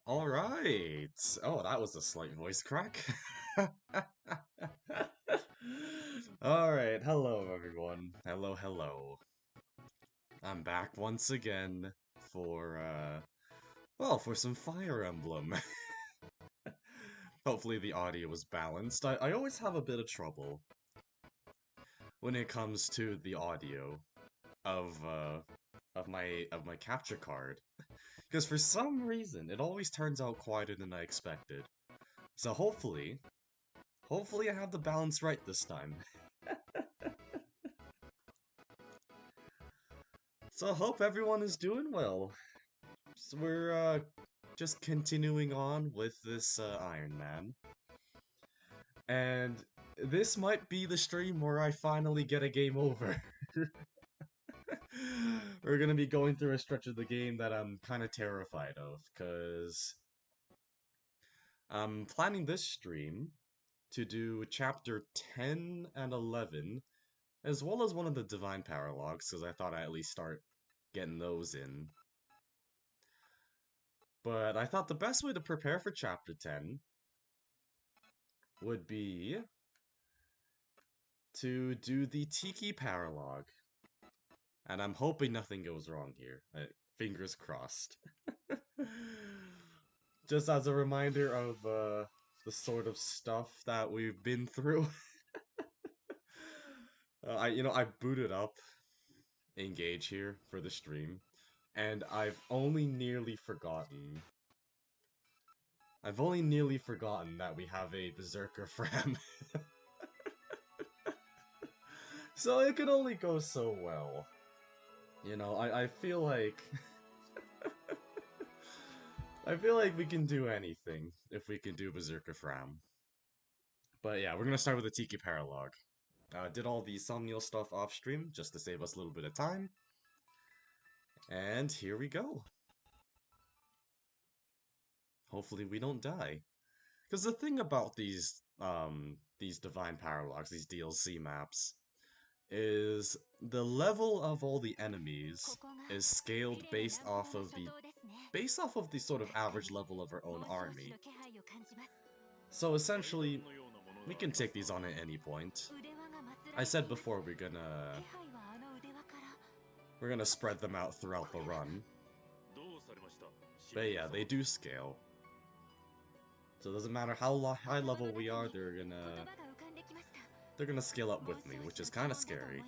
All right. Oh, that was a slight voice crack. All right. Hello, everyone. Hello, hello. I'm back once again for for some Fire Emblem. Hopefully the audio was balanced. I always have a bit of trouble when it comes to the audio of my capture card. Because for some reason, it always turns out quieter than I expected. So hopefully I have the balance right this time. So I hope everyone is doing well. So we're just continuing on with this Iron Man. And this might be the stream where I finally get a game over. We're gonna be going through a stretch of the game that I'm kind of terrified of, because I'm planning this stream to do chapter 10 and 11, as well as one of the Divine Paralogs, because I thought I'd at least start getting those in. But I thought the best way to prepare for chapter 10 would be to do the Tiki Paralog. And I'm hoping nothing goes wrong here. Fingers crossed. Just as a reminder of the sort of stuff that we've been through. I booted up Engage here for the stream, and I've only nearly forgotten that we have a Berserker Fram. So it could only go so well. I feel like I feel like we can do anything if we can do Berserker Fram. But yeah, we're gonna start with the Tiki Paralog. Did all the Somnial stuff off stream just to save us a little bit of time. And here we go. Hopefully we don't die. Because the thing about these Divine Paralogs, these DLC maps, is the level of all the enemies is scaled based off of the sort of average level of our own army. So essentially, we can take these on at any point. I said before we're gonna spread them out throughout the run. But yeah, they do scale. So it doesn't matter how high level we are, they're gonna scale up with me, which is kind of scary.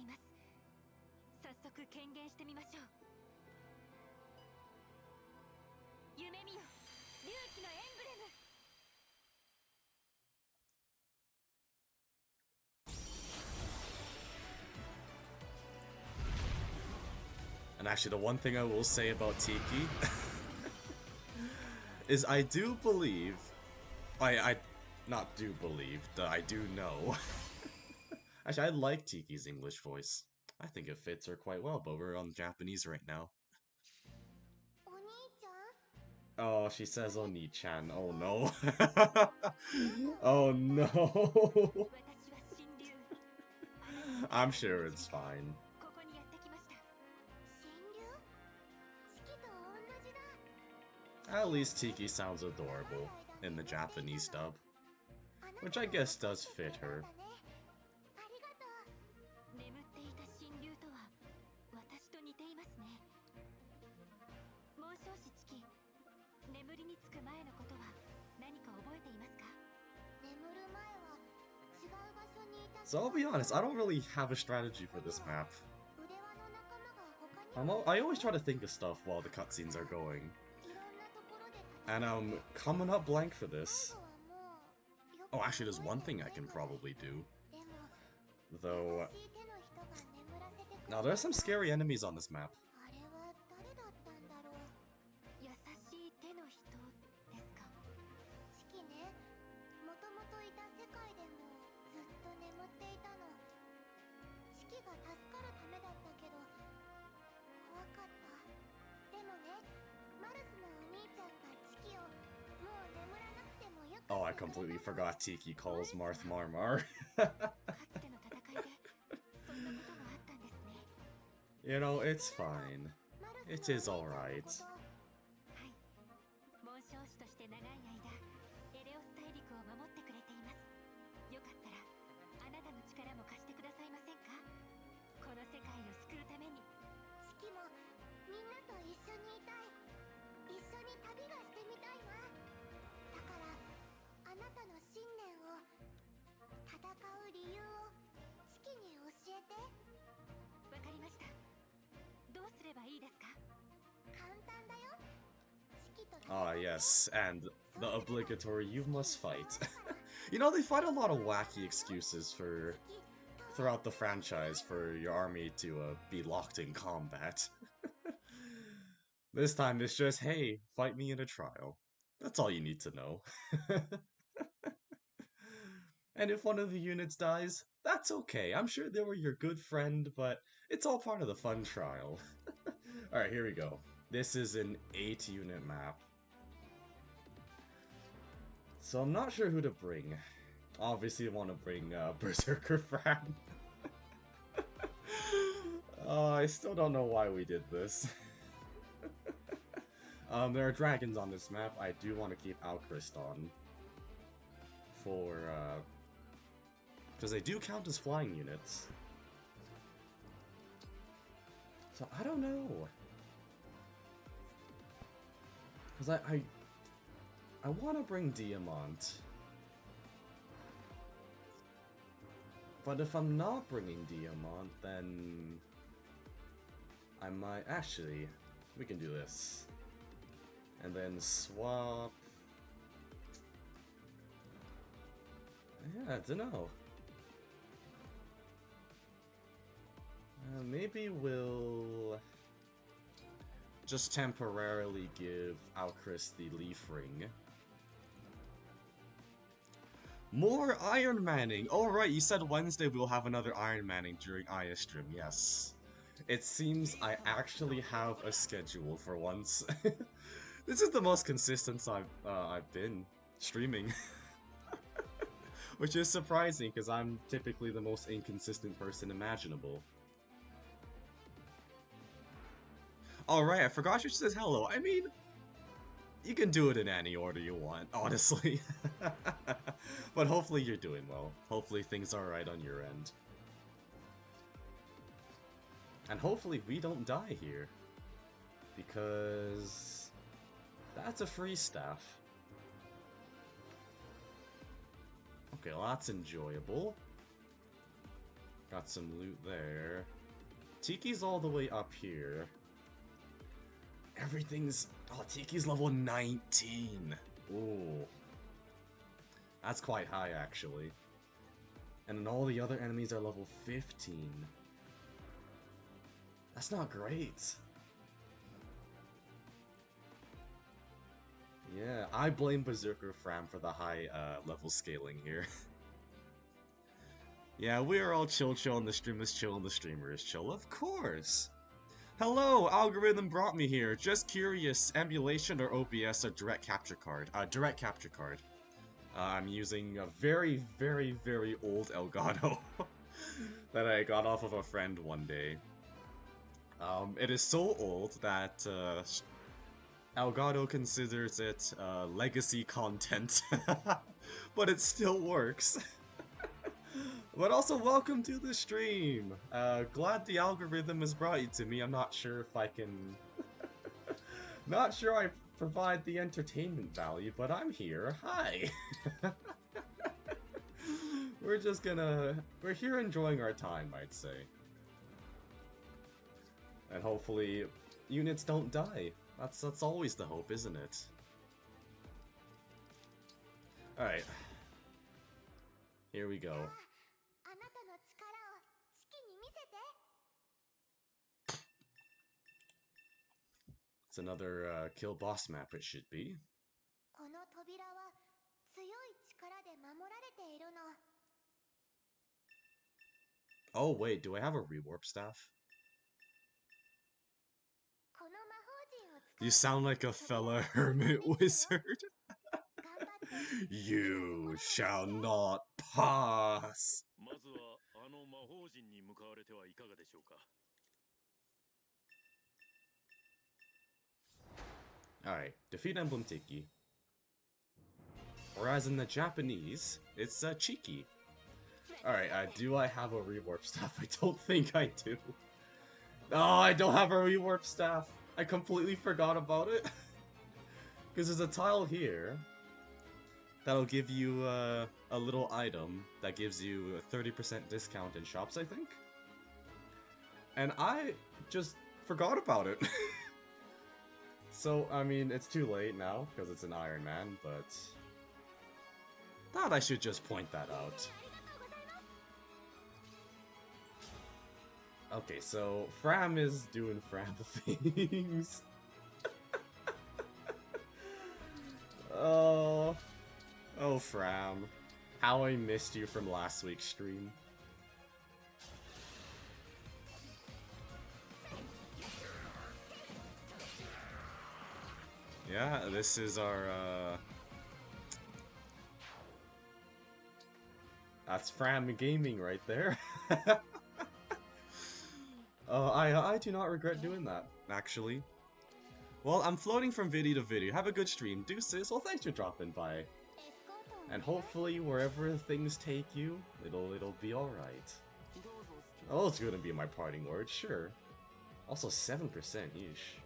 And actually, the one thing I will say about Tiki is I do believe, I not do believe, I do know. Actually, I like Tiki's English voice. I think it fits her quite well, but we're on Japanese right now. Oh, she says Oni-chan. Oh no. Oh no. I'm sure it's fine. At least Tiki sounds adorable in the Japanese dub, which I guess does fit her. So I'll be honest, I don't really have a strategy for this map. I always try to think of stuff while the cutscenes are going. And I'm coming up blank for this. Oh, actually, there's one thing I can probably do. Though... Now, there are some scary enemies on this map. Oh, I completely forgot Tiki calls Marth Marmar. You know, it's fine. It is alright. Ah, yes, and the obligatory "you must fight." You know, they find a lot of wacky excuses for throughout the franchise for your army to be locked in combat. This time it's just, hey, fight me in a trial. That's all you need to know. And if one of the units dies, that's okay. I'm sure they were your good friend, but it's all part of the fun trial. Alright, here we go. This is an 8-unit map. So I'm not sure who to bring. Obviously I want to bring Berserker Fran. I still don't know why we did this. There are dragons on this map. I do want to keep Alchrist on. For, because they do count as flying units. So, I don't know. Because I want to bring Diamant. But if I'm not bringing Diamant, then I might... Actually, we can do this. And then swap... Yeah, I don't know. Maybe we'll just temporarily give Alchrist the Leaf Ring. More Iron Manning! Oh right, you said Wednesday we'll have another Iron Manning during IStream, yes. It seems I actually have a schedule for once. This is the most consistent I've been streaming. Which is surprising, because I'm typically the most inconsistent person imaginable. Alright, I forgot you said hello. I mean, you can do it in any order you want, honestly. But hopefully you're doing well. Hopefully things are right on your end. And hopefully we don't die here. Because that's a free staff. Okay, well that's enjoyable. Got some loot there. Tiki's all the way up here. Everything's... Oh, Tiki's level 19! Ooh. That's quite high, actually. And then all the other enemies are level 15. That's not great. Yeah, I blame Berserker Fram for the high level scaling here. Yeah, we are all chill and the stream is chill and the streamer is chill, of course! Hello, Algorithm brought me here. Just curious, emulation or OBS or direct capture card? Direct capture card. I'm using a very, very, very old Elgato that I got off of a friend one day. It is so old that Elgato considers it legacy content, but it still works. But also, welcome to the stream! Glad the algorithm has brought you to me. I'm not sure if I can... Not sure I provide the entertainment value, but I'm here. Hi! We're just gonna... We're here enjoying our time, I'd say. And hopefully, units don't die. That's always the hope, isn't it? Alright. Here we go. It's another kill boss map, it should be. Oh wait, do I have a rewarp staff? You sound like a fella hermit wizard. You shall not pass. Alright, defeat Emblem Tiki. Whereas in the Japanese, it's cheeky. Alright, do I have a rewarp staff? I don't think I do. Oh, I don't have a rewarp staff. I completely forgot about it. Because there's a tile here. that'll give you a little item that gives you a 30% discount in shops, I think. And I just forgot about it. So, I mean, it's too late now, because it's an Iron Man, but thought I should just point that out. Okay, so Fram is doing Fram things. Oh, oh Fram. How I missed you from last week's stream. Yeah, this is our, that's Fram Gaming right there. I do not regret doing that, actually. Well, I'm floating from video to video. Have a good stream. Deuces. Well, thanks for dropping by. And hopefully, wherever things take you, it'll be alright. Oh, it's gonna be my parting word, sure. Also, 7%, yeesh.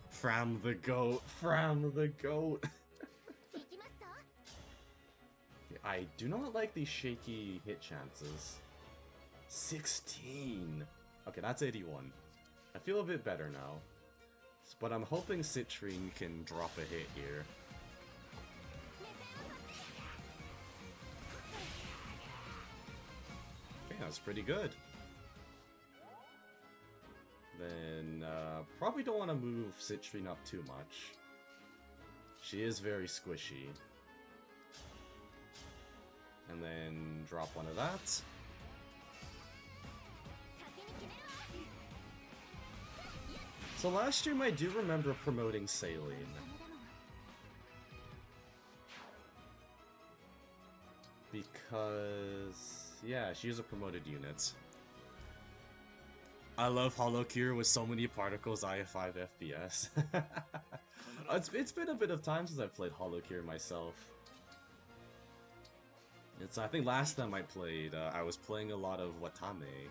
Fram the goat. Fram the goat. I do not like these shaky hit chances. 16! Okay, that's 81. I feel a bit better now. But I'm hoping Citrine can drop a hit here. Okay, that's pretty good. Then, probably don't want to move Citrine up too much. She is very squishy. And then drop one of that. So last stream I do remember promoting Saline. Because, yeah, she's a promoted unit. I love Holocure with so many particles, I have 5 FPS. It's been a bit of time since I played Holocure myself. I think last time I played, I was playing a lot of Watame.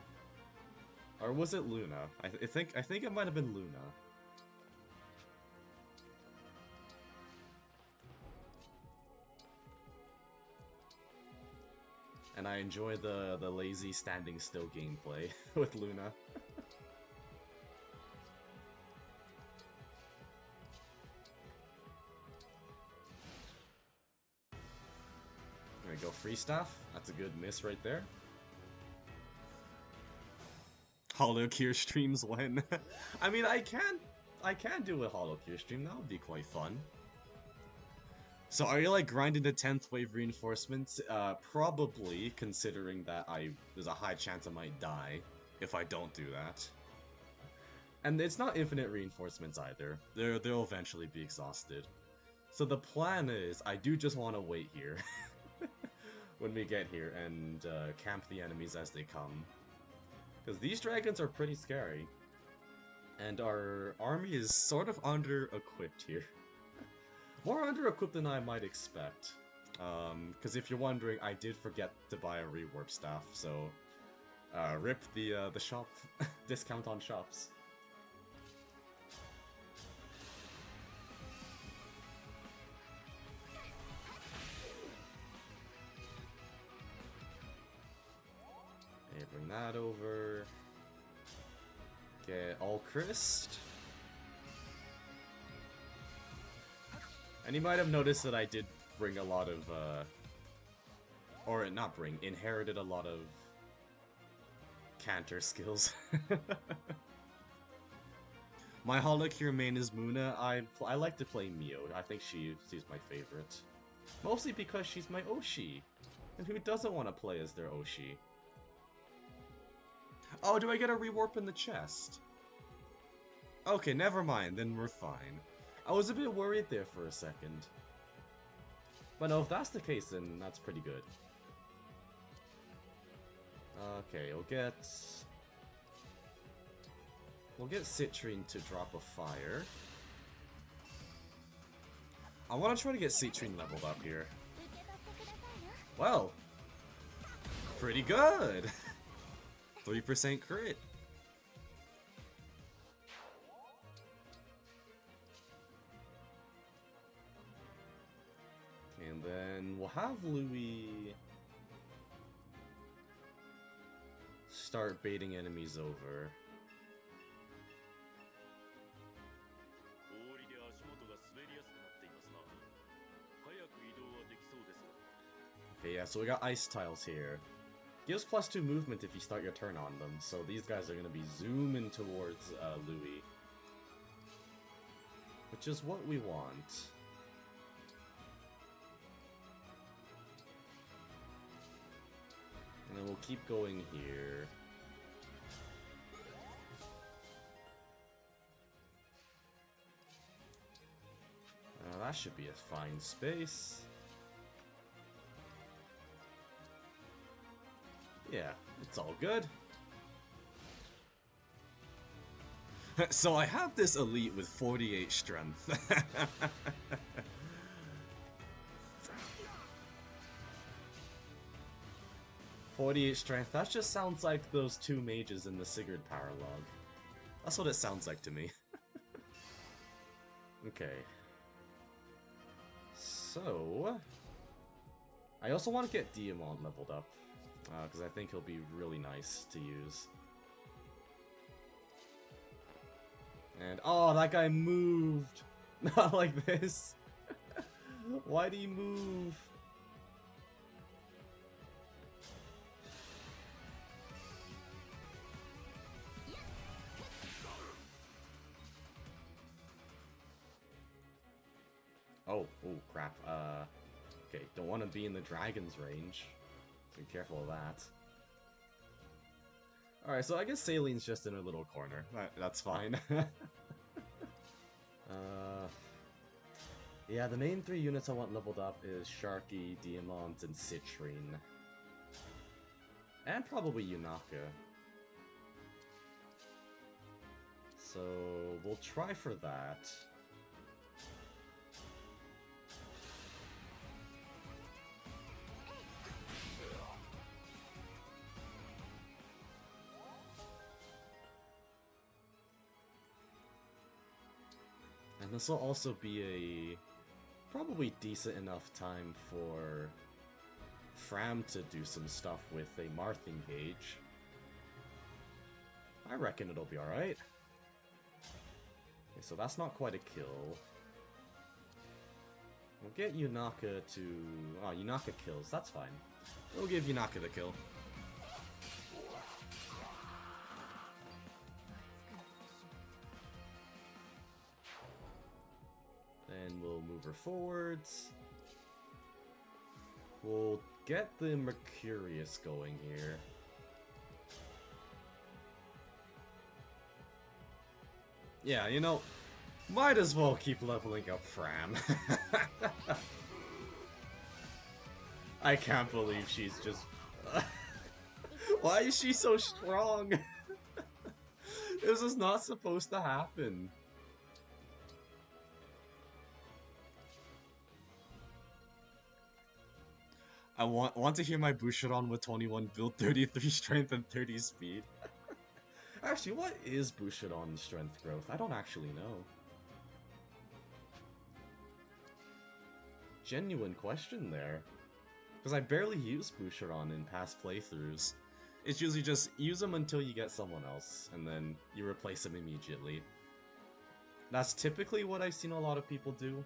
Or was it Luna? I think it might have been Luna. And I enjoy the lazy standing still gameplay with Luna. There we go, free stuff. That's a good miss right there. Holocure streams when? I mean, I can do a Holocure stream. That would be quite fun. So are you like grinding the 10th wave reinforcements? Probably, considering that there's a high chance I might die if I don't do that. And it's not infinite reinforcements either. They'll eventually be exhausted. So the plan is, I do just want to wait here when we get here and camp the enemies as they come. Because these dragons are pretty scary. And our army is sort of under-equipped here. More under-equipped than I might expect. Because if you're wondering, I did forget to buy a rewarp staff, so rip the shop discount on shops. Okay, bring that over. Get all Christ. And you might have noticed that I did bring a lot of, or not bring, inherited a lot of canter skills. My Holocure main is Muna. I like to play Mio. I think she's my favorite. Mostly because she's my Oshi. And who doesn't want to play as their Oshi? Oh, do I get a rewarp in the chest? Okay, never mind, then we're fine. I was a bit worried there for a second. But no, if that's the case, then that's pretty good. Okay, we'll get Citrine to drop a fire. I want to try to get Citrine leveled up here. Well, pretty good! 3% crit. then we'll have Louis start baiting enemies over. Okay, yeah, so we got ice tiles here. Gives +2 movement if you start your turn on them, so these guys are going to be zooming towards Louis. Which is what we want. And then we'll keep going here. That should be a fine space. Yeah, it's all good. So I have this elite with 48 strength. 48 strength, that just sounds like those two mages in the Sigurd paralogue. That's what it sounds like to me. Okay. So... I also want to get Diamond leveled up, because I think he'll be really nice to use. And, oh, that guy moved! Not like this! Why'd he move? Oh, crap. Okay, don't want to be in the dragon's range. So be careful of that. Alright, so I guess Salene's just in her little corner. That's fine. Yeah, the main 3 units I want leveled up is Sharky, Diamond, and Citrine. And probably Yunaka. So, we'll try for that. And this will also be a probably decent enough time for Fram to do some stuff with a Marthing gauge. I reckon it'll be alright. Okay, so that's not quite a kill. We'll get Yunaka to... Oh, Yunaka kills, that's fine. We'll give Yunaka the kill. Then we'll move her forwards. We'll get the Mercurius going here. Yeah, you know, might as well keep leveling up Fram. I can't believe she's just... Why is she so strong? This is not supposed to happen. I want to hear my Boucheron with 21 build, 33 strength, and 30 speed. Actually, what is Boucheron's strength growth? I don't actually know. Genuine question there. Because I barely use Boucheron in past playthroughs. It's usually just use them until you get someone else, and then you replace them immediately. That's typically what I've seen a lot of people do.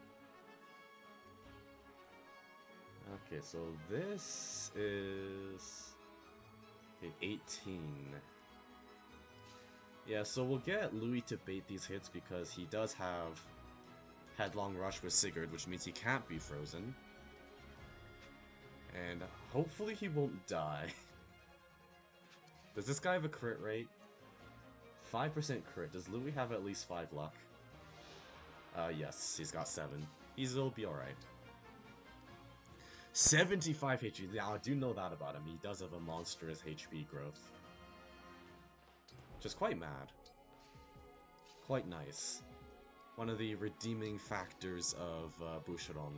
Okay, so this is... Okay, 18. Yeah, so we'll get Louis to bait these hits because he does have Headlong Rush with Sigurd, which means he can't be frozen. And hopefully he won't die. Does this guy have a crit rate? 5% crit. Does Louis have at least 5 luck? Yes, he's got 7. He'll be alright. 75 HP. Yeah, I do know that about him. He does have a monstrous HP growth. Which is quite mad. Quite nice. One of the redeeming factors of Boucheron.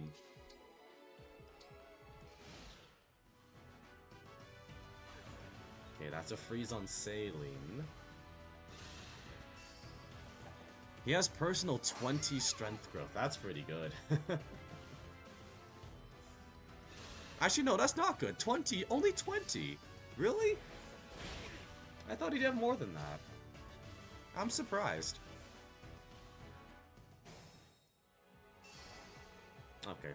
Okay, that's a freeze on Salene. He has personal 20 strength growth. That's pretty good. Actually, no, that's not good. 20, only 20. Really? I thought he'd have more than that. I'm surprised. Okay,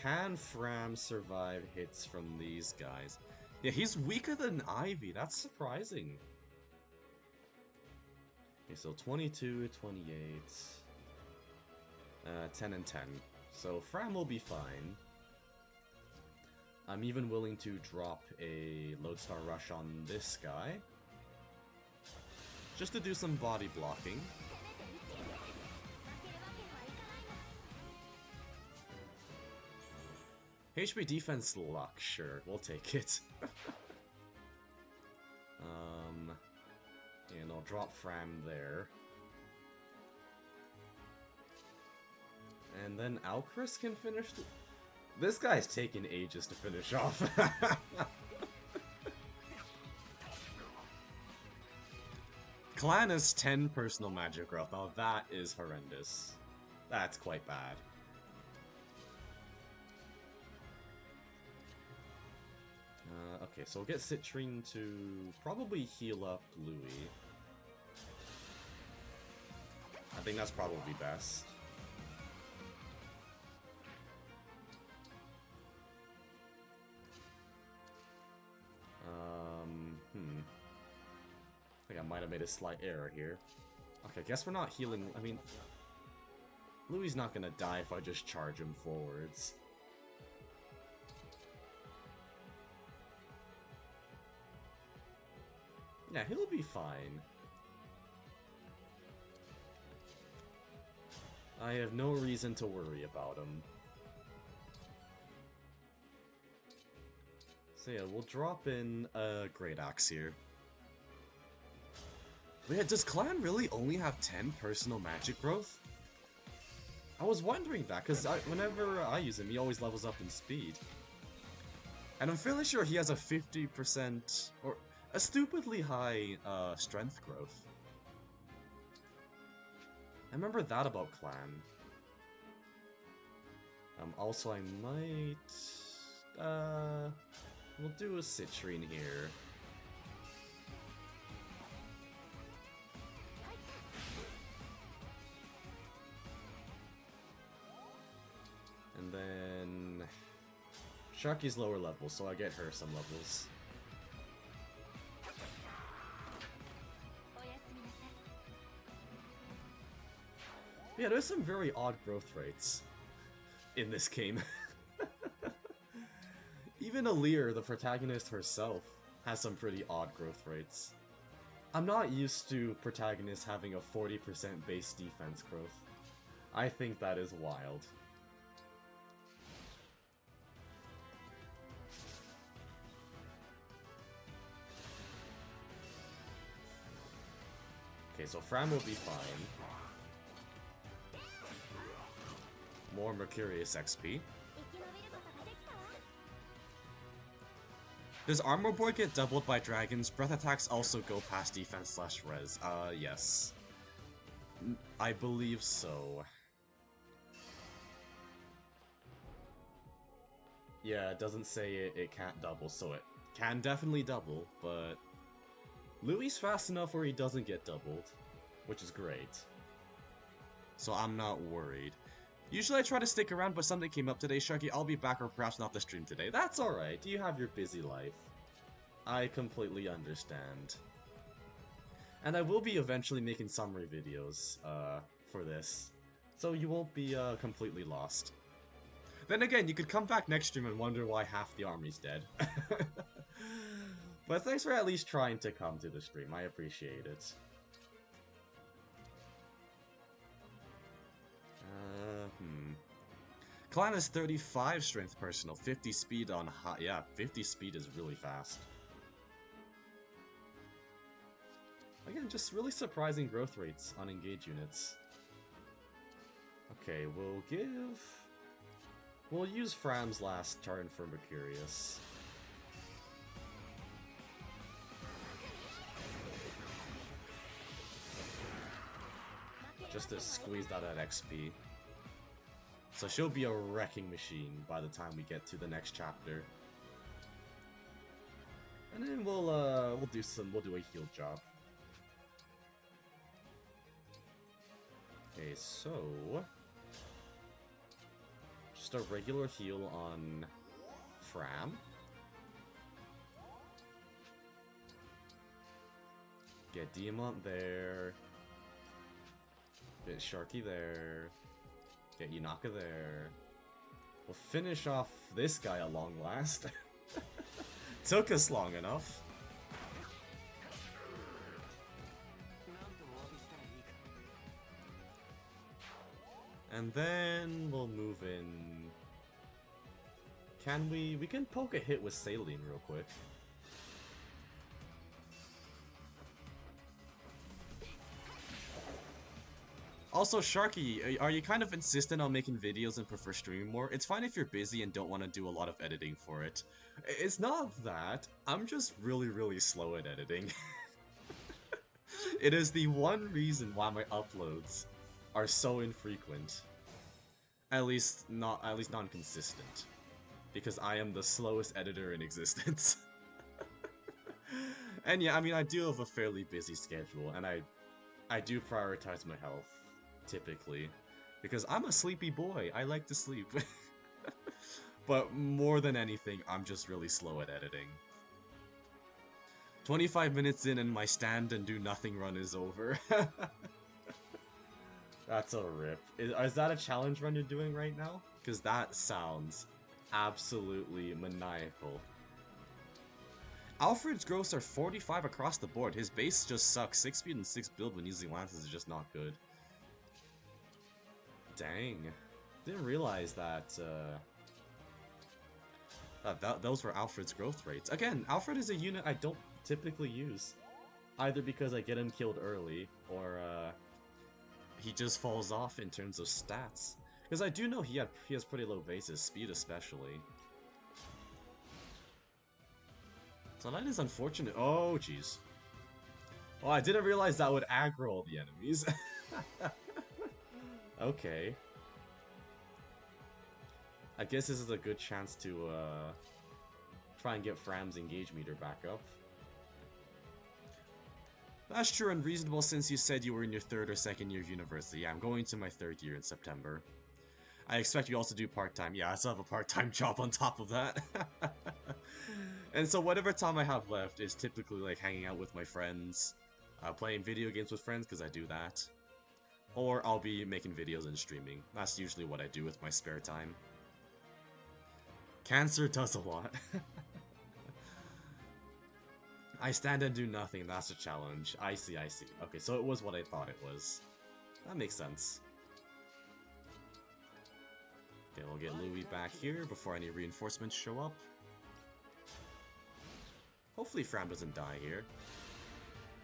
can Fram survive hits from these guys? Yeah, he's weaker than Ivy. That's surprising. Okay, so 22, 28, 10 and 10. So Fram will be fine. I'm even willing to drop a Lodestar Rush on this guy. Just to do some body blocking. HP defense luck, sure, we'll take it. And I'll drop Fram there. And then Alcris can finish the... This guy's taking ages to finish off. Clan has 10 personal magic growth. Now that is horrendous. That's quite bad. Okay, so we'll get Citrine to probably heal up Louis. I think that's probably best. I think I might have made a slight error here. Okay, I guess we're not healing. I mean, Louis not gonna die if I just charge him forwards. Yeah, he'll be fine. I have no reason to worry about him. So yeah, we'll drop in a Great Axe here. But yeah, does Clan really only have 10 personal magic growth? I was wondering that, because whenever I use him, he always levels up in speed. And I'm fairly sure he has a 50% or a stupidly high strength growth. I remember that about Clan. Also, I might... we'll do a Citrine here. And then... Sharky's lower level, so I get her some levels. Yeah, there's some very odd growth rates in this game. Even Alir, the protagonist herself, has some pretty odd growth rates. I'm not used to protagonists having a 40% base defense growth. I think that is wild. Okay, so Fram will be fine. More Mercurius XP. Does Armor Boy get doubled by dragons? Breath attacks also go past defense / res. Yes. I believe so. Yeah, it doesn't say it can't double, so it can definitely double, but... Louis fast enough where he doesn't get doubled, which is great. So I'm not worried. Usually I try to stick around, but something came up today, Sharky. I'll be back, or perhaps not the stream today. That's alright. You have your busy life. I completely understand. And I will be eventually making summary videos for this, so you won't be completely lost. Then again, you could come back next stream and wonder why half the army's dead. But thanks for at least trying to come to the stream. I appreciate it. Clan is 35 strength personal, 50 speed on high. Yeah, 50 speed is really fast. Again, just really surprising growth rates on engage units. Okay, we'll use Fram's last turn for Mercurius. just to squeeze out that XP. So she'll be a wrecking machine by the time we get to the next chapter. And then we'll do a heal job. Okay, so just a regular heal on Fram. Get Diamant there. Get Sharky there. Get Yunaka there. We'll finish off this guy at long last. Took us long enough. And then we'll move in. Can we can poke a hit with Saline real quick. Also, Sharky, are you kind of insistent on making videos and prefer streaming more? It's fine if you're busy and don't want to do a lot of editing for it. It's not that. I'm just really slow at editing. It is the one reason why my uploads are so infrequent. At least non-consistent. Because I am the slowest editor in existence. And yeah, I mean, I do have a fairly busy schedule, and I do prioritize my health. Typically, because I'm a sleepy boy. I like to sleep. But more than anything, I'm just really slow at editing. 25 minutes in and my stand and do nothing run is over. That's a rip. Is that a challenge run you're doing right now? Because that sounds absolutely maniacal. Alfred's growths are 45 across the board. His base just sucks. 6 speed and 6 build when using lances is just not good. Dang. Didn't realize that, those were Alfred's growth rates. Again, Alfred is a unit I don't typically use. Either because I get him killed early, or, he just falls off in terms of stats. Because I do know he has pretty low bases, speed especially. So that is unfortunate. Oh, jeez. Oh, I didn't realize that would aggro all the enemies. Okay. I guess this is a good chance to try and get Fram's engage meter back up. That's true and reasonable since you said you were in your 3rd or 2nd year of university. Yeah, I'm going to my 3rd year in September. I expect you also do part-time. Yeah, I still have a part-time job on top of that. And so whatever time I have left is typically like hanging out with my friends, playing video games with friends, because I do that. Or I'll be making videos and streaming. That's usually what I do with my spare time. Cancer does a lot. I stand and do nothing, that's a challenge. I see. Okay, so it was what I thought it was. That makes sense. Okay, we'll get Louie back here before any reinforcements show up. Hopefully Fram doesn't die here.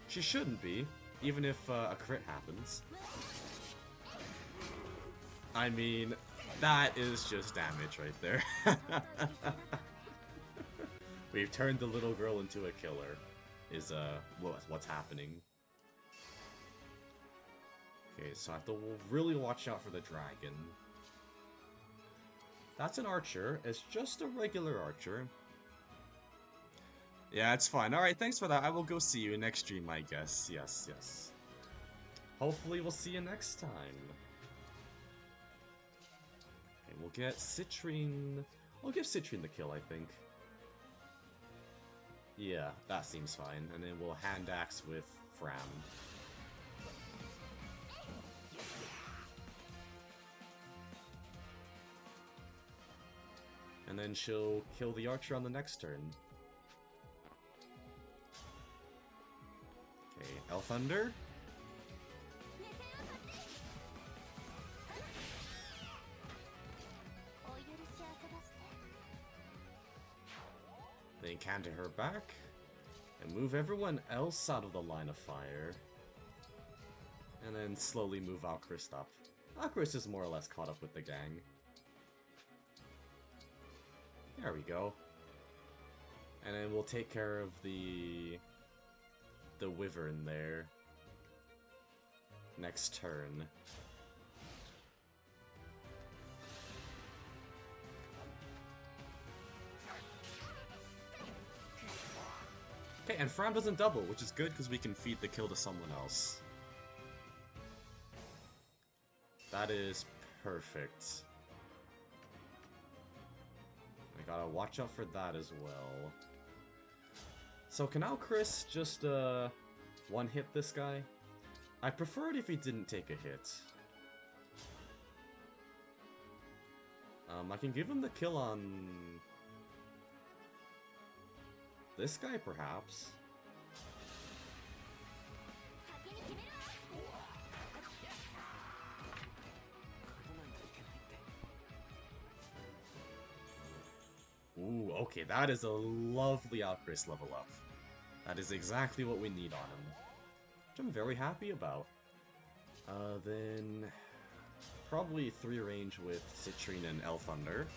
She shouldn't be, even if a crit happens. I mean, that is just damage right there. We've turned the little girl into a killer, is what's happening. Okay, so I have to really watch out for the dragon. That's an archer. It's just a regular archer. Yeah, it's fine. Alright, thanks for that. I will go see you next stream, I guess. Yes. Hopefully we'll see you next time. Okay, we'll get Citrine. I'll give Citrine the kill, I think. Yeah, that seems fine. And then we'll hand axe with Fram. And then she'll kill the archer on the next turn. Okay, Elthunder. Then counter her back, and move everyone else out of the line of fire. And then slowly move Alchris up. Alchris is more or less caught up with the gang. There we go. And then we'll take care of the Wyvern there. next turn. Okay, and Fram doesn't double, which is good because we can feed the kill to someone else. That is perfect. I gotta watch out for that as well. So can now Chris just one-hit this guy? I prefer it if he didn't take a hit. I can give him the kill on this guy, perhaps. Ooh, okay, that is a lovely Chris level up. That is exactly what we need on him. Which I'm very happy about. Then... probably 3 range with Citrine and El Thunder.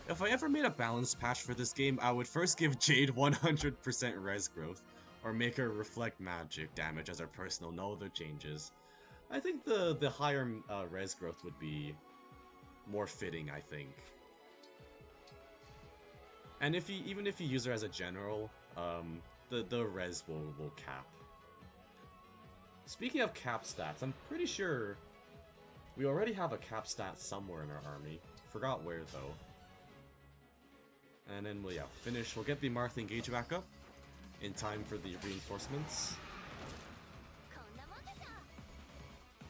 If I ever made a balanced patch for this game, I would first give Jade 100% res growth, or make her reflect magic damage as her personal, no other changes. I think the higher res growth would be more fitting, I think. And even if you use her as a general, the res will cap. Speaking of cap stats, I'm pretty sure we already have a cap stat somewhere in our army. Forgot where though. And then we'll finish. We'll get the Martha Engage back up in time for the reinforcements.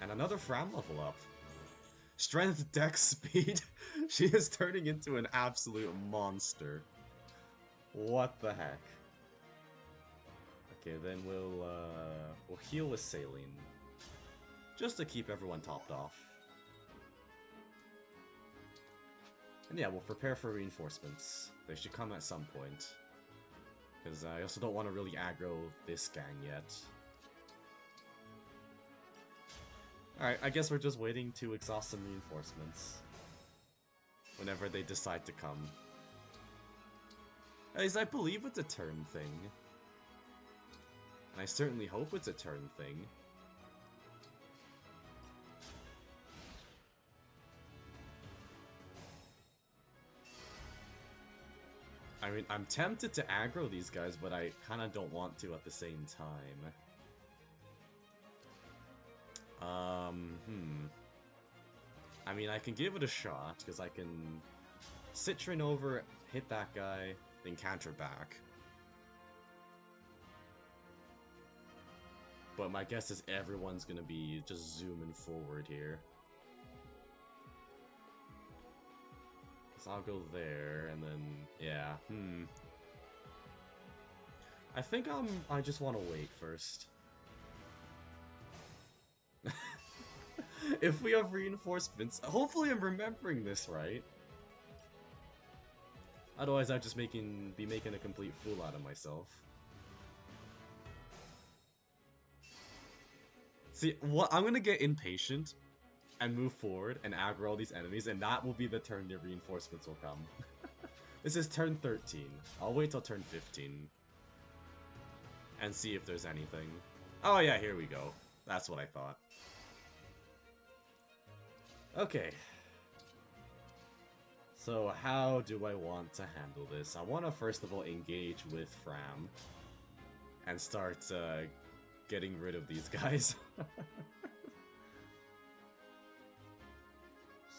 And another Fram level up. Strength, Dex, Speed. She is turning into an absolute monster. What the heck? Okay, then we'll heal with Saline. Just to keep everyone topped off. And yeah, we'll prepare for reinforcements. They should come at some point. Because I also don't want to really aggro this gang yet. Alright, I guess we're just waiting to exhaust some reinforcements. Whenever they decide to come. At least I believe it's a turn thing. And I certainly hope it's a turn thing. I mean, I'm tempted to aggro these guys, but I kind of don't want to at the same time. I mean, I can give it a shot, because I can Citrine over, hit that guy, then counter back. But my guess is everyone's gonna be just zooming forward here. So I'll go there, and then, yeah, I think I just want to wait first. If we have reinforcements, hopefully I'm remembering this right. Otherwise I'd just be making a complete fool out of myself. See, what I'm gonna get impatient and move forward and aggro all these enemies, and that will be the turn the reinforcements will come. This is turn 13. I'll wait till turn 15 and see if there's anything. Oh yeah, here we go. That's what I thought. Okay. So how do I want to handle this? I want to first of all engage with Fram and start getting rid of these guys.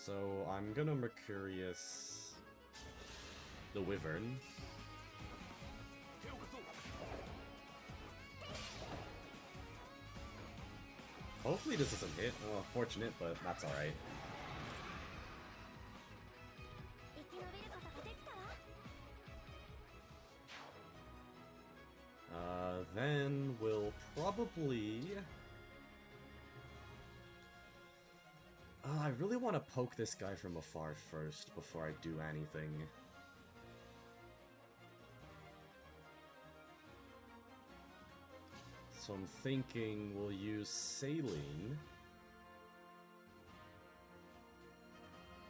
So I'm gonna Mercurius the Wyvern. Hopefully this doesn't hit. Well, fortunate, but that's alright. Then we'll probably... I really want to poke this guy from afar first before I do anything. So I'm thinking we'll use Saline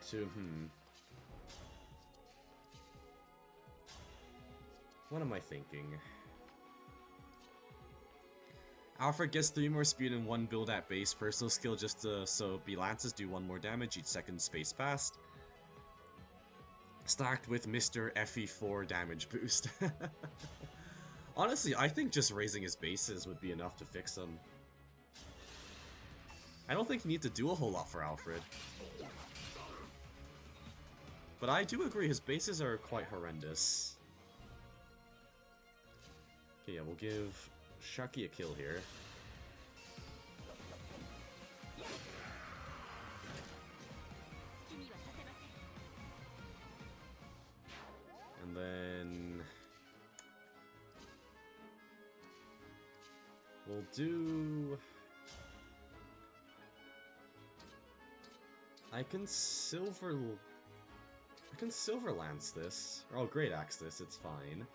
to, what am I thinking? Alfred gets 3 more speed and 1 build at base. Personal skill just so B-Lances do 1 more damage each second space passed. Stacked with Mr. FE4 damage boost. Honestly, I think just raising his bases would be enough to fix him. I don't think you need to do a whole lot for Alfred. But I do agree, his bases are quite horrendous. Okay, yeah, we'll give Sharky a kill here. And then we'll do... I can Silver Lance this. Or I'll Great Axe this, it's fine.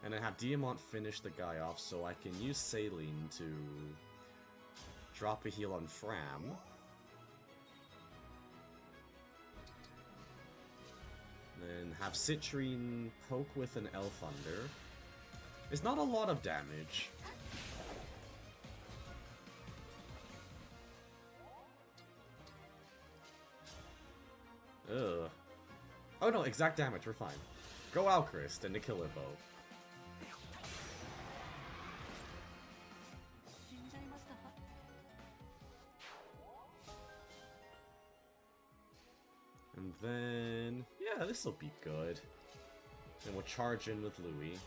And I have Diamant finish the guy off, so I can use Saline to drop a heal on Fram. Then have Citrine poke with an Thunder. It's not a lot of damage. Ugh. Oh no, exact damage, we're fine. Go Alchrist and the Killer Bow. And then... yeah, this'll be good. Then we'll charge in with Louis.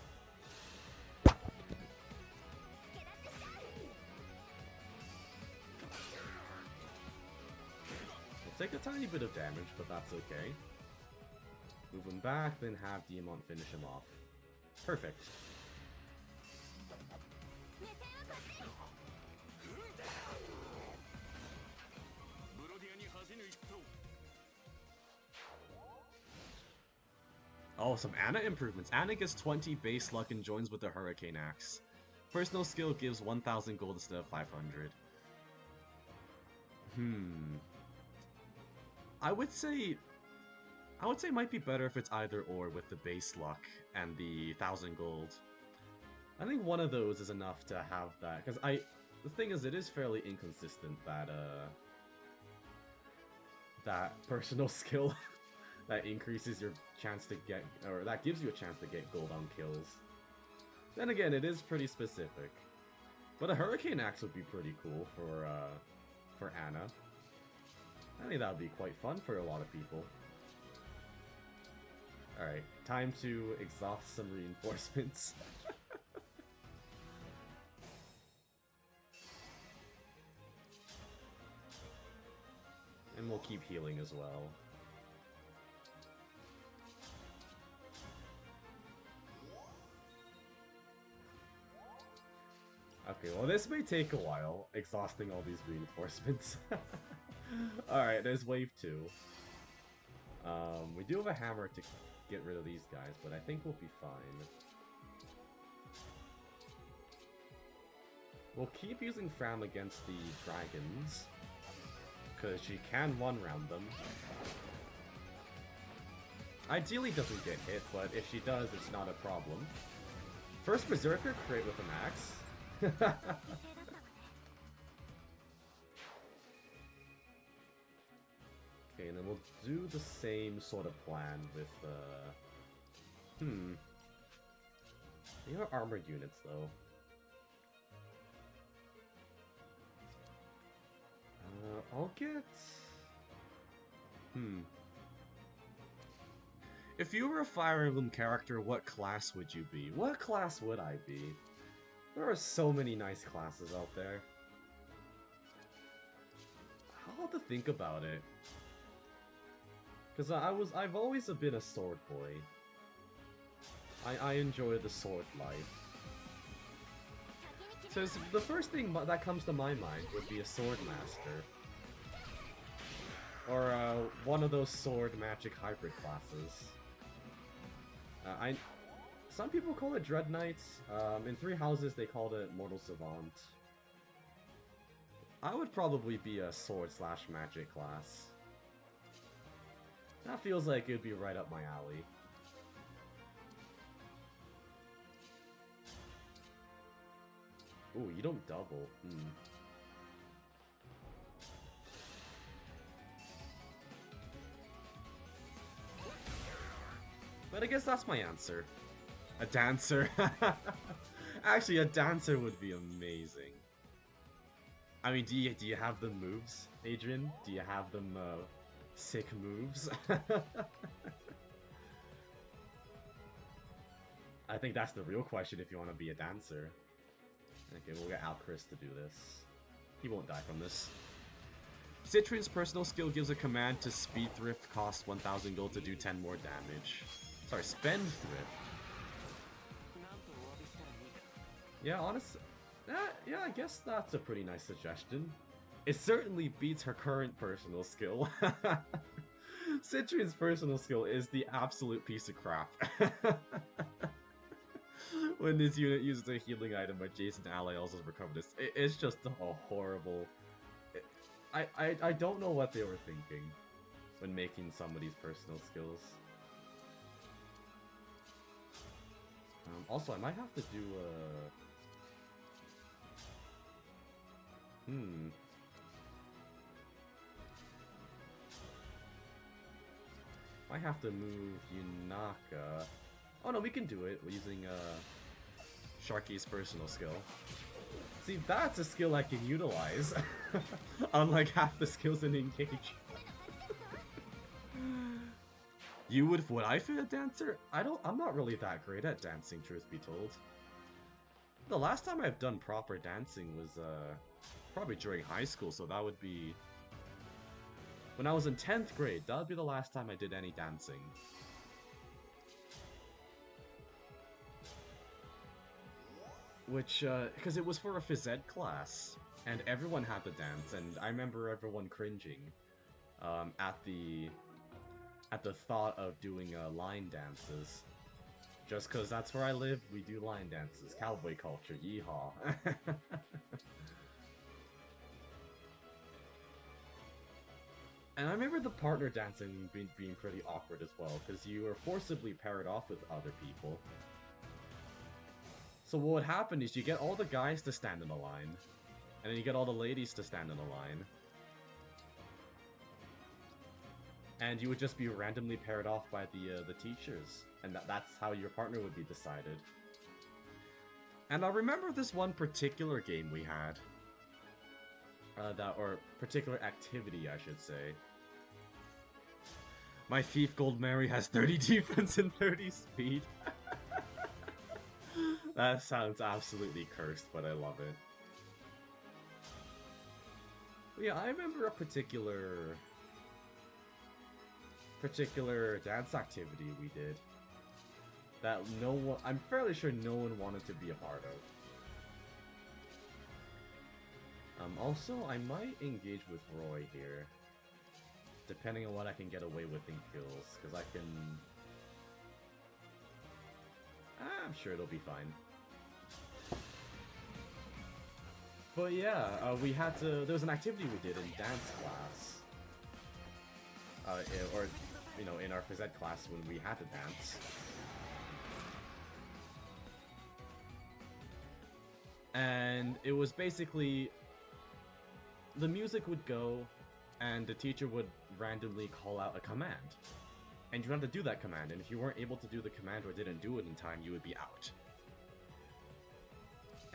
We'll take a tiny bit of damage, but that's okay. Move him back, then have Diamant finish him off. Perfect. Oh, some Anna improvements. Anna gets 20 base luck and joins with the Hurricane Axe. Personal skill gives 1000 gold instead of 500. I would say it might be better if it's either or with the base luck and the 1000 gold. I think one of those is enough to have that, because the thing is, it is fairly inconsistent that that personal skill that increases your chance to get, or that gives you a chance to get gold on kills. Then again, it is pretty specific. But a Hurricane Axe would be pretty cool for Anna. I think that would be quite fun for a lot of people. Alright, time to exhaust some reinforcements. And we'll keep healing as well. Okay, well this may take a while, exhausting all these reinforcements. Alright, there's wave 2. We do have a hammer to get rid of these guys, but I think we'll be fine. We'll keep using Fram against the dragons, because she can one-round them. Ideally doesn't get hit, but if she does, it's not a problem. First Berserker, create with an axe. Okay, and then we'll do the same sort of plan with, They are armored units, though. I'll get... If you were a Fire Emblem character, what class would you be? What class would I be? There are so many nice classes out there. I'll have to think about it. Because I've always been a sword boy. I enjoy the sword life. So the first thing that comes to my mind would be a sword master. Or one of those sword magic hybrid classes. Some people call it Dread Knights. In Three Houses they called it Mortal Savant. I would probably be a sword slash magic class. That feels like it'd be right up my alley. Ooh, you don't double. Hmm. But I guess that's my answer. A dancer. Actually, a dancer would be amazing. I mean, do you have the moves, Adrian? Do you have them sick moves? I think that's the real question if you want to be a dancer. Okay, we'll get Alchris to do this. He won't die from this. Citrin's personal skill gives a command to Speed Thrift, cost 1000 gold to do 10 more damage. Sorry, Spend Thrift. Yeah, honestly, yeah, I guess that's a pretty nice suggestion. It certainly beats her current personal skill. Citrin's personal skill is the absolute piece of crap. When this unit uses a healing item, adjacent ally also recover this. It's just a horrible... I don't know what they were thinking when making somebody's personal skills. Also, I might have to do Might have to move Yunaka. Oh no, we can do it using Sharky's personal skill. See, that's a skill I can utilize. Unlike half the skills in Engage. Would I fit a dancer? I'm not really that great at dancing, truth be told. The last time I've done proper dancing was probably during high school, so that would be when I was in 10th grade. That would be the last time I did any dancing. Which, because it was for a phys ed class, and everyone had to dance, and I remember everyone cringing at the thought of doing line dances. Just because that's where I live, we do line dances. Cowboy culture, yeehaw. And I remember the partner dancing being pretty awkward as well, because you were forcibly paired off with other people. So what would happen is you get all the guys to stand in a line, and then you get all the ladies to stand in a line. And you would just be randomly paired off by the teachers, and that's how your partner would be decided. And I remember this one particular game we had, or particular activity, I should say. My Thief Gold Mary has 30 defense and 30 speed. That sounds absolutely cursed, but I love it. But yeah, I remember a particular dance activity we did that I'm fairly sure no one wanted to be a part of. Also, I might engage with Roy here, depending on what I can get away with in kills, because I can... I'm sure it'll be fine. But yeah, there was an activity we did in dance class. Or, you know, in our phys ed class when we had to dance. And it was basically... the music would go, and the teacher would randomly call out a command. And you had to do that command, and if you weren't able to do the command or didn't do it in time, you would be out.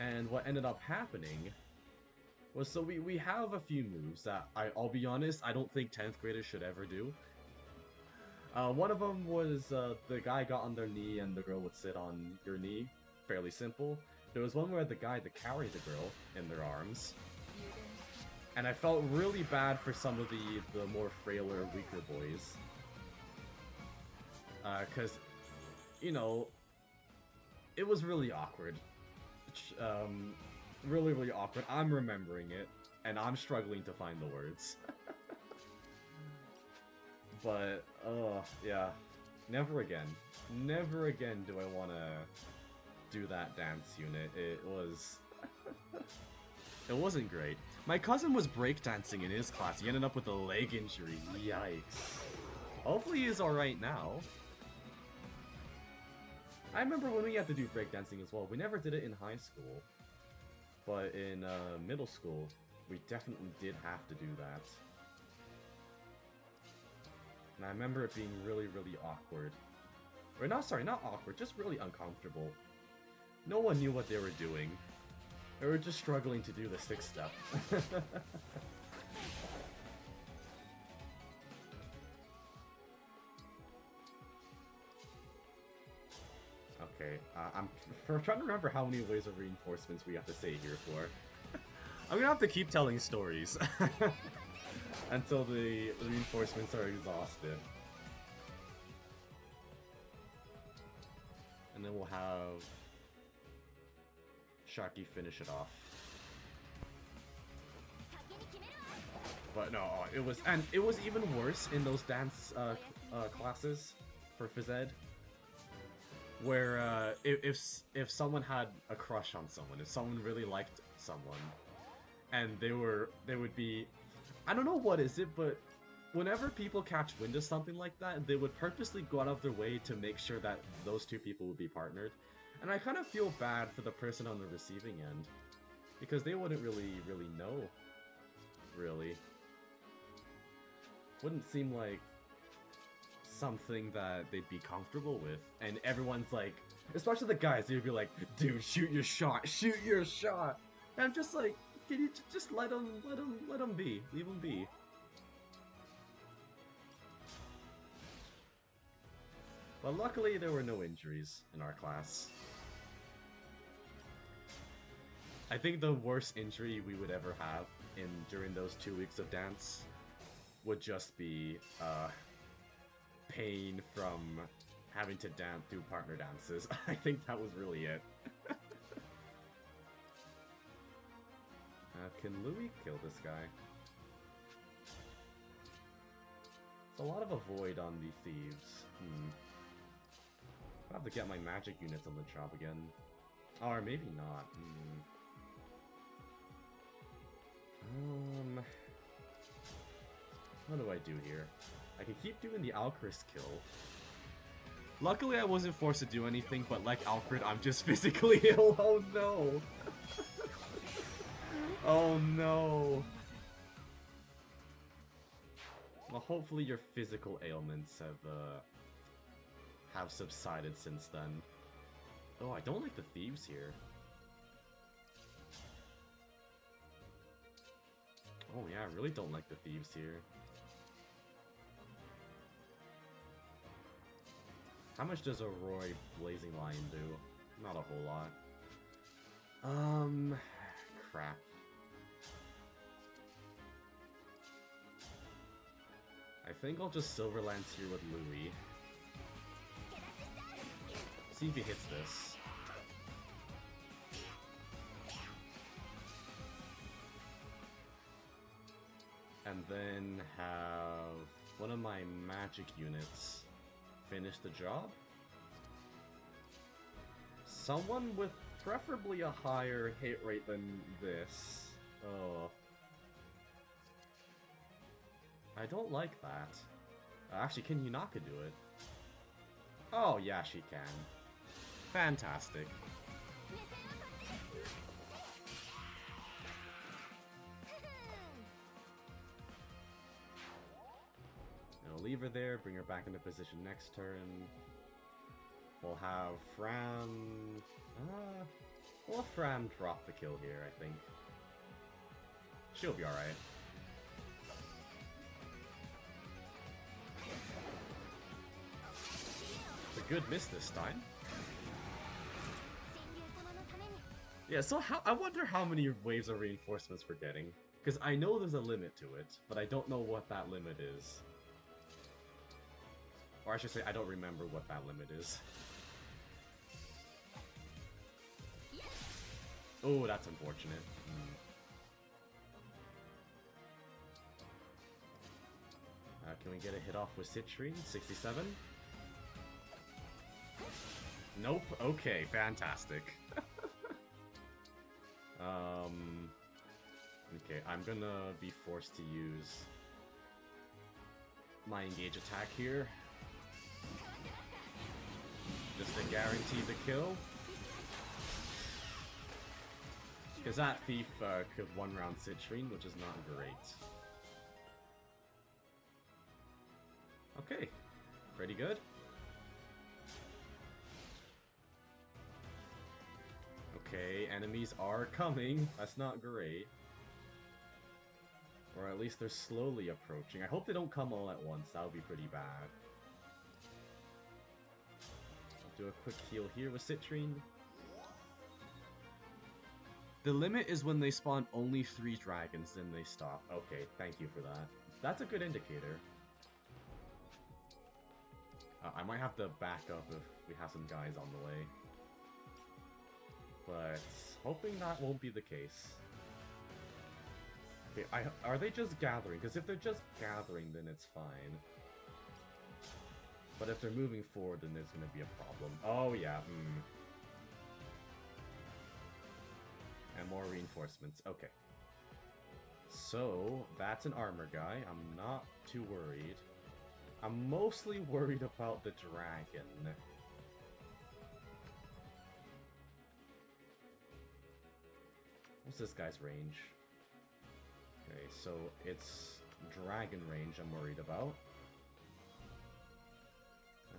And what ended up happening was, so we have a few moves that, I'll be honest, I don't think 10th graders should ever do. One of them was the guy got on their knee and the girl would sit on your knee. Fairly simple. There was one where the guy to carry the girl in their arms. And I felt really bad for some of the more frailer, weaker boys. Because, you know, it was really awkward. Really, really awkward. I'm remembering it, and I'm struggling to find the words. But, yeah. Never again. Never again do I want to do that dance unit. It was... It wasn't great. My cousin was breakdancing in his class. He ended up with a leg injury. Yikes. Hopefully he's alright now. I remember when we had to do breakdancing as well. We never did it in high school. But in middle school, we definitely did have to do that. And I remember it being really, really awkward. Or not, sorry, not awkward, just really uncomfortable. No one knew what they were doing. They were just struggling to do the 6th step. Okay, I'm trying to remember how many ways of reinforcements we have to say here for. I'm gonna have to keep telling stories until the reinforcements are exhausted. And then we'll have Sharky finish it off. But no, it was even worse in those dance classes for phys ed, where if someone had a crush on someone, if someone really liked someone, and they would be, I don't know what is it, but whenever people catch wind of something like that, they would purposely go out of their way to make sure that those two people would be partnered. And I kind of feel bad for the person on the receiving end, because they wouldn't really know, really. Wouldn't seem like something that they'd be comfortable with. And everyone's like, especially the guys, they'd be like, dude, shoot your shot, shoot your shot. And I'm just like, can you just let them be, leave them be. But luckily, there were no injuries in our class. I think the worst injury we would ever have during those 2 weeks of dance would just be pain from having to dance through partner dances. I think that was really it. Can Louis kill this guy? It's a lot of avoid on the thieves. I'll have to get my magic units on the job again. Or maybe not. What do I do here? I can keep doing the Alchris kill. Luckily I wasn't forced to do anything, but like Alfred, I'm just physically ill. Oh no! Oh no! Well, hopefully your physical ailments have subsided since then. Oh, I don't like the thieves here. Oh yeah, I really don't like the thieves here. How much does a Roy Blazing Lion do? Not a whole lot. Crap. I think I'll just Silver Lance here with Louis. See if he hits this. And then have one of my magic units finish the job. Someone with preferably a higher hit rate than this. Oh. I don't like that. Actually, can Yunaka do it? Oh, yeah, she can. Fantastic. I'll leave her there, bring her back into position next turn. We'll have Fran... we'll have Fran drop the kill here, I think. She'll be alright. It's a good miss this time. Yeah, so I wonder how many waves of reinforcements we're getting. Because I know there's a limit to it, but I don't know what that limit is. Or I should say, I don't remember what that limit is. Oh, that's unfortunate. Can we get a hit off with Citrine? 67? Nope. Okay, fantastic. Okay, I'm gonna be forced to use my engage attack here. Just to guarantee the kill. Because that thief could one-round Citrine, which is not great. Okay, pretty good. Okay, enemies are coming. That's not great. Or at least they're slowly approaching. I hope they don't come all at once. That would be pretty bad. I'll do a quick heal here with Citrine. The limit is when they spawn only 3 dragons, then they stop. Okay, thank you for that. That's a good indicator. I might have to back up if we have some guys on the way. But hoping that won't be the case. Okay, are they just gathering? Because if they're just gathering, then it's fine. But if they're moving forward, then there's going to be a problem. Oh yeah, And more reinforcements. Okay. So, that's an armor guy. I'm not too worried. I'm mostly worried about the dragon. What's this guy's range? Okay, so it's dragon range I'm worried about.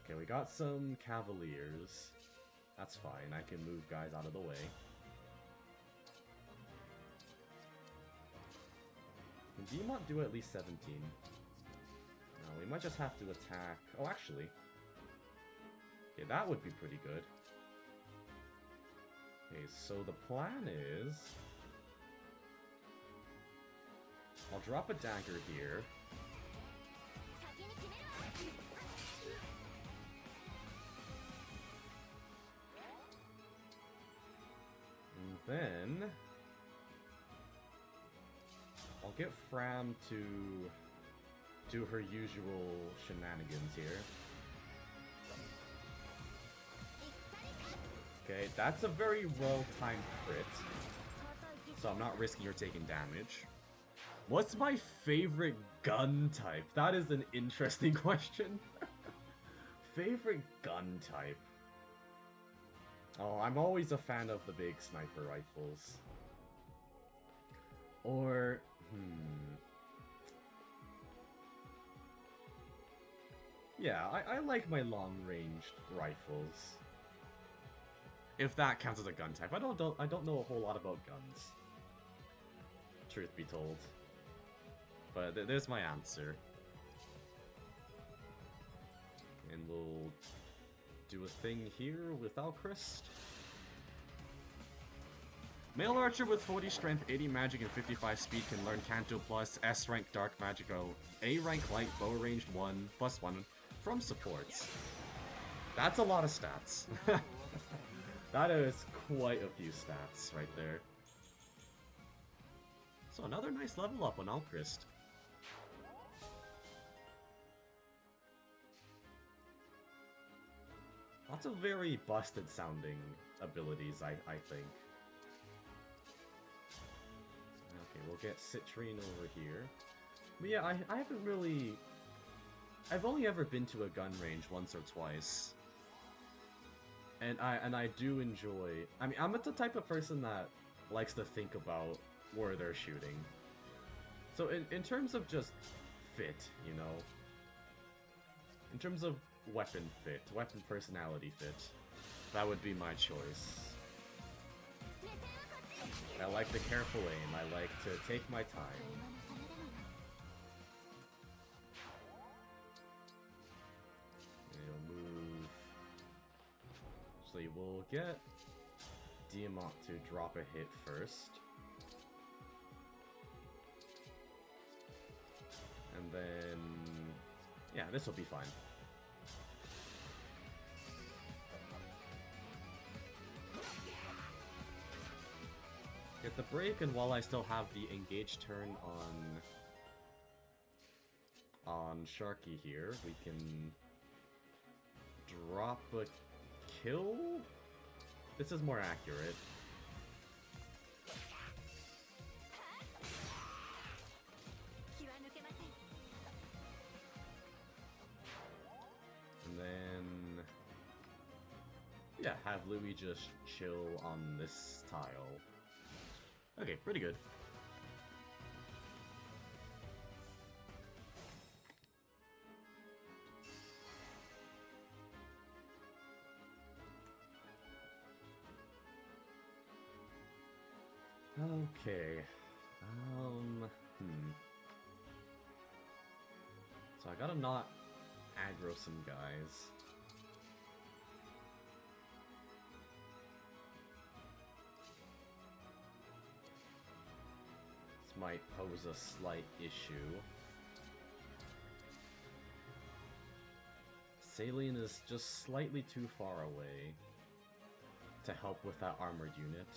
Okay, we got some cavaliers. That's fine, I can move guys out of the way. Can Demont do at least 17? No, we might just have to attack... Oh, actually. Okay, that would be pretty good. Okay, so the plan is... I'll drop a dagger here. And then... I'll get Fram to do her usual shenanigans here. Okay, that's a very well-timed crit. So I'm not risking her taking damage. What's my favorite gun type? That is an interesting question. Favorite gun type? Oh, I'm always a fan of the big sniper rifles. Or, yeah, I like my long-ranged rifles. If that counts as a gun type. I don't know a whole lot about guns. Truth be told. But there's my answer. And we'll do a thing here with Alchrist. Male archer with 40 strength, 80 magic, and 55 speed can learn Canto plus S rank dark magic, A rank light, bow ranged 1, +1 from supports. That's a lot of stats. That is quite a few stats right there. So another nice level up on Alchrist. Lots of very busted sounding abilities, I think. Okay, we'll get Citrine over here. But yeah, I haven't really... I've only ever been to a gun range once or twice. And I do enjoy... I mean, I'm the type of person that likes to think about where they're shooting. So in terms of just fit, you know? In terms of weapon fit, weapon personality fit, that would be my choice. I like the careful aim, I like to take my time. We'll move... Actually, we'll get Diamant to drop a hit first. And then... yeah, this will be fine. Get the break, and while I still have the engage turn on Sharky here, we can drop a kill? This is more accurate. And then... yeah, have Louis just chill on this tile. Okay, pretty good. Okay. So I gotta not aggro some guys. This might pose a slight issue. Saline is just slightly too far away to help with that armored unit.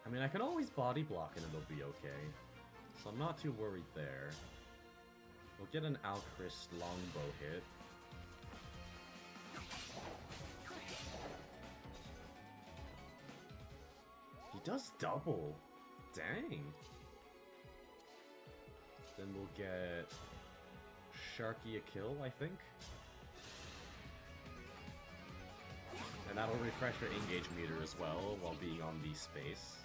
I mean, I can always body block and it'll be okay. So I'm not too worried there. We'll get an Alchrist longbow hit. He does double! Dang! Then we'll get Sharky a kill, I think. And that'll refresh your engage meter as well while being on the space.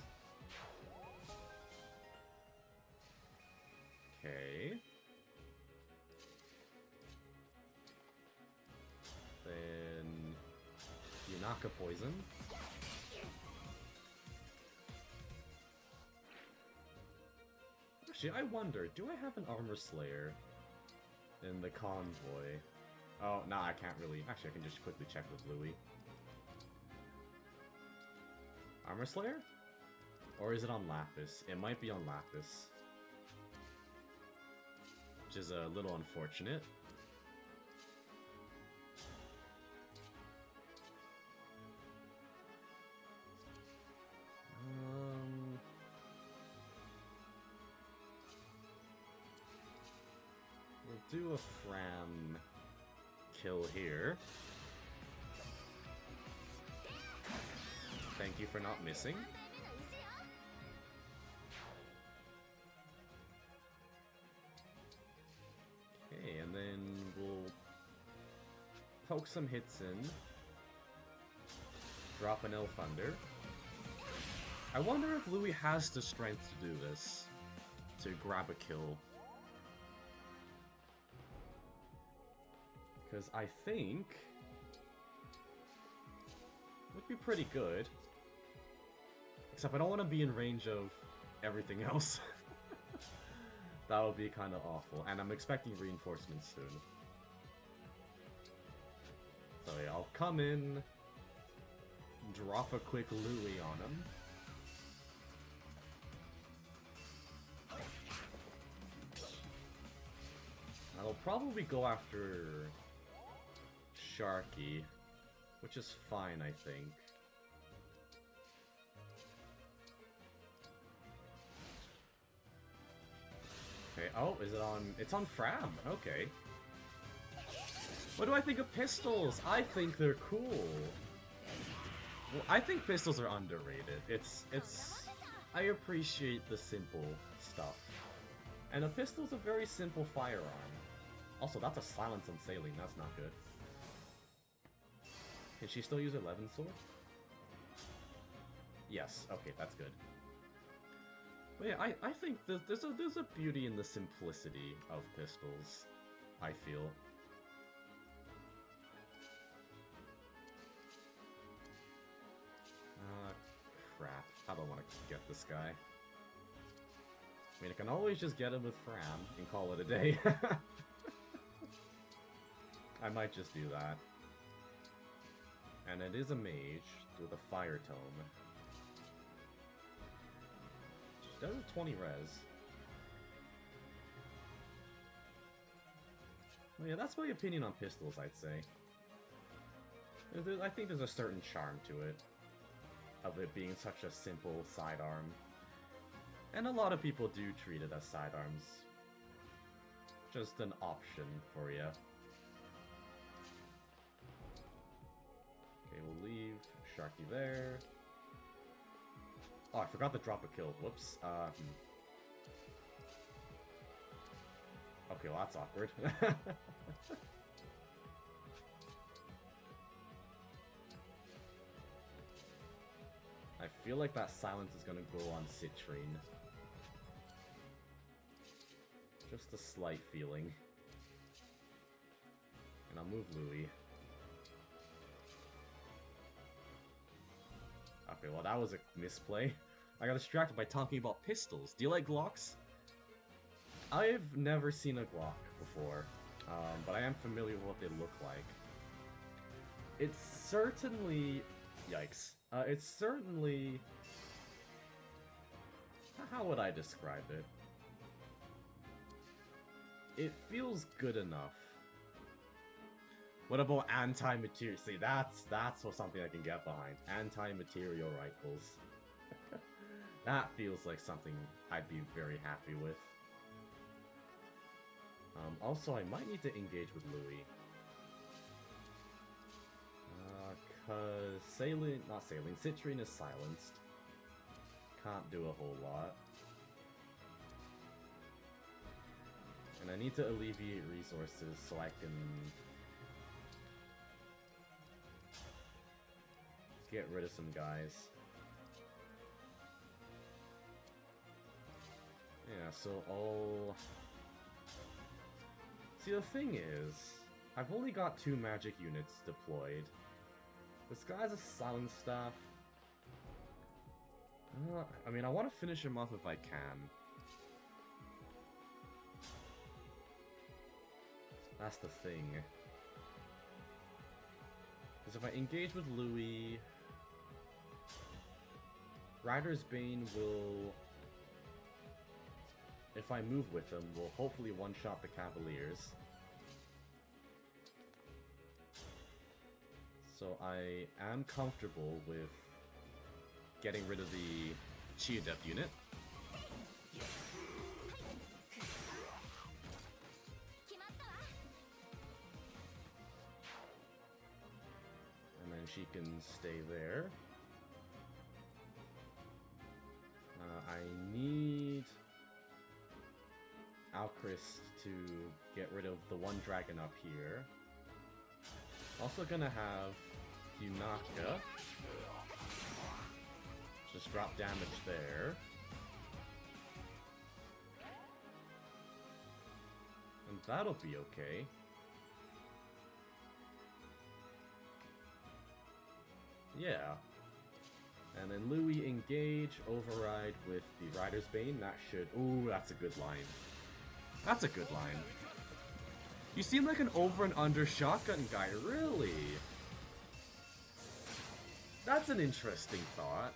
Okay. Then Yunaka poison. Actually, I wonder, do I have an Armor Slayer in the convoy? Oh, nah, I can't really. Actually, I can just quickly check with Louis. Armor Slayer? Or is it on Lapis? It might be on Lapis. Which is a little unfortunate. We'll do a Fram kill here. Thank you for not missing. Okay, and then we'll poke some hits in. Drop an Ill Thunder. I wonder if Louis has the strength to do this. To grab a kill. Because I think it would be pretty good. Except I don't want to be in range of everything else. That would be kind of awful. And I'm expecting reinforcements soon. So yeah, I'll come in, drop a quick Louis on him. I'll probably go after Sharky, which is fine, I think. Okay, oh, is it on? It's on Fram, okay. What do I think of pistols? I think they're cool. Well, I think pistols are underrated. I appreciate the simple stuff. And a pistol's a very simple firearm. Also, that's a silence on Saline, that's not good. Can she still use 11 sword? Yes, okay, that's good. But yeah, I think there's a beauty in the simplicity of pistols, I feel. Crap. How do I want to get this guy? I mean, I can always just get him with Fram and call it a day. I might just do that. And it is a mage with a fire tome. She does a 20 res. Well, yeah, that's my opinion on pistols, I'd say. I think there's a certain charm to it. Of it being such a simple sidearm. And a lot of people do treat it as sidearms. Just an option for you. Okay, we'll leave Sharky there. Oh, I forgot to drop a kill. Whoops. Okay, well that's awkward. I feel like that silence is gonna go on Citrine. Just a slight feeling. And I'll move Louis. Okay, well that was a misplay. I got distracted by talking about pistols. Do you like Glocks? I've never seen a Glock before, but I am familiar with what they look like. It's certainly... Yikes. It's certainly... How would I describe it? It feels good enough. What about anti-material? See, that's something I can get behind. Anti-material rifles. That feels like something I'd be very happy with. Also, I might need to engage with Louis. Cause Citrine is silenced. Can't do a whole lot. And I need to alleviate resources so I can get rid of some guys. Yeah, so I'll... See, the thing is, I've only got 2 magic units deployed. This guy's a silent staff. I mean, I want to finish him off if I can. That's the thing. Because if I engage with Louis... Rider's Bane will... If I move with him, will hopefully one-shot the Cavaliers. So I am comfortable with getting rid of the Chia Depth unit. And then she can stay there. I need Alchrist to get rid of the one dragon up here. Also gonna have Yunaka. Just drop damage there. And that'll be okay. Yeah. And then Louis engage, override with the Rider's Bane. That should... Ooh, that's a good line. That's a good line. You seem like an over and under shotgun guy, really? That's an interesting thought.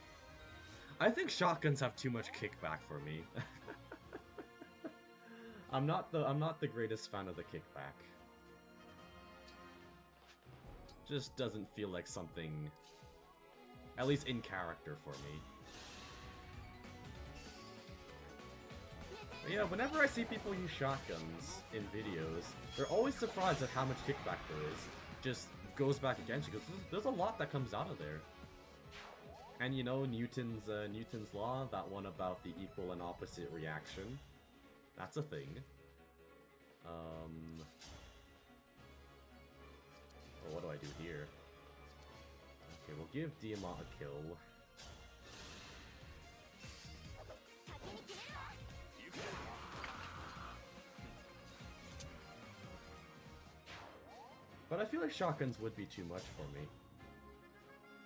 I think shotguns have too much kickback for me. I'm not the greatest fan of the kickback. Just doesn't feel like something, at least in character, for me. But yeah, whenever I see people use shotguns in videos, they're always surprised at how much kickback there is. Just goes back against you, because there's a lot that comes out of there. And you know, Newton's law, that one about the equal and opposite reaction. That's a thing. Well, what do I do here? Okay, we'll give Diamant a kill. But I feel like shotguns would be too much for me.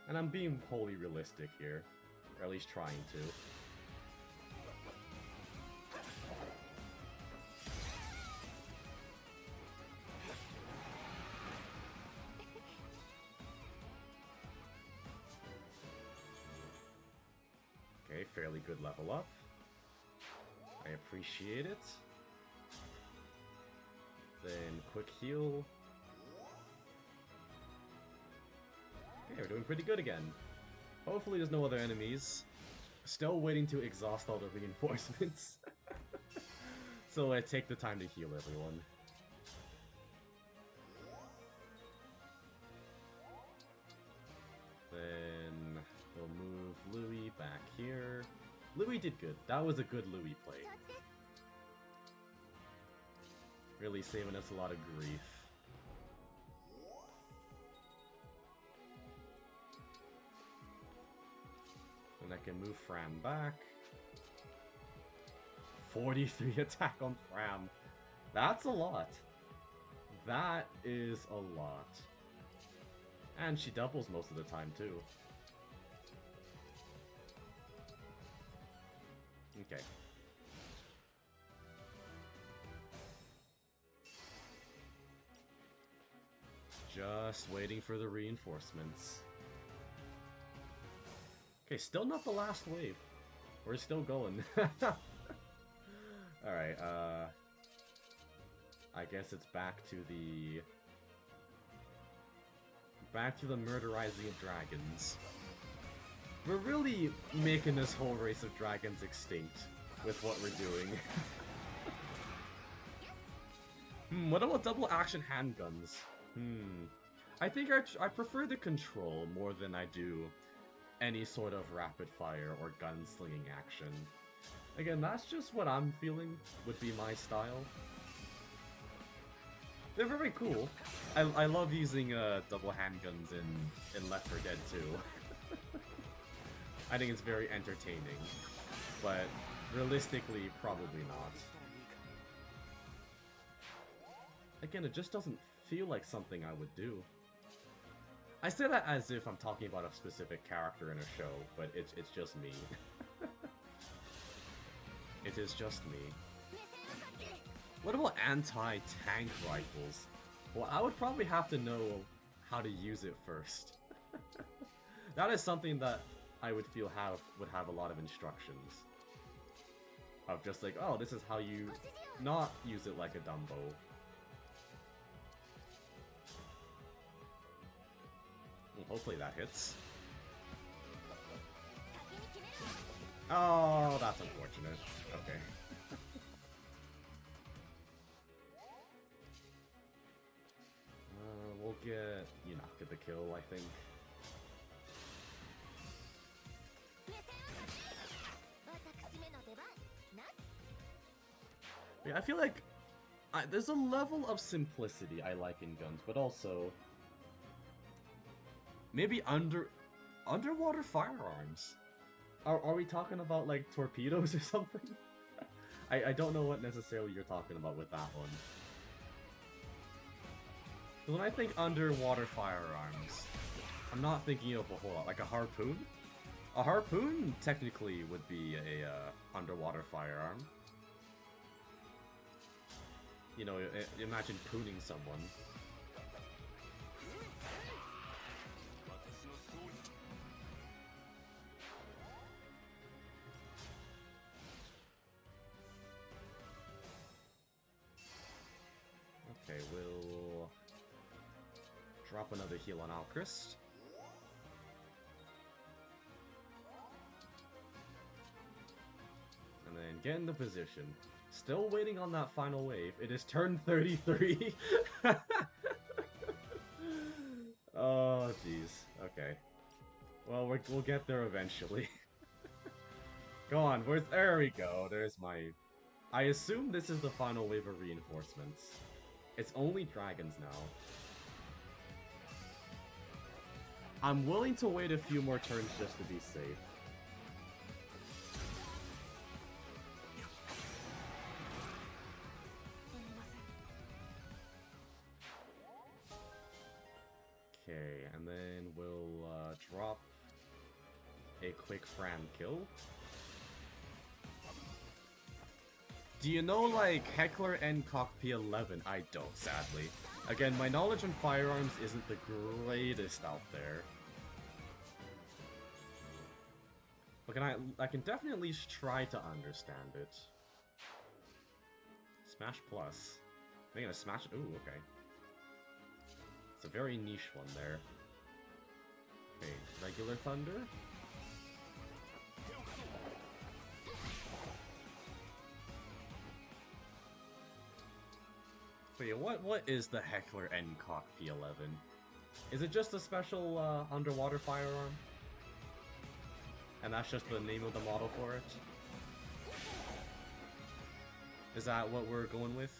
And I'm being wholly realistic here. Or at least trying to. Okay, fairly good level up. I appreciate it. Then quick heal. Okay, we're doing pretty good again. Hopefully there's no other enemies. Still waiting to exhaust all the reinforcements. So I take the time to heal everyone. Then we'll move Louis back here. Louis did good. That was a good Louis play. Really saving us a lot of grief. And I can move Fram back. 43 attack on Fram. That's a lot. That is a lot. And she doubles most of the time, too. Okay. Just waiting for the reinforcements. Okay, still not the last wave. We're still going. Alright, I guess it's back to the murderizing of dragons. We're really making this whole race of dragons extinct with what we're doing. What about double action handguns? I think I prefer the control more than I do any sort of rapid fire or gunslinging action. Again, that's just what I'm feeling would be my style. They're very cool. I love using double handguns in Left 4 Dead 2. I think it's very entertaining, but realistically, probably not. Again, it just doesn't feel like something I would do. I say that as if I'm talking about a specific character in a show, but it's just me. It is just me. What about anti-tank rifles? Well, I would probably have to know how to use it first. That is something that I would feel would have a lot of instructions. Of just like, oh, this is how you not use it like a Dumbo. Well, hopefully that hits. Oh, that's unfortunate. Okay. We'll get Yunaka the kill, I think. Yeah, I feel like there's a level of simplicity I like in guns, but also maybe underwater firearms. Are we talking about like torpedoes or something? I don't know what necessarily you're talking about with that one. When I think underwater firearms, I'm not thinking of a whole lot. Like a harpoon? A harpoon technically would be a underwater firearm. You know, imagine pooning someone. Okay, we'll drop another heal on Alchrist. And then get into position. Still waiting on that final wave. It is turn 33. Oh, jeez. Okay. Well, we'll get there eventually. Go on, there we go. There's my... I assume this is the final wave of reinforcements. It's only dragons now. I'm willing to wait a few more turns just to be safe. Okay, and then we'll drop a quick Fram kill. Do you know, like, Heckler and Cockpit 11? I don't, sadly. Again, my knowledge on firearms isn't the greatest out there. But I can definitely at least try to understand it. Smash Plus. Am I gonna smash? Ooh, okay. It's a very niche one there. Okay, regular thunder. Wait, what is the Heckler Ncock P11? Is it just a special underwater firearm? And that's just the name of the model for it? Is that what we're going with?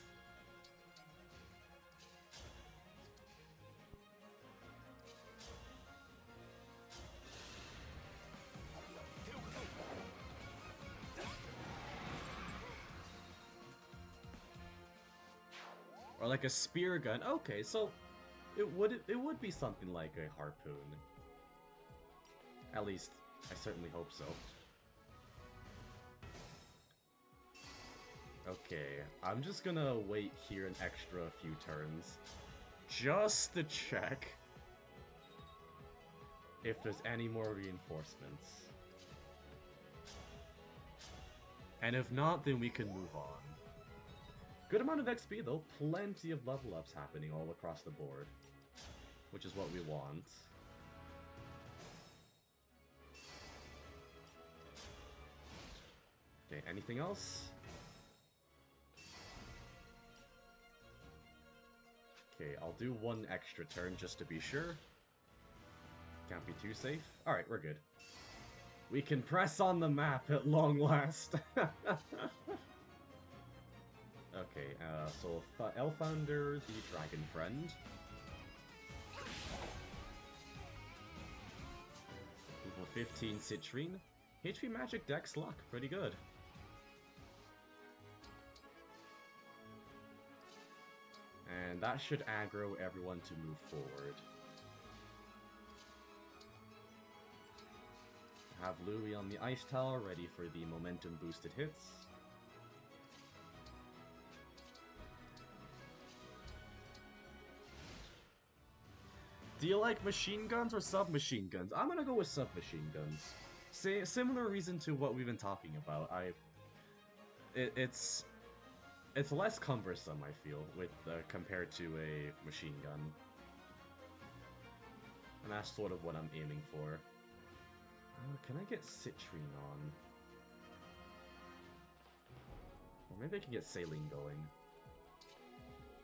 Or like a spear gun. Okay, so it would be something like a harpoon. At least, I certainly hope so. Okay, I'm just gonna wait here an extra few turns. Just to check if there's any more reinforcements. And if not, then we can move on. Good amount of XP though, plenty of level ups happening all across the board. Which is what we want. Okay, anything else? Okay, I'll do one extra turn just to be sure. Can't be too safe. Alright, we're good. We can press on the map at long last. Okay, so Elfander, the Dragon Friend. Level 15 Citrine. HP Magic Dex Luck, pretty good. And that should aggro everyone to move forward. Have Louis on the Ice Tower ready for the momentum boosted hits. Do you like machine guns or submachine guns? I'm gonna go with submachine guns. Similar reason to what we've been talking about. It's less cumbersome, I feel, with compared to a machine gun. And that's sort of what I'm aiming for. Can I get Citrine on? Or maybe I can get Saline going.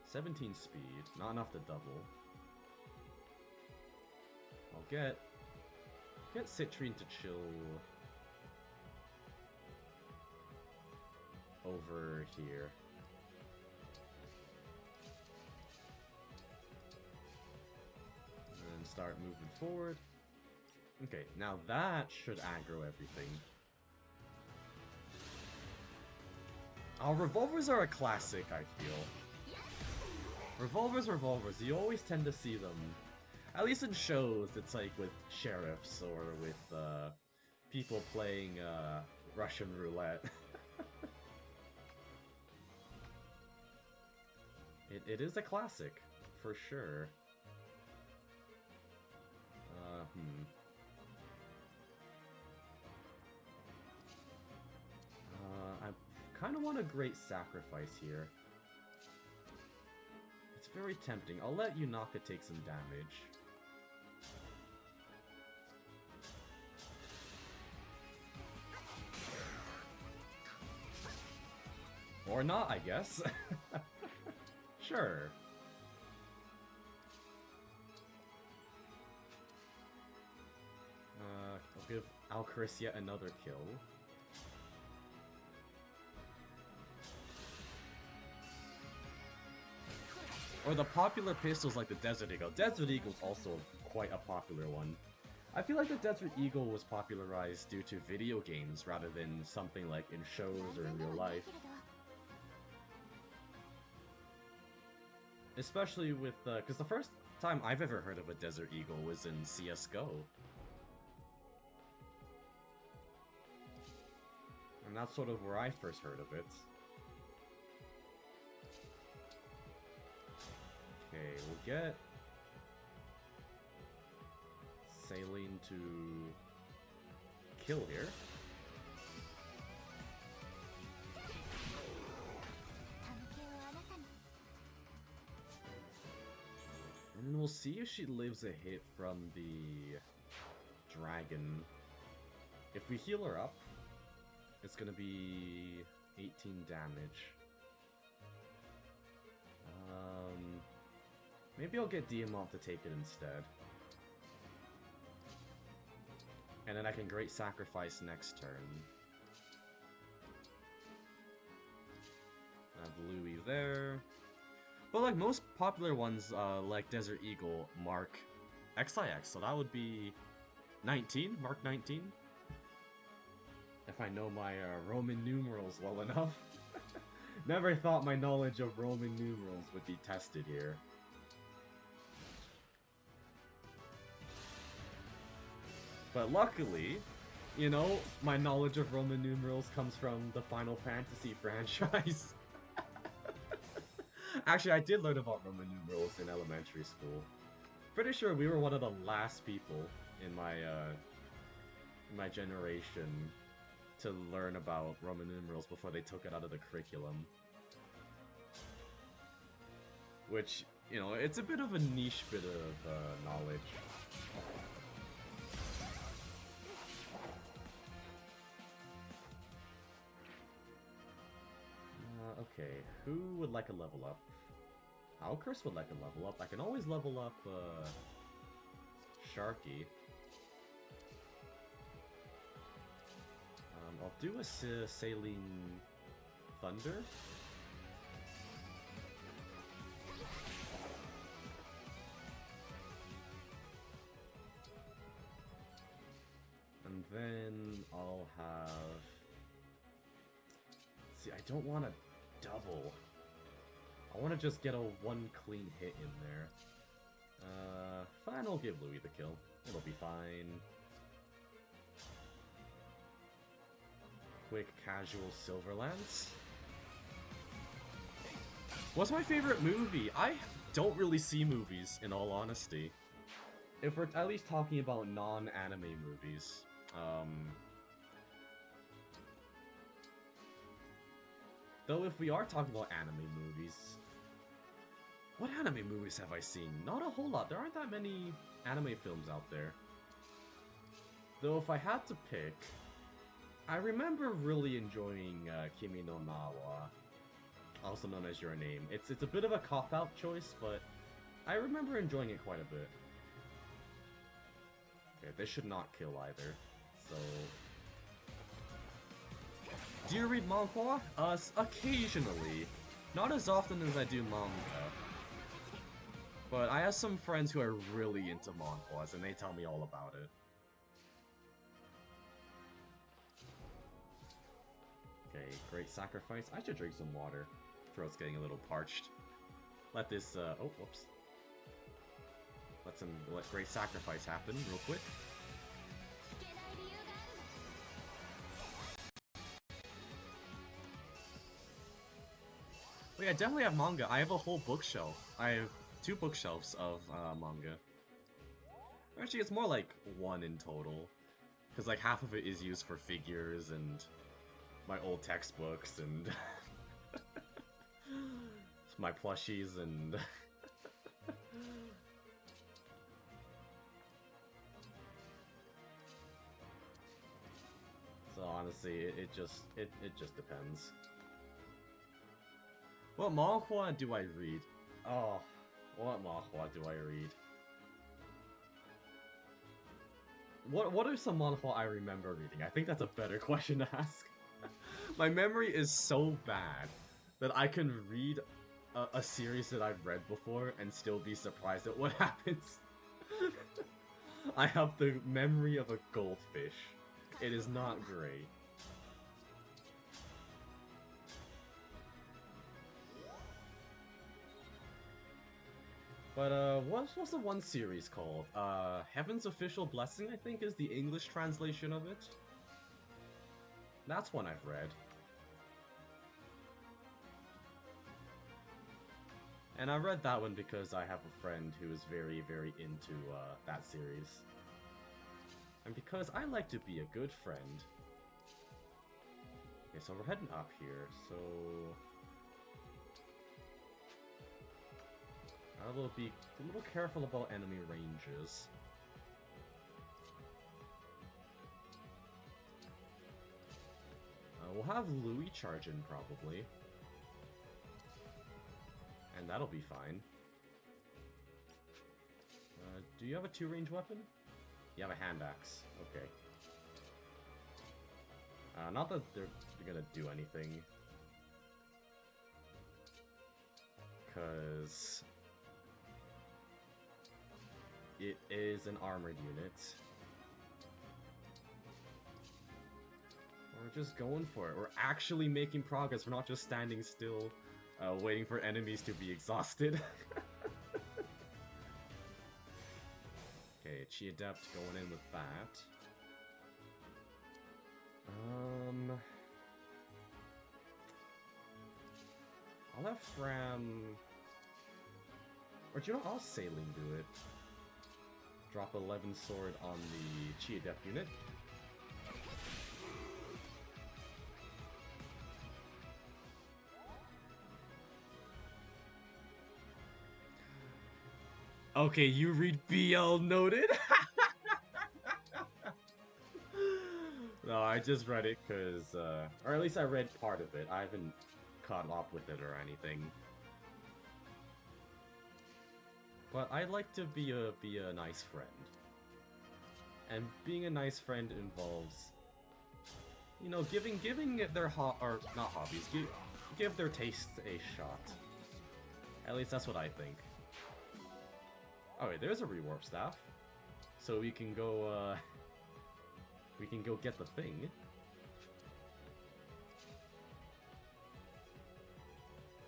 17 speed, not enough to double. I'll get Citrine to chill over here. And start moving forward. Okay, now that should aggro everything. Our revolvers are a classic, I feel. Revolvers, you always tend to see them. At least in shows, it's like with sheriffs or with people playing Russian roulette. It is a classic, for sure. I kind of want a great sacrifice here. It's very tempting. I'll let Yunaka take some damage. Or not, I guess. Sure. I'll give Alcaris yet another kill. Or the popular pistols like the Desert Eagle. Desert Eagle's also quite a popular one. I feel like the Desert Eagle was popularized due to video games rather than something like in shows or in real life. Especially with, because the first time I've ever heard of a Desert Eagle was in CSGO. And that's sort of where I first heard of it. Okay, we'll get Saline to kill here. And we'll see if she lives a hit from the dragon. If we heal her up, it's gonna be 18 damage. Maybe I'll get Diamant to take it instead. And then I can Great Sacrifice next turn. I have Louis there. But like most popular ones, like Desert Eagle, mark XIX, so that would be 19, mark 19. If I know my Roman numerals well enough. Never thought my knowledge of Roman numerals would be tested here. But luckily, you know, my knowledge of Roman numerals comes from the Final Fantasy franchise. Actually, I did learn about Roman numerals in elementary school. Pretty sure we were one of the last people in my generation to learn about Roman numerals before they took it out of the curriculum. Which, you know, it's a bit of a niche bit of knowledge. Okay, who would like a level up? Alcurse would like a level up. I can always level up, Sharky. I'll do a Saline Thunder. And then I'll have... See, I don't want to double. I want to just get a one clean hit in there. Fine, I'll give Louis the kill. It'll be fine. Quick, casual Silverlance. What's my favorite movie? I don't really see movies, in all honesty. If we're at least talking about non-anime movies. Though if we are talking about anime movies... What anime movies have I seen? Not a whole lot. There aren't that many anime films out there. Though if I had to pick... I remember really enjoying Kimi no Na wa, also known as Your Name. It's a bit of a cop-out choice, but I remember enjoying it quite a bit. Okay, this should not kill either, so... Do you read manhwa? Occasionally. Not as often as I do manga. But I have some friends who are really into manhwas, and they tell me all about it. Okay, great sacrifice. I should drink some water. Throat's getting a little parched. Let this, oh, whoops. Let great sacrifice happen real quick. Well, yeah, I definitely have manga. I have a whole bookshelf. I have 2 bookshelves of manga. Actually, it's more like 1 in total. Because like half of it is used for figures and my old textbooks and my plushies and so honestly it just depends. What manhwa do I read? Oh, what manhwa do I read? What are some manhwa I remember reading? I think that's a better question to ask. My memory is so bad that I can read a series that I've read before and still be surprised at what happens. I have the memory of a goldfish. It is not great. But, what's the one series called? Heaven's Official Blessing, I think, is the English translation of it. That's one I've read. And I read that one because I have a friend who is very, very into, that series. And because I like to be a good friend. Okay, so we're heading up here, so... I will be a little careful about enemy ranges. We'll have Louis charge in, probably. And that'll be fine. Do you have a 2-range weapon? You have a hand axe. Okay. Not that they're gonna do anything. Because... it is an armored unit. Or just going for it. We're actually making progress. We're not just standing still, waiting for enemies to be exhausted. Okay, Chi Adept going in with that. I'll have Fram... Or do you know, I'll Saline do it. Drop 11 sword on the Chi Adept unit. Okay, you read BL noted? No, I just read it because, or at least I read part of it. I haven't caught up with it or anything. But I like to be a nice friend. And being a nice friend involves, you know, giving their or not hobbies, give their tastes a shot. At least that's what I think. Alright, there's a rewarp staff. So we can go get the thing.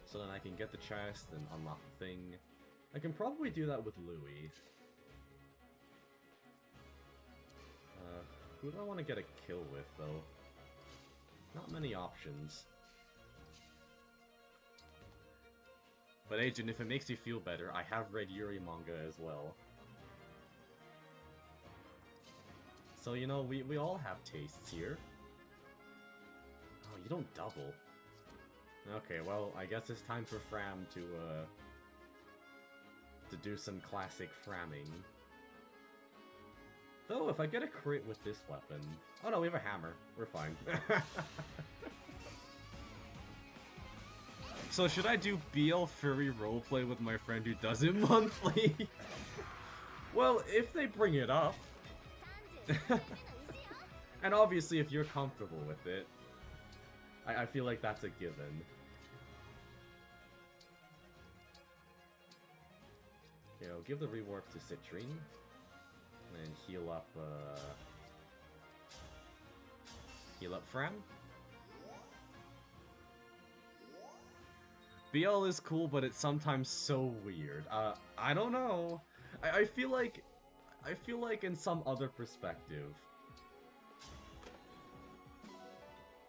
So then I can get the chest and unlock the thing. I can probably do that with Louis. Who do I want to get a kill with, though? Not many options. But Agent, if it makes you feel better, I have read Yuri manga as well. So, you know, we all have tastes here. Oh, you don't double. Okay, well, I guess it's time for Fram to do some classic framming. Though, if I get a crit with this weapon... Oh no, we have a hammer. We're fine. So should I do BL Fury roleplay with my friend who does it monthly? Well, if they bring it up. And obviously if you're comfortable with it. I feel like that's a given. Okay, I'll give the rewarp to Citrine. And heal up Fram. BL is cool, but it's sometimes so weird. I don't know. I feel like in some other perspective,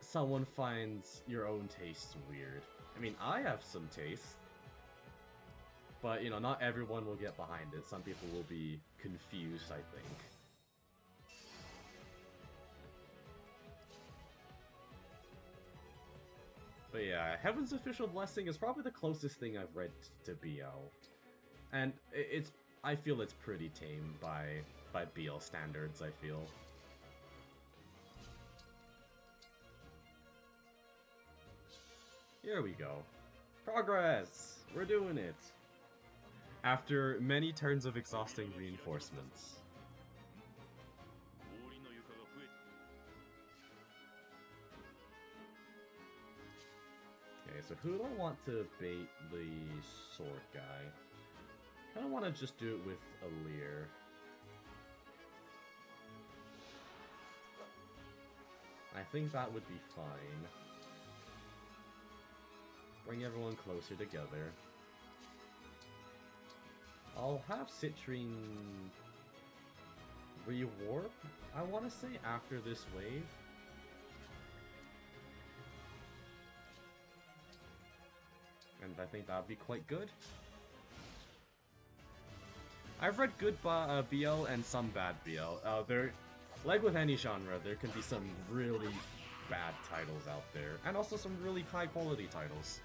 someone finds your own tastes weird. I mean, I have some taste, but you know, not everyone will get behind it. Some people will be confused, I think. But yeah, Heaven's Official Blessing is probably the closest thing I've read to BL. And I feel it's pretty tame by BL standards, I feel. Here we go. Progress! We're doing it! After many turns of exhausting reinforcements. Okay, so who do I want to bait the sword guy? I kinda wanna just do it with Alir. I think that would be fine. Bring everyone closer together. I'll have Citrine rewarp, I wanna say, after this wave. And I think that would be quite good. I've read good BL and some bad BL. Like with any genre, there can be some really bad titles out there, and also some really high quality titles.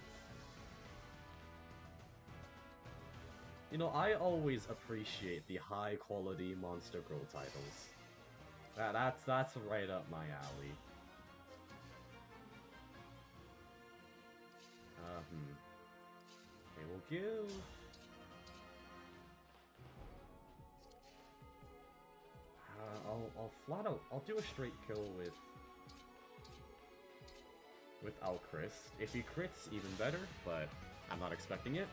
You know, I always appreciate the high quality Monster Girl titles. That's right up my alley. Okay, we'll give... I'll flat out... I'll do a straight kill with Alchrist. If he crits, even better, but I'm not expecting it.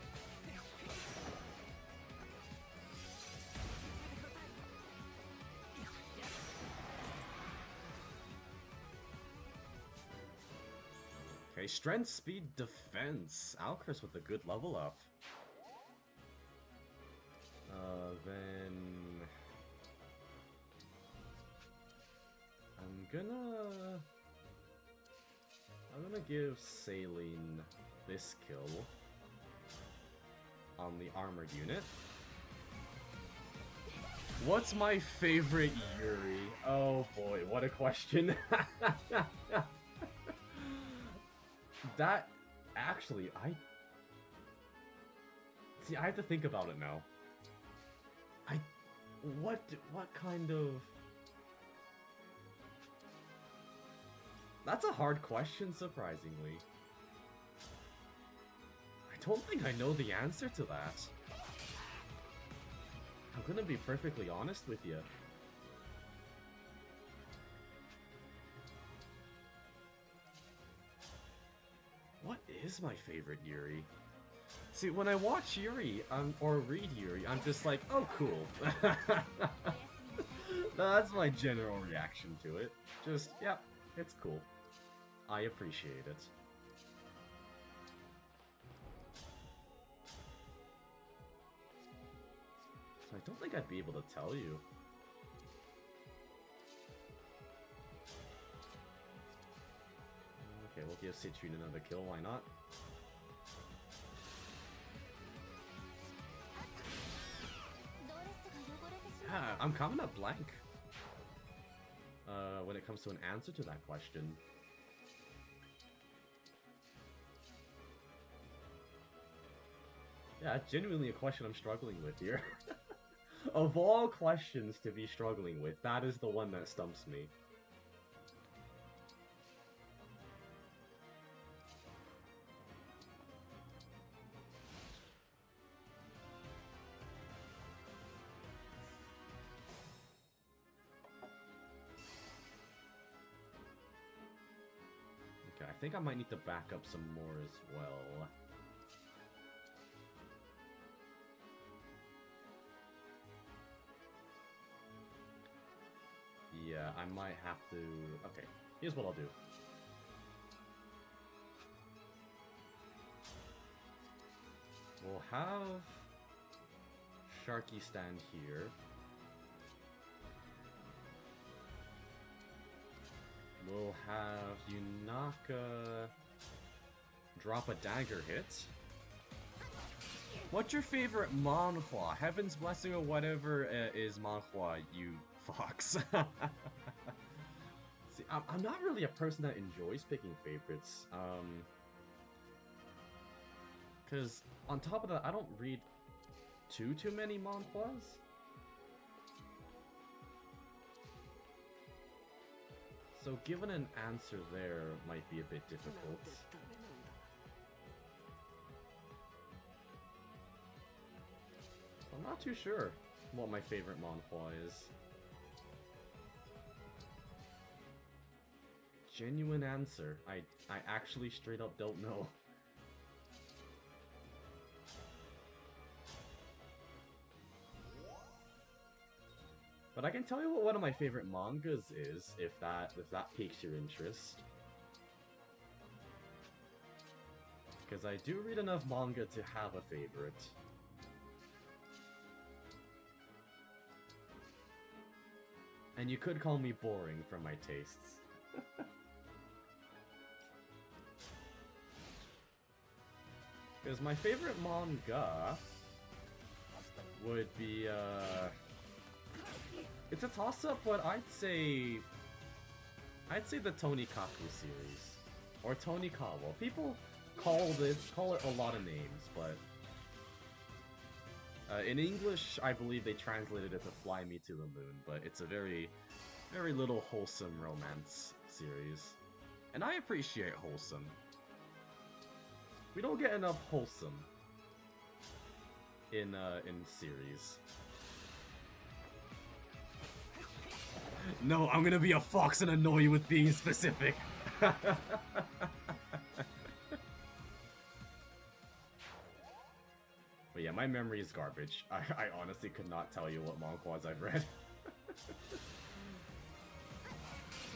Okay, strength, speed, defense. Alcris with a good level up. Then... I'm gonna give Saline this kill on the armored unit. What's my favorite Yuri? Oh boy, what a question. That... Actually, See, I have to think about it now. What kind of... That's a hard question, surprisingly. I don't think I know the answer to that. I'm gonna be perfectly honest with you. What is my favorite Yuri? See, when I watch Yuri, or read Yuri, I'm just like, oh, cool. That's my general reaction to it. Just, yeah, it's cool. I appreciate it. So I don't think I'd be able to tell you. Okay, we'll give Citrine another kill, why not? Yeah, I'm coming up blank. When it comes to an answer to that question. Yeah, it's genuinely a question I'm struggling with here. Of all questions to be struggling with, that is the one that stumps me. Okay, I think I might need to back up some more as well. Yeah, I might have to... Okay, here's what I'll do. We'll have Sharky stand here. We'll have Yunaka drop a dagger hit. What's your favorite manhwa? Heaven's Blessing or whatever is manhwa, you fox. See, I'm not really a person that enjoys picking favorites. Because on top of that, I don't read too many manhwas. So given an answer there might be a bit difficult. I'm not too sure what my favorite manhwa is. Genuine answer. I actually straight up don't know. But I can tell you what one of my favorite mangas is, if that piques your interest. Because I do read enough manga to have a favorite. And you could call me boring for my tastes. Because my favorite manga would be, it's a toss-up, but I'd say the Tonikaku series. Or Tonikawa. People call it a lot of names, but in English, I believe they translated it to Fly Me to the Moon, but it's a very, very little wholesome romance series. And I appreciate wholesome. We don't get enough wholesome in series. No, I'm gonna be a fox and annoy you with being specific. But yeah, my memory is garbage. I honestly could not tell you what manhwas I've read.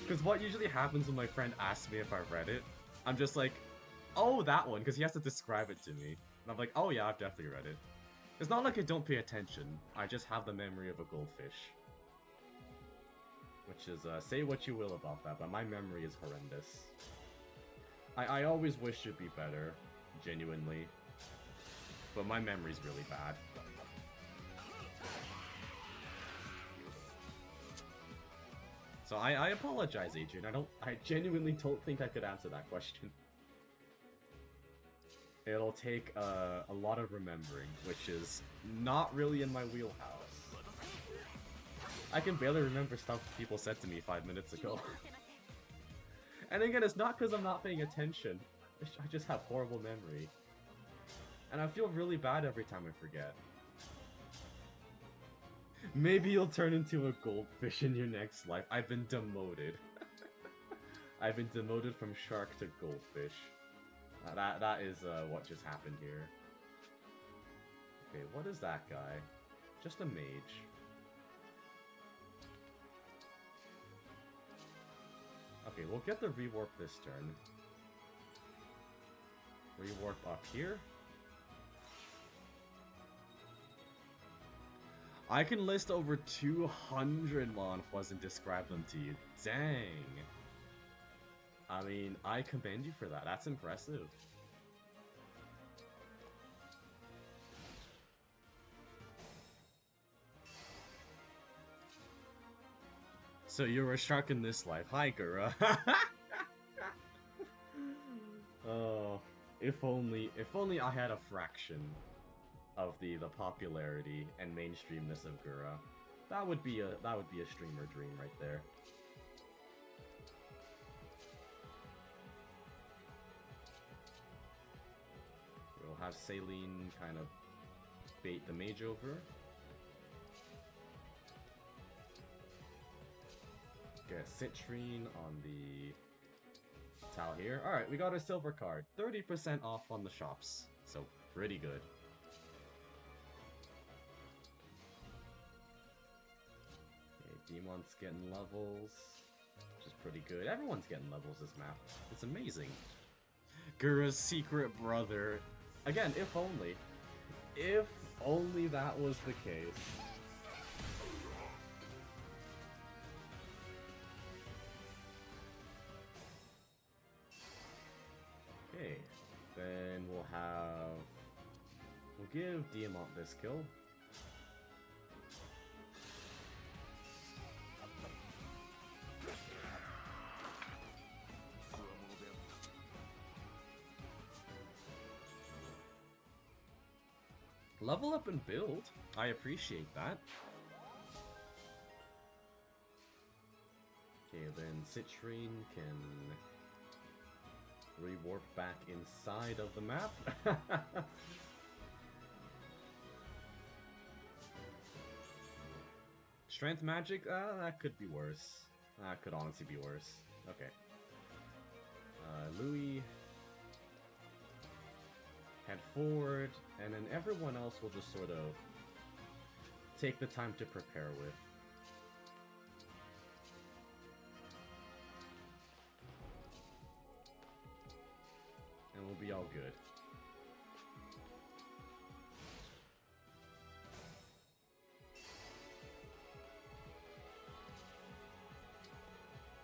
Because what usually happens when my friend asks me if I've read it I'm just like, oh, that one, because he has to describe it to me. And I'm like, oh yeah, I've definitely read it. It's not like I don't pay attention, I just have the memory of a goldfish. Which is, say what you will about that, but my memory is horrendous. I always wish it'd be better, genuinely. But my memory's really bad. So I apologize, Adrian. I genuinely don't think I could answer that question. It'll take a lot of remembering, which is not really in my wheelhouse. I can barely remember stuff people said to me 5 minutes ago. And again, it's not because I'm not paying attention. I just have horrible memory. And I feel really bad every time I forget. Maybe you'll turn into a goldfish in your next life. I've been demoted. I've been demoted from shark to goldfish. That is what just happened here. Okay, what is that guy? Just a mage. Okay, we'll get the rewarp this turn. Rewarp up here. I can list over 200 manhwas and describe them to you. Dang. I mean, I commend you for that. That's impressive. So you're a shark in this life. Hi, Gura. Oh, if only I had a fraction of the popularity and mainstreamness of Gura. That would be a streamer dream right there. We'll have Saline kind of bait the mage over. Get Citrine on the Tal here. Alright, we got a silver card. 30% off on the shops. So, pretty good. Okay, Demon's getting levels. Which is pretty good. Everyone's getting levels this map. It's amazing. Gura's secret brother. Again, if only. If only that was the case. Okay, then we'll give Diamant this kill. Level up and build. I appreciate that. Okay, then Citrine can rewarp back inside of the map. Strength magic? That could be worse. That could honestly be worse. Okay. Louis. Head forward, and then everyone else will just sort of take the time to prepare with. And we'll be all good.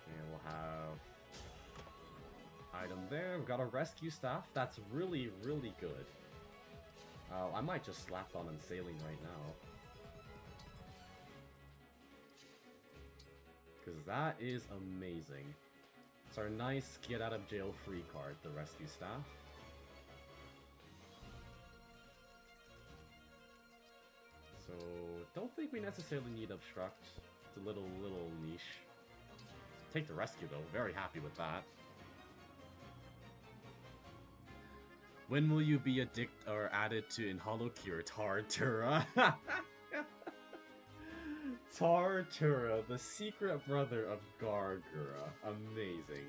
And we'll have item there. We've got a rescue staff. That's really, really good. I might just slap on Sailing right now. Because that is amazing. It's our nice get out of jail free card, the rescue staff. So, don't think we necessarily need obstruct. It's a little niche. Take the rescue though, very happy with that. When will you be added to in Holocure Tartura? Tartura, the secret brother of Gargura. Amazing.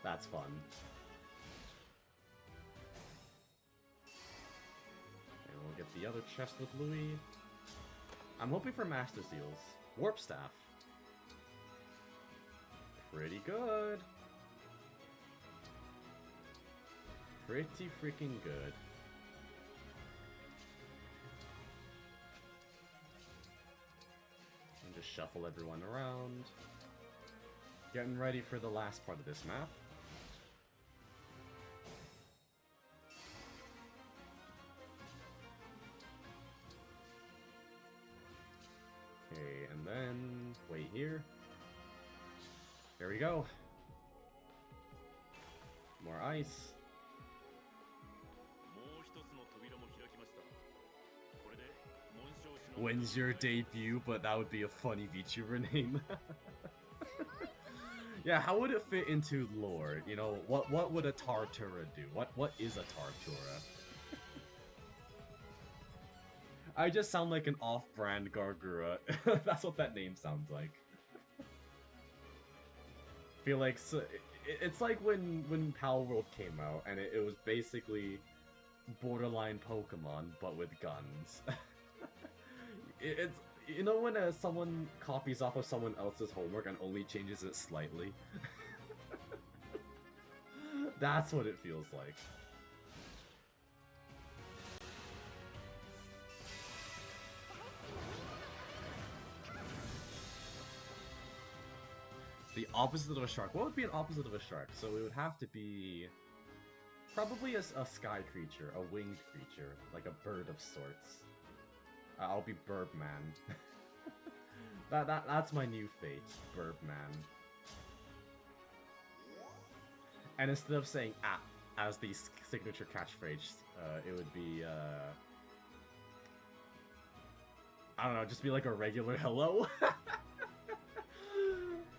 That's fun. And we'll get the other chest with Louis. I'm hoping for Master Seals. Warp Staff. Pretty good. pretty freaking good. And just shuffle everyone around. Getting ready for the last part of this map. Okay, and then wait here. There we go. More ice. When's your debut? But that would be a funny VTuber name. Yeah, how would it fit into lore? You know, what would a Tartura do? What is a Tartura? I just sound like an off-brand Gargura. That's what that name sounds like. Feel like it's like when Power World came out and it was basically borderline Pokemon but with guns. It's, you know, when someone copies off of someone else's homework and only changes it slightly. That's what it feels like. The opposite of a shark. What would be an opposite of a shark? So it would have to be probably a sky creature, a winged creature, like a bird of sorts. I'll be Birdman. That's my new fate, Birdman. And instead of saying "ah" as the signature catchphrase, it would be I don't know, just be like a regular hello.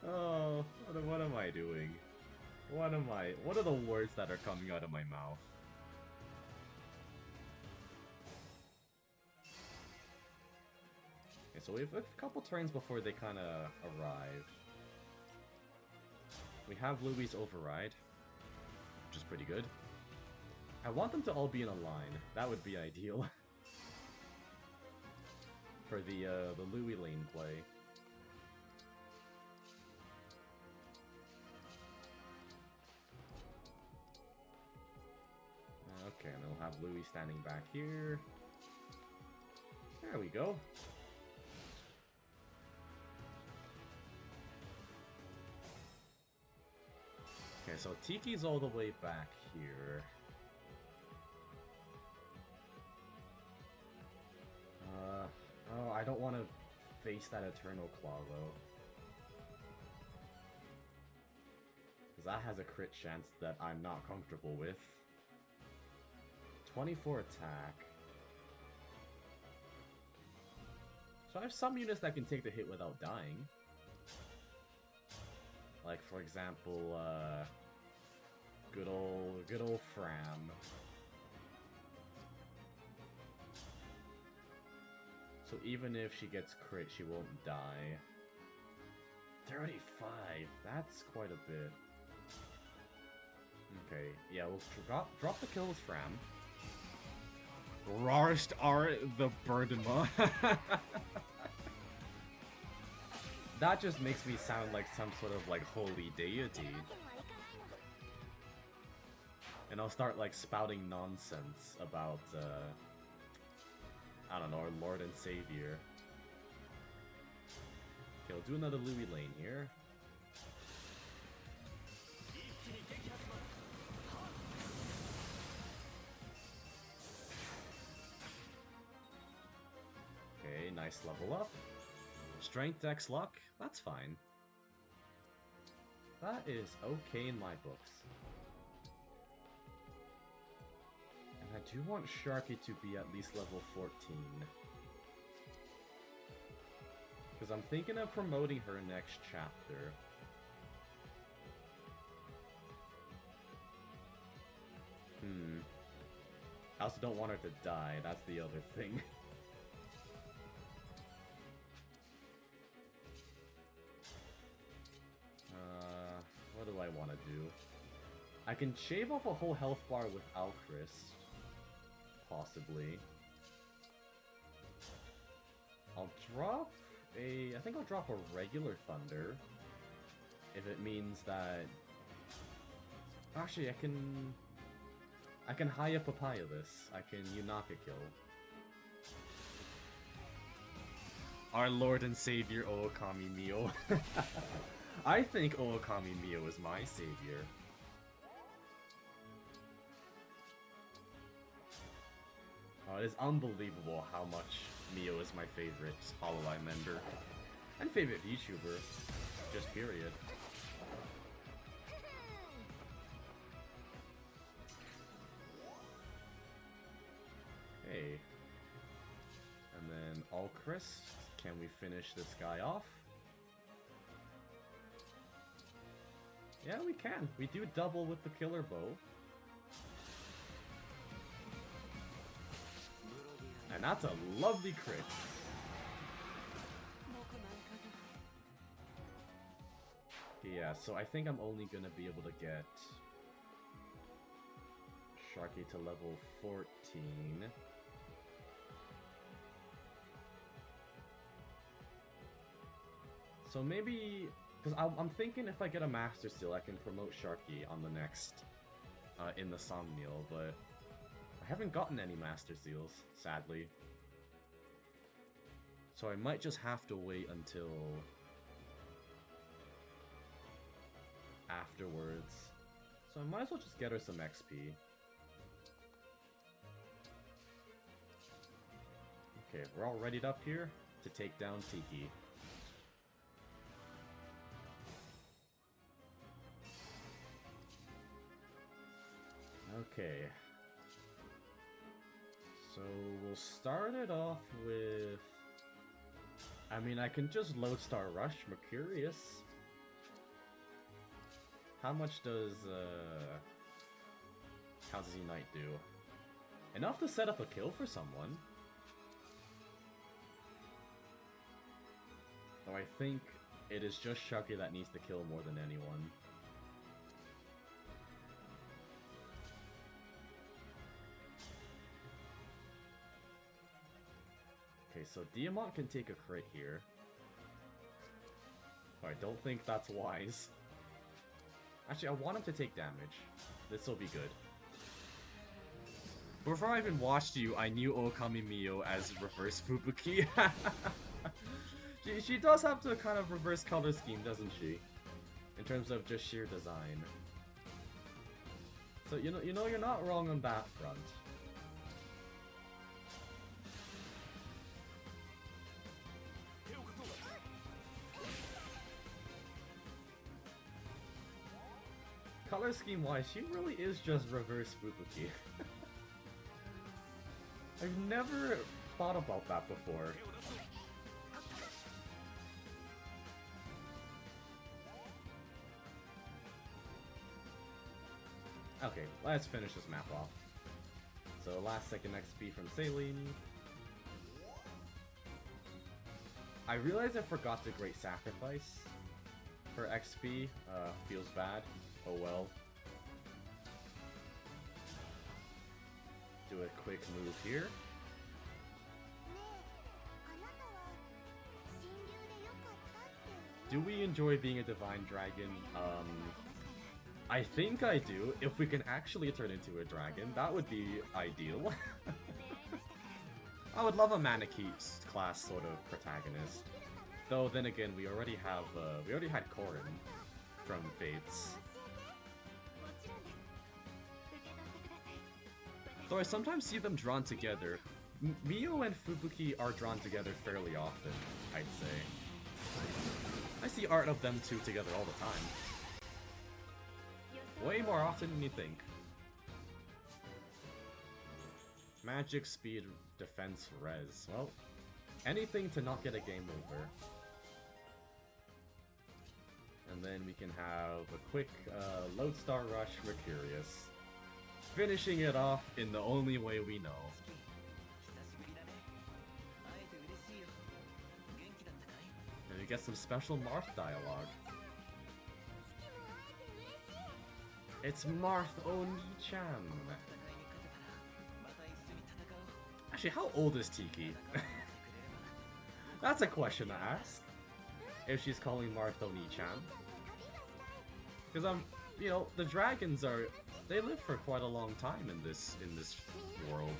Oh, what am I doing? What are the words that are coming out of my mouth? Okay, so we have a couple turns before they kind of arrive. We have Louie's Override, which is pretty good. I want them to all be in a line. That would be ideal. For the Louie lane play. Okay, and we'll have Louie standing back here. There we go. Okay, so Tiki's all the way back here. Oh, I don't want to face that Eternal Claw, though. Because that has a crit chance that I'm not comfortable with. 24 attack. So I have some units that can take the hit without dying. Like, for example, good old Fram. So even if she gets crit, she won't die. 35, that's quite a bit. Okay, yeah, we'll drop the kill with Fram. Rarst are the Birdema. That just makes me sound like some sort of like holy deity. And I'll start like spouting nonsense about I don't know, our Lord and Savior. Okay, we'll do another Louie lane here. Okay, nice level up. Strength, Dex, Luck, that's fine. That is okay in my books. And I do want Sharky to be at least level 14. Because I'm thinking of promoting her next chapter. I also don't want her to die, that's the other thing. What do I want to do? I can shave off a whole health bar with Alchrist. Possibly. I'll drop a... I think I'll drop a regular Thunder. If it means that... Actually, I I can Haya Papaya this. I can Yunaka kill. Our Lord and Savior Ookami Mio. I think Ookami Mio is my savior. Oh, it is unbelievable how much Mio is my favorite Hololive member. And favorite VTuber. Just period. Hey. And then Alchrist. Can we finish this guy off? Yeah, we can. We do double with the killer bow. And that's a lovely crit. Yeah, so I think I'm only gonna be able to get Sharky to level 14. So maybe, because I'm thinking if I get a Master Seal, I can promote Sharky on the next in the Somnial, but I haven't gotten any Master Seals, sadly. So I might just have to wait until afterwards. So I might as well just get her some XP. Okay, we're all readied up here to take down Tiki. Okay. So we'll start it off with... I mean, I can just Lodestar Rush Mercurius. How much does Knight do? Enough to set up a kill for someone. Though I think it is just Sharky that needs to kill more than anyone. Okay, so Diamant can take a crit here. I don't think that's wise. Actually, I want him to take damage. This'll be good. Before I even watched you, I knew Okami Mio as reverse Fubuki. she does have the kind of reverse color scheme, doesn't she? In terms of just sheer design. So you know you're not wrong on that front. Color scheme wise, she really is just reverse Fubuki. I've never thought about that before. Okay, let's finish this map off. So last second XP from Saline. I realized I forgot the Great Sacrifice for XP. Feels bad. Oh well. Do a quick move here. Do we enjoy being a Divine Dragon? I think I do. If we can actually turn into a dragon, that would be ideal. I would love a Manakee class sort of protagonist. Though then again, we already had Corrin from Fates. Though I sometimes see them drawn together. Mio and Fubuki are drawn together fairly often, I'd say. I see art of them two together all the time. Way more often than you think. Magic, speed, defense, res. Well, anything to not get a game over. And then we can have a quick Lodestar Rush Mercurius. Finishing it off in the only way we know. And we get some special Marth dialogue. It's Marth Oni-chan. Actually, how old is Tiki? That's a question to ask. If she's calling Marth Oni-chan. Because you know, the dragons are They live for quite a long time in this world.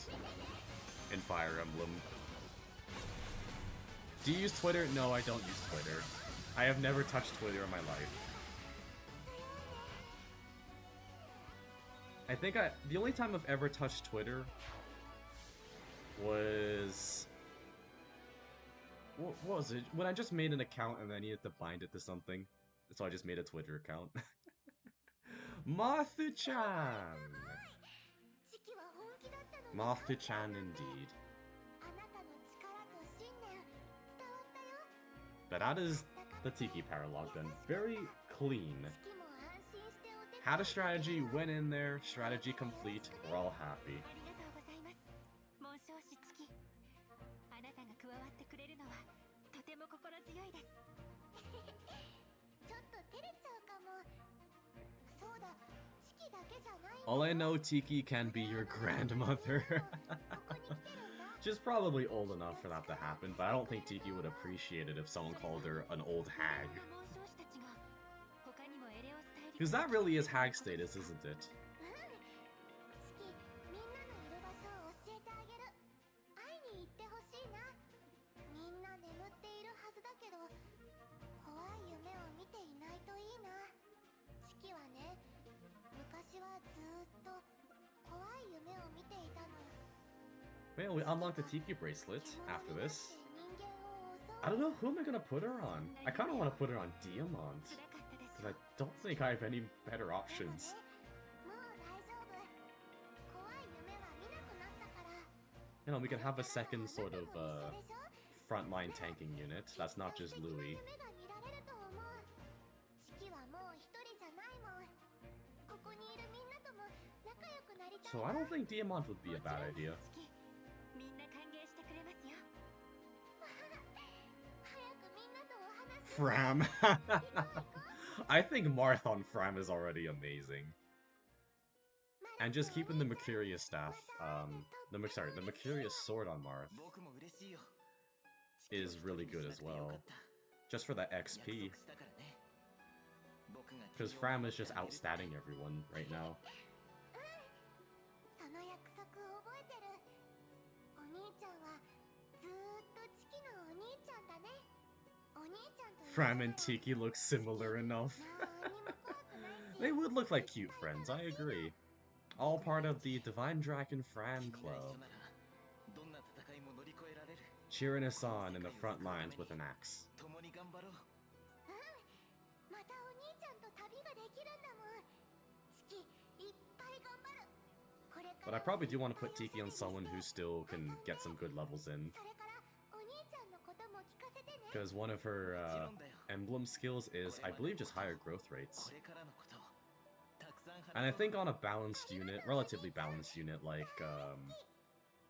In Fire Emblem. Do you use Twitter? No, I don't use Twitter. I have never touched Twitter in my life. I think the only time I've ever touched Twitter was... What was it? When I just made an account and I needed to bind it to something. So I just made a Twitter account. Martha-chan! Martha-chan indeed. But that is the Tiki Paralogue then. Very clean. Had a strategy, went in there, strategy complete, we're all happy. All I know, Tiki can be your grandmother. She's probably old enough for that to happen, but I don't think Tiki would appreciate it if someone called her an old hag. Because that really is hag status, isn't it? Well, we unlocked the Tiki bracelet after this. I don't know, who am I gonna put her on? I kinda wanna put her on Diamant. Because I don't think I have any better options. You know, we can have a second sort of, frontline tanking unit. That's not just Louis. So I don't think Diamant would be a bad idea. Fram. I think Marth on Fram is already amazing. And just keeping the Mercurius staff, the Mercurius sword on Marth is really good as well. Just for that XP. Because Fram is just outstatting everyone right now. Fram and Tiki look similar enough. They would look like cute friends, I agree. All part of the Divine Dragon Fran Club. Cheering us on in the front lines with an axe. But I probably do want to put Tiki on someone who still can get some good levels in. Because one of her emblem skills is, I believe, just higher growth rates. And I think on a balanced unit, relatively balanced unit, like,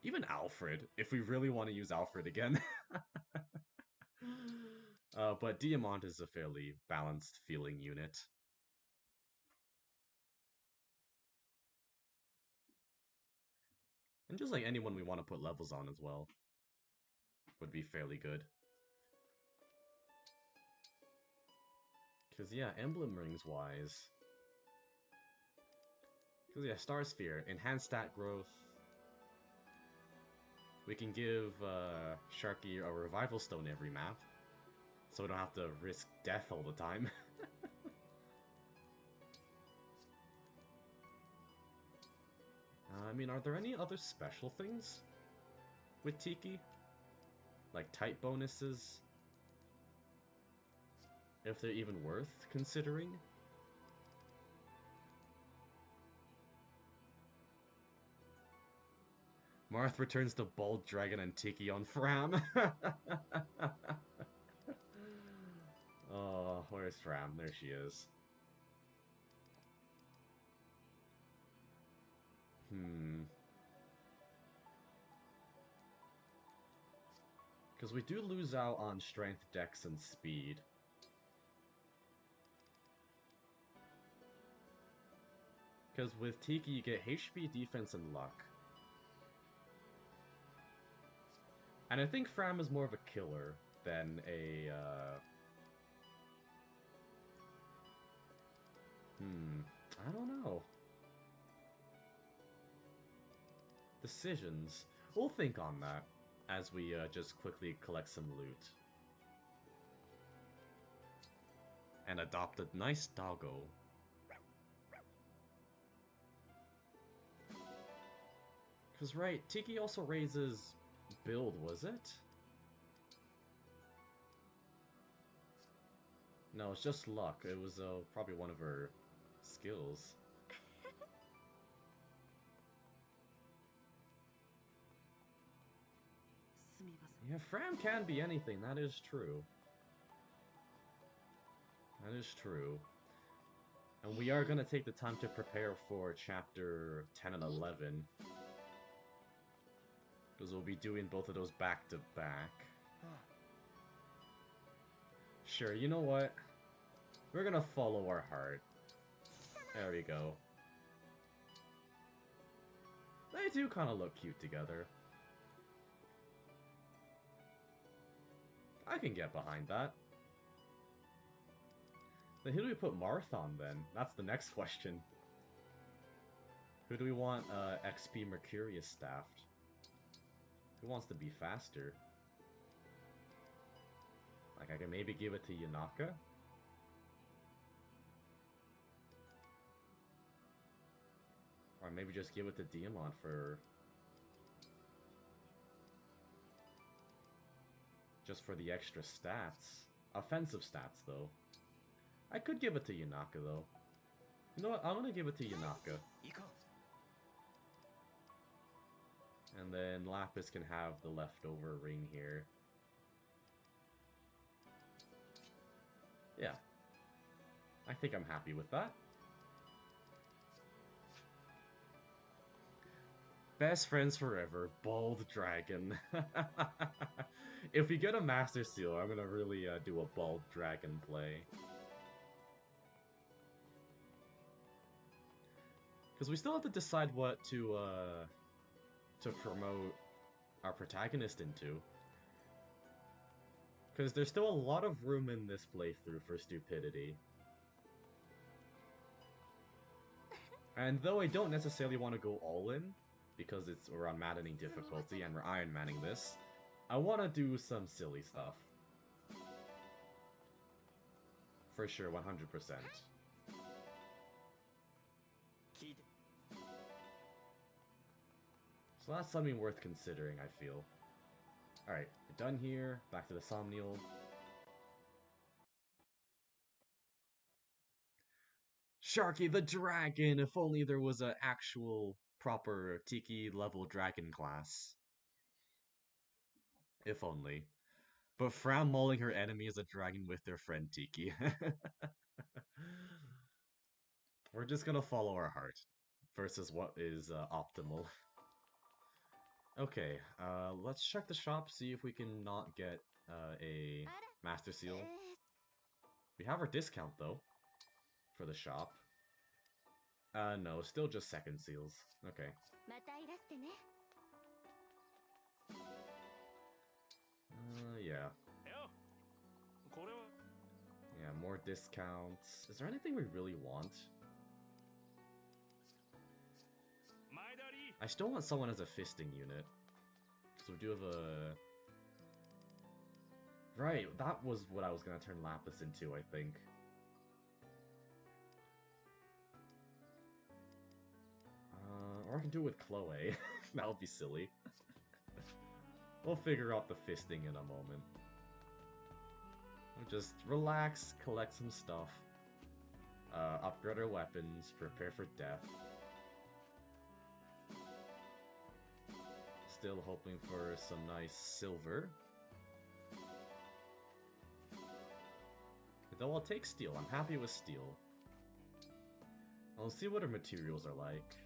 even Alfred, if we really want to use Alfred again. But Diamant is a fairly balanced feeling unit. And just like anyone we want to put levels on as well would be fairly good. Because, yeah, emblem rings wise. Because, yeah, Star Sphere, enhanced stat growth. We can give Sharky a revival stone every map, so we don't have to risk death all the time. I mean, are there any other special things with Tiki? Like type bonuses? If they're even worth considering? Marth returns to Bold Dragon and Tiki on Fram. Oh, where's Fram? There she is. Because we do lose out on strength, dex, and speed. Because with Tiki you get HP, defense, and luck. And I think Fram is more of a killer than a, I don't know. Decisions. We'll think on that as we just quickly collect some loot. And adopt a nice doggo. Because, right, Tiki also raises build, was it? No, it's just luck. It was probably one of her skills. Yeah, Fram can be anything, that is true. That is true. And we are going to take the time to prepare for chapter 10 and 11. Because we'll be doing both of those back to back. Sure, you know what? We're gonna follow our heart. There we go. They do kind of look cute together. I can get behind that. Then who do we put Marth on then? That's the next question. Who do we want XP Mercurius staffed? Who wants to be faster? Like, I can maybe give it to Yanaka? Or maybe just give it to Diamond for... just for the extra stats. Offensive stats, though. I could give it to Yanaka, though. You know what? I'm gonna give it to Yanaka. And then Lapis can have the leftover ring here. Yeah. I think I'm happy with that. Best friends forever. Bald Dragon. If we get a Master Seal, I'm gonna really do a Bald Dragon play. Because we still have to decide what to promote our protagonist into. Because there's still a lot of room in this playthrough for stupidity. And though I don't necessarily want to go all in, because we're on maddening difficulty and we're ironmanning this, I want to do some silly stuff. For sure, 100%. So that's something worth considering, I feel. Alright, we're done here. Back to the Somnial. Sharky the Dragon! If only there was an actual, proper Tiki level dragon class. If only. But Fram mauling her enemy as a dragon with their friend Tiki. We're just gonna follow our heart. Versus what is optimal. Okay, let's check the shop, see if we can not get a Master Seal. We have our discount, though, for the shop. No, still just second seals. Okay. Yeah. Yeah, more discounts. Is there anything we really want? I still want someone as a fisting unit. So we do have a... Right, that was what I was gonna turn Lapis into, I think. Or I can do it with Chloe. That would be silly. We'll figure out the fisting in a moment. We'll just relax, collect some stuff. Upgrade our weapons, prepare for death. Still hoping for some nice silver. Though I'll take steel. I'm happy with steel. I'll see what our materials are like.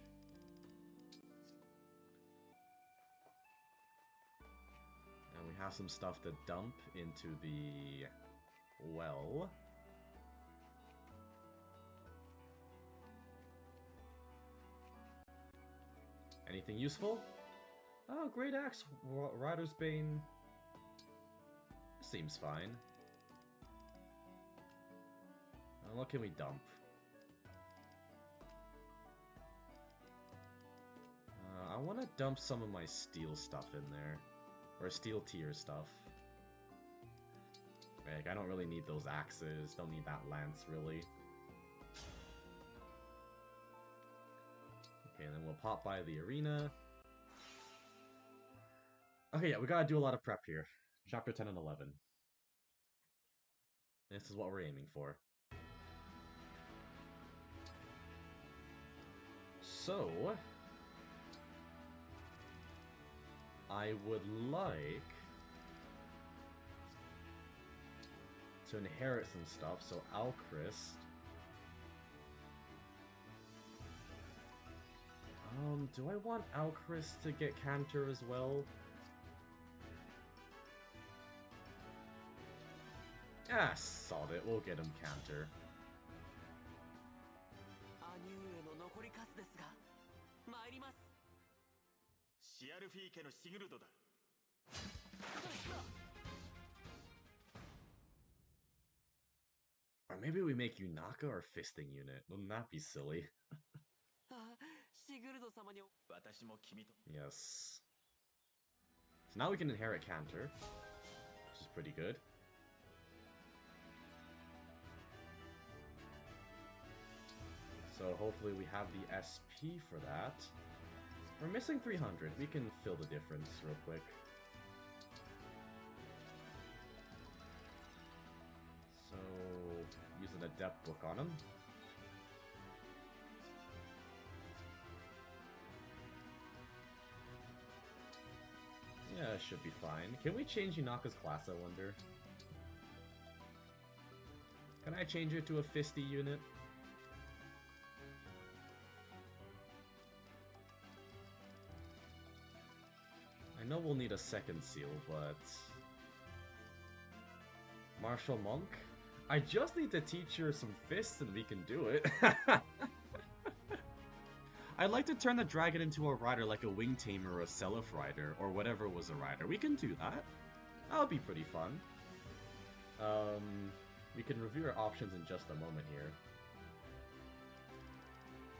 And we have some stuff to dump into the well. Anything useful? Oh, Great Axe, Rider's Bane. Seems fine. What can we dump? I want to dump some of my steel stuff in there. Or steel tier stuff. Like, I don't really need those axes. Don't need that lance, really. Okay, and then we'll pop by the arena. Okay, yeah, we gotta do a lot of prep here. Chapter 10 and 11. This is what we're aiming for. So, I would like to inherit some stuff, so Alchrist. Do I want Alchrist to get Cantor as well? Ah, sod it, we'll get him Cantor. Or maybe we make Yunaka our fisting unit. Wouldn't that be silly? Yes. So now we can inherit Cantor, which is pretty good. So hopefully we have the SP for that. We're missing 300. We can fill the difference real quick. So, using a depth book on him. Yeah, it should be fine. Can we change Yunaka's class, I wonder? Can I change it to a fisty unit? I know we'll need a second seal, but... Martial Monk? I just need to teach her some fists and we can do it. I'd like to turn the dragon into a rider like a Wing Tamer or a Seliph rider, or whatever was a rider. We can do that. That'll be pretty fun. We can review our options in just a moment here.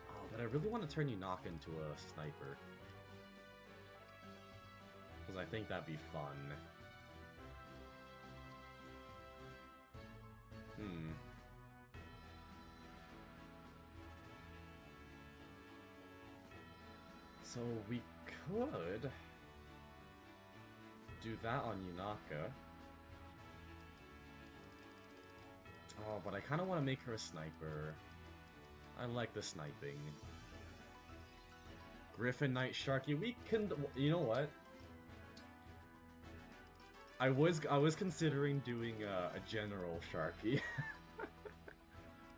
Oh, but I really want to turn Yunaka into a sniper. Because I think that'd be fun. So we could do that on Yunaka. Oh, but I kind of want to make her a sniper. I like the sniping. Griffin Knight Sharky. We can. You know what? I was considering doing a General Sharky.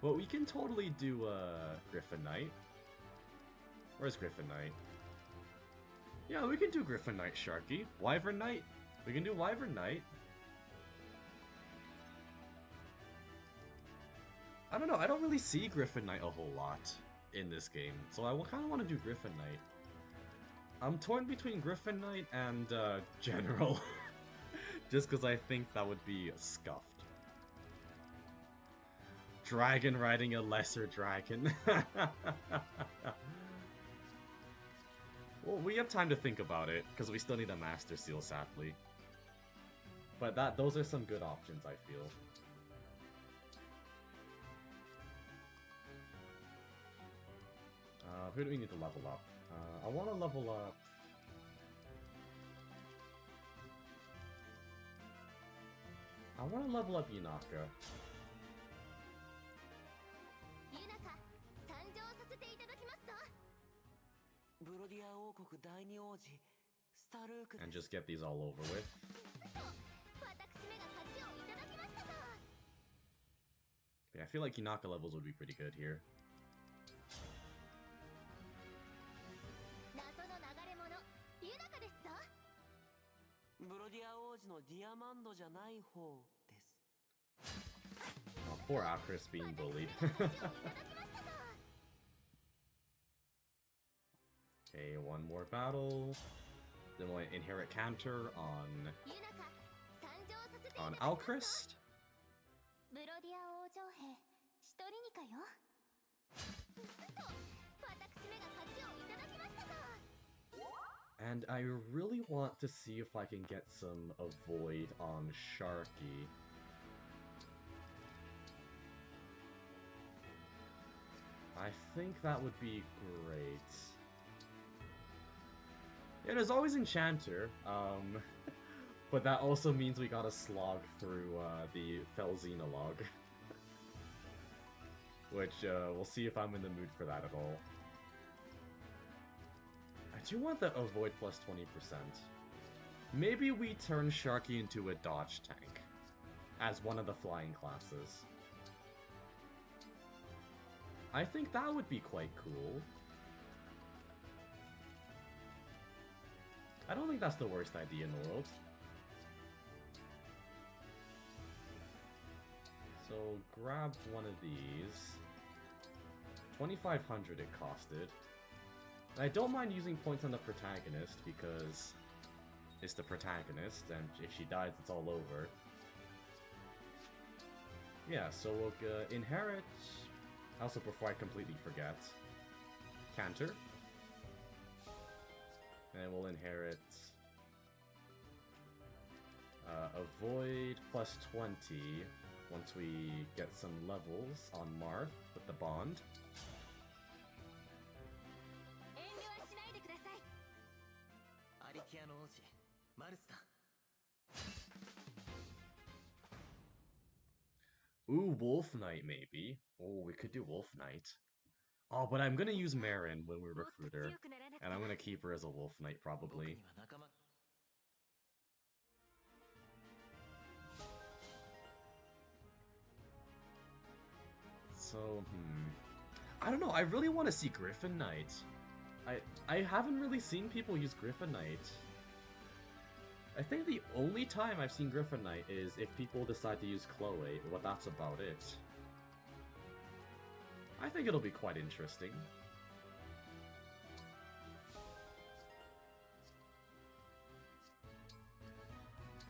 But we can totally do Griffin Knight. Where's Griffin Knight? Yeah, we can do Griffin Knight Sharky. Wyvern Knight. We can do Wyvern Knight. I don't know, I don't really see Griffin Knight a whole lot in this game, so I kind of want to do Griffin Knight. I'm torn between Griffin Knight and General, just because I think that would be scuffed. Dragon riding a lesser dragon. Well, we have time to think about it, because we still need a Master Seal, sadly. But those are some good options, I feel. Who do we need to level up? I want to level up... I want to level up Yunaka. And just get these all over with. Yeah, I feel like Yunaka levels would be pretty good here. Oh, poor Akris being bullied. Okay, one more battle. Then we'll inherit Cantor on Alchrist. And I really want to see if I can get some avoid on Sharky. I think that would be great. Yeah, there's always Enchanter, but that also means we gotta slog through the Felxenologue. Which, we'll see if I'm in the mood for that at all. I do want the avoid plus 20%. Maybe we turn Sharky into a dodge tank, as one of the flying classes. I think that would be quite cool. I don't think that's the worst idea in the world. So, grab one of these. 2,500 it costed. And I don't mind using points on the protagonist, because it's the protagonist, and if she dies, it's all over. Yeah, so we'll inherit... Also, before I completely forget, Canter. And we'll inherit Avoid plus 20 once we get some levels on Marth with the bond. Ooh, Wolf Knight maybe. Oh, we could do Wolf Knight. Oh, but I'm gonna use Marin when we recruit her. And I'm gonna keep her as a Wolf Knight, probably. So, I don't know, I really want to see Griffin Knight. I haven't really seen people use Griffin Knight. I think the only time I've seen Griffin Knight is if people decide to use Chloe, but that's about it. I think it'll be quite interesting.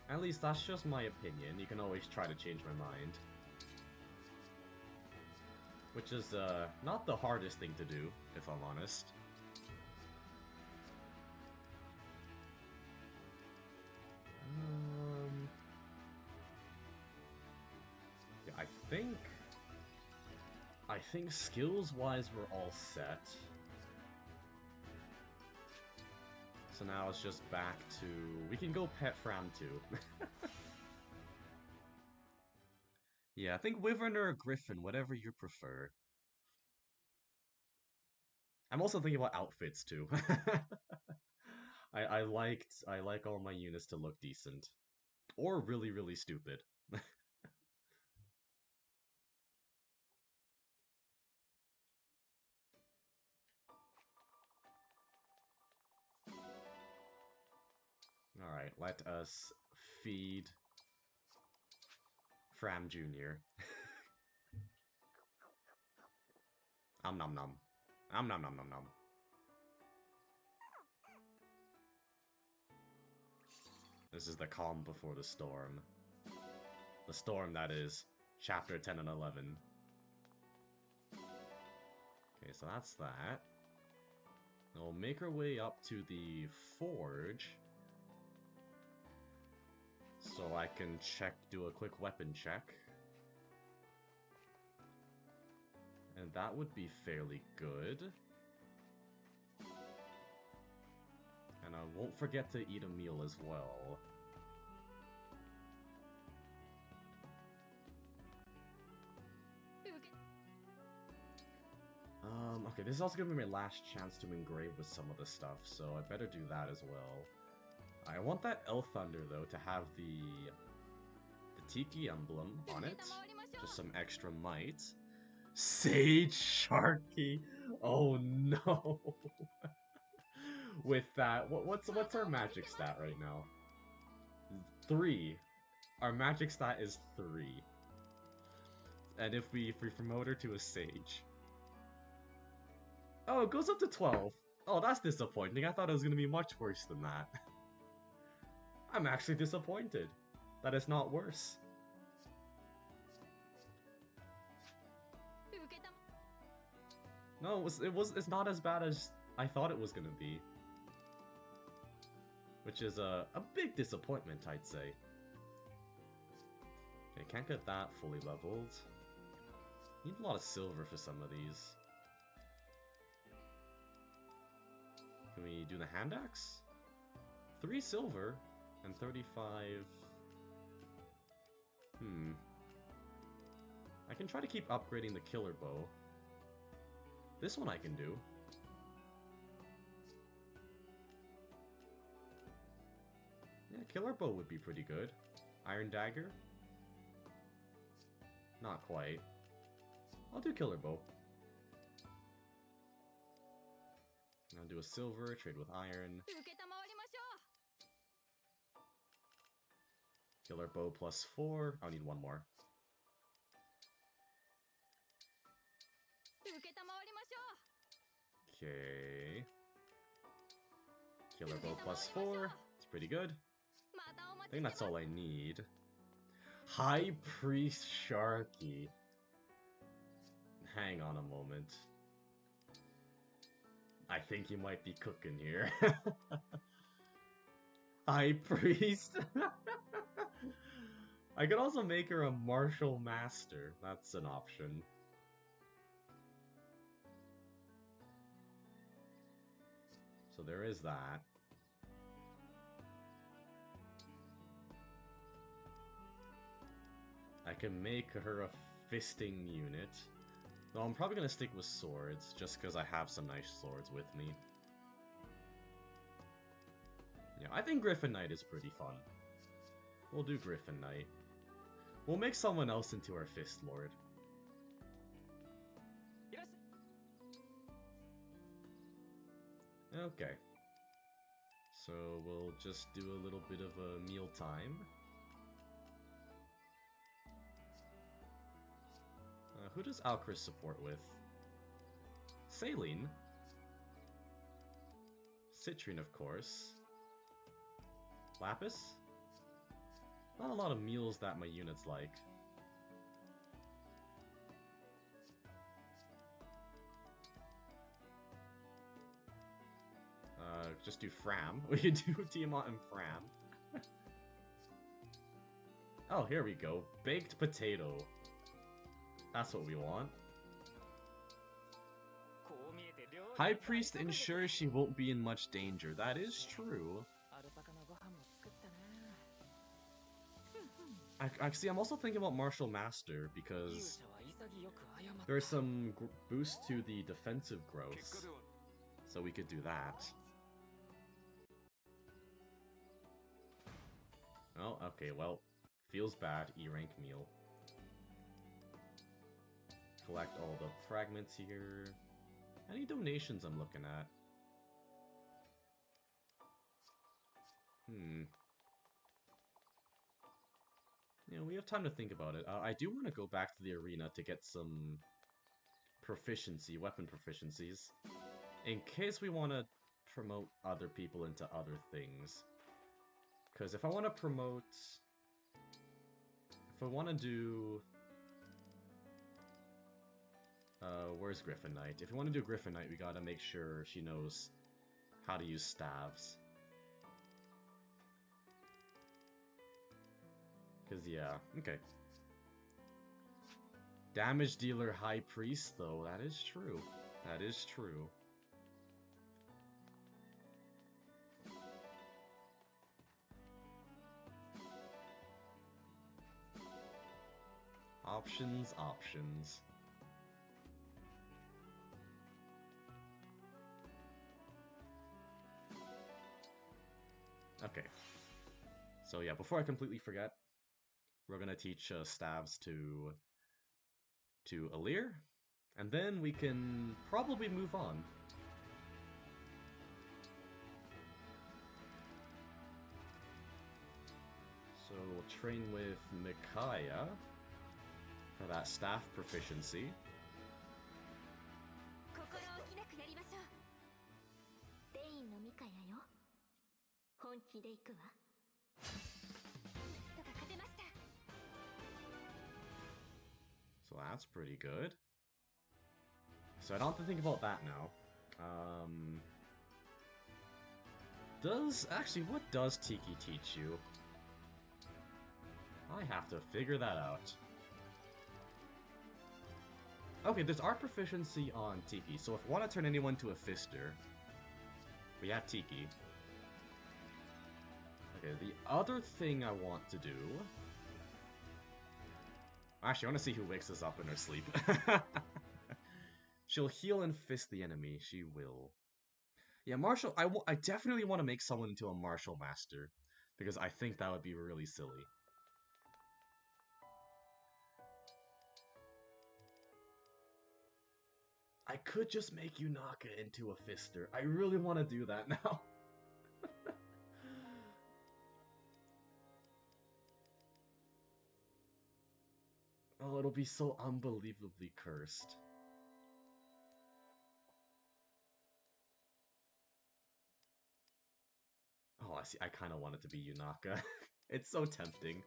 At least that's just my opinion. You can always try to change my mind. Which is, not the hardest thing to do, if I'm honest. Yeah, I think skills-wise we're all set. So now it's just back to... We can go pet Fram too. Yeah, I think Wyvern or Griffin, whatever you prefer. I'm also thinking about outfits too. I like all my units to look decent. Or really, really stupid. Alright, let us feed Fram Jr. Nom nom. Nom nom nom nom nom. This is the calm before the storm. The storm that is chapter 10 and 11. Okay, so that's that. Now we'll make our way up to the forge. So I can do a quick weapon check. And that would be fairly good. And I won't forget to eat a meal as well. Okay, this is also gonna be my last chance to engrave with some of the stuff, so I better do that as well. I want that Elf Thunder, though, to have the Tiki emblem on it. Just some extra might. Sage Sharky! Oh no! With that, what's our magic stat right now? 3. Our magic stat is 3. And if we promote her to a Sage... Oh, it goes up to 12. Oh, that's disappointing. I thought it was going to be much worse than that. I'm actually disappointed that it's not worse. No, it's not as bad as I thought it was going to be. which is a big disappointment, I'd say. Okay, can't get that fully leveled. Need a lot of silver for some of these. Can we do the hand axe? 3 silver and 35... I can try to keep upgrading the killer bow. This one I can do. Yeah, killer bow would be pretty good. Iron dagger? Not quite. I'll do killer bow. I'll do a silver, trade with iron. Killer bow plus 4. I'll need one more. Okay. Killer bow plus 4. It's pretty good. I think that's all I need. High Priest Sharky. Hang on a moment. I think you might be cooking here. High Priest. I could also make her a Martial Master. That's an option. So there is that. I can make her a fisting unit. Though I'm probably going to stick with swords, just because I have some nice swords with me. Yeah, I think Griffin Knight is pretty fun. We'll do Griffin Knight. We'll make someone else into our Fist Lord. Okay. So we'll just do a little bit of a meal time. Who does Alchris support with? Saline? Citrine, of course. Lapis? Not a lot of meals that my units like. Just do Fram. We can do Tiamat and Fram. Oh, here we go. Baked potato. That's what we want. High Priest ensures she won't be in much danger. That is true. Actually, I'm also thinking about Martial Master because there's some boost to the defensive growth. So we could do that. Oh, okay, well, feels bad. E-rank meal. Collect all the fragments here. Any donations I'm looking at? You know, we have time to think about it. I do want to go back to the arena to get some proficiency, weapon proficiencies. In case we want to promote other people into other things. Because if I want to promote... If I want to do... where's Griffin Knight? If we want to do Griffin Knight, we gotta make sure she knows how to use staves. Because, yeah, okay. Damage dealer High Priest, though. That is true. That is true. Options, options. Okay. So yeah, before I completely forget, we're gonna teach stabs to Alir, and then we can probably move on. So we'll train with Micaiah for that staff proficiency. So that's pretty good. So I don't have to think about that now. Actually, what does Tiki teach you? I have to figure that out. Okay, there's art proficiency on Tiki, so if we want to turn anyone to a fister, we have Tiki. Okay, the other thing I want to do... Actually, I want to see who wakes us up in her sleep. She'll heal and fist the enemy. She will. Yeah, martial... I definitely want to make someone into a martial master, because I think that would be really silly. I could just make Yunaka into a fister. I really want to do that now. Oh, it'll be so unbelievably cursed. Oh, I see. I kind of want it to be Yunaka. It's so tempting.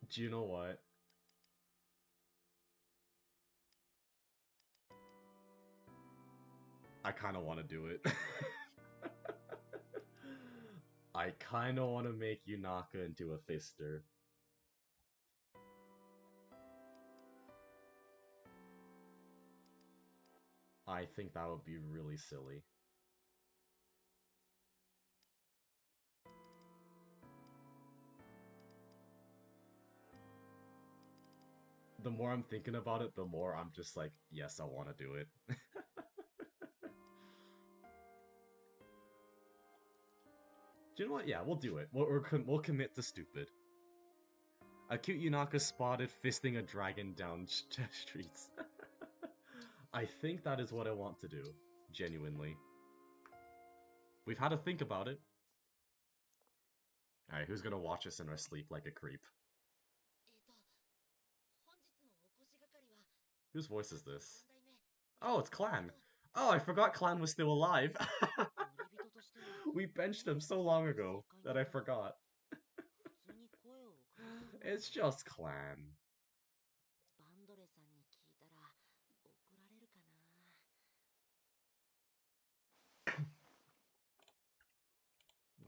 Do you know what? I kind of want to do it. I kind of want to make Yunaka into a fister. I think that would be really silly. The more I'm thinking about it, the more I'm just like, yes, I want to do it. Do you know what? Yeah, we'll do it. We'll commit to stupid. A cute Yunaka spotted fisting a dragon down streets. I think that is what I want to do. Genuinely. We've had to think about it. Alright, who's gonna watch us in our sleep like a creep? Whose voice is this? Oh, it's Clan. Oh, I forgot Clan was still alive. We benched him so long ago that I forgot. It's just Clan.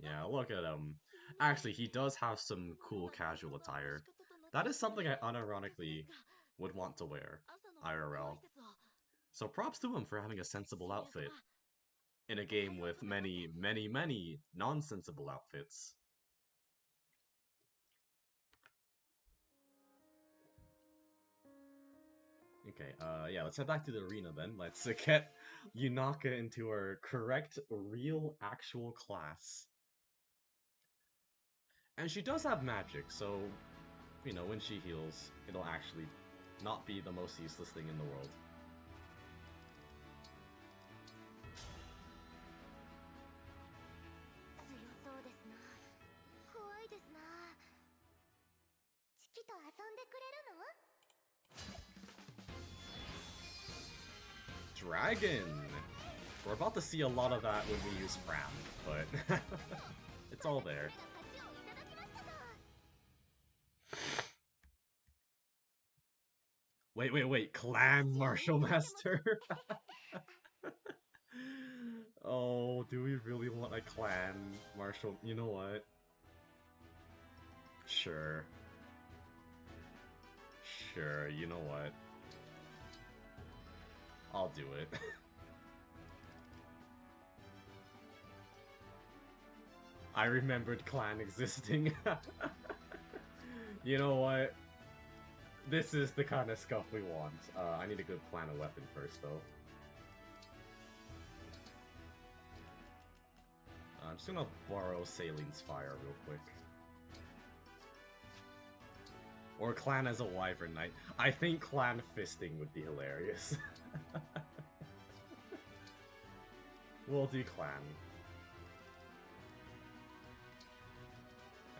Yeah, look at him. Actually, he does have some cool casual attire. That is something I unironically would want to wear, IRL. So props to him for having a sensible outfit in a game with many, many, many nonsensible outfits. Okay, yeah, let's head back to the arena then. Let's get Yunaka into her correct, real, actual class. And she does have magic, so, you know, when she heals, it'll actually not be the most useless thing in the world. Dragon! We're about to see a lot of that when we use Fram, but it's all there. Wait, Clan Martial Master? Oh, do we really want a Clan Martial? You know what? Sure. Sure, you know what? I'll do it. I remembered Clan existing. You know what? This is the kind of scuff we want. I need a good plan of weapon first, though. I'm just gonna borrow Saleen's Fire real quick. Or Clan as a Wyvern Knight. I think Clan fisting would be hilarious. We'll do Clan.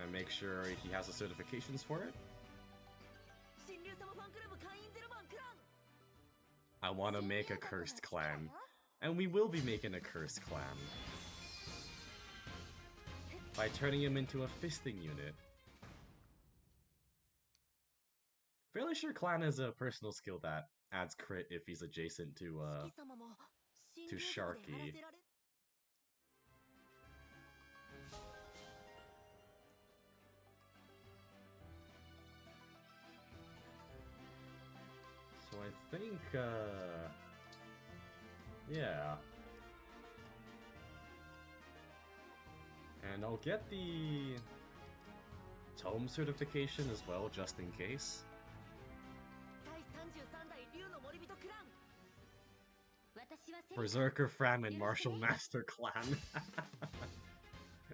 And make sure he has the certifications for it. I want to make a cursed clan. And we will be making a cursed clan. By turning him into a fisting unit. Fairly sure Clan is a personal skill that adds crit if he's adjacent to Sharky. So I think, yeah. And I'll get the Tome certification as well, just in case. Berserker Fram and Martial Master Clan.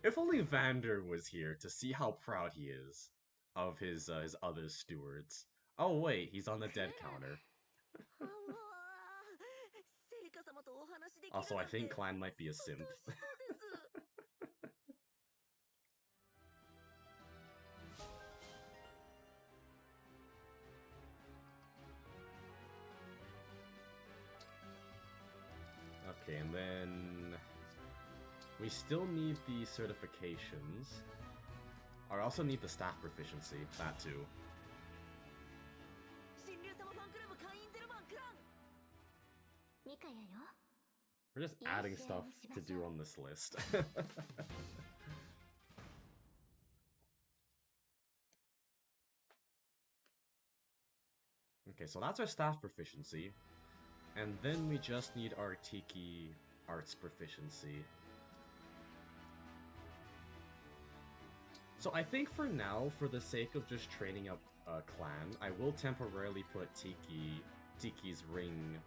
If only Vander was here to see how proud he is of his other stewards. Oh wait, he's on the dead counter. Also, I think Clan might be a simp. Okay, and then we still need the certifications. I also need the staff proficiency, that too. We're just adding stuff to do on this list. Okay, so that's our staff proficiency. And then we just need our Tiki arts proficiency. So I think for now, for the sake of just training up Clan, I will temporarily put Tiki's ring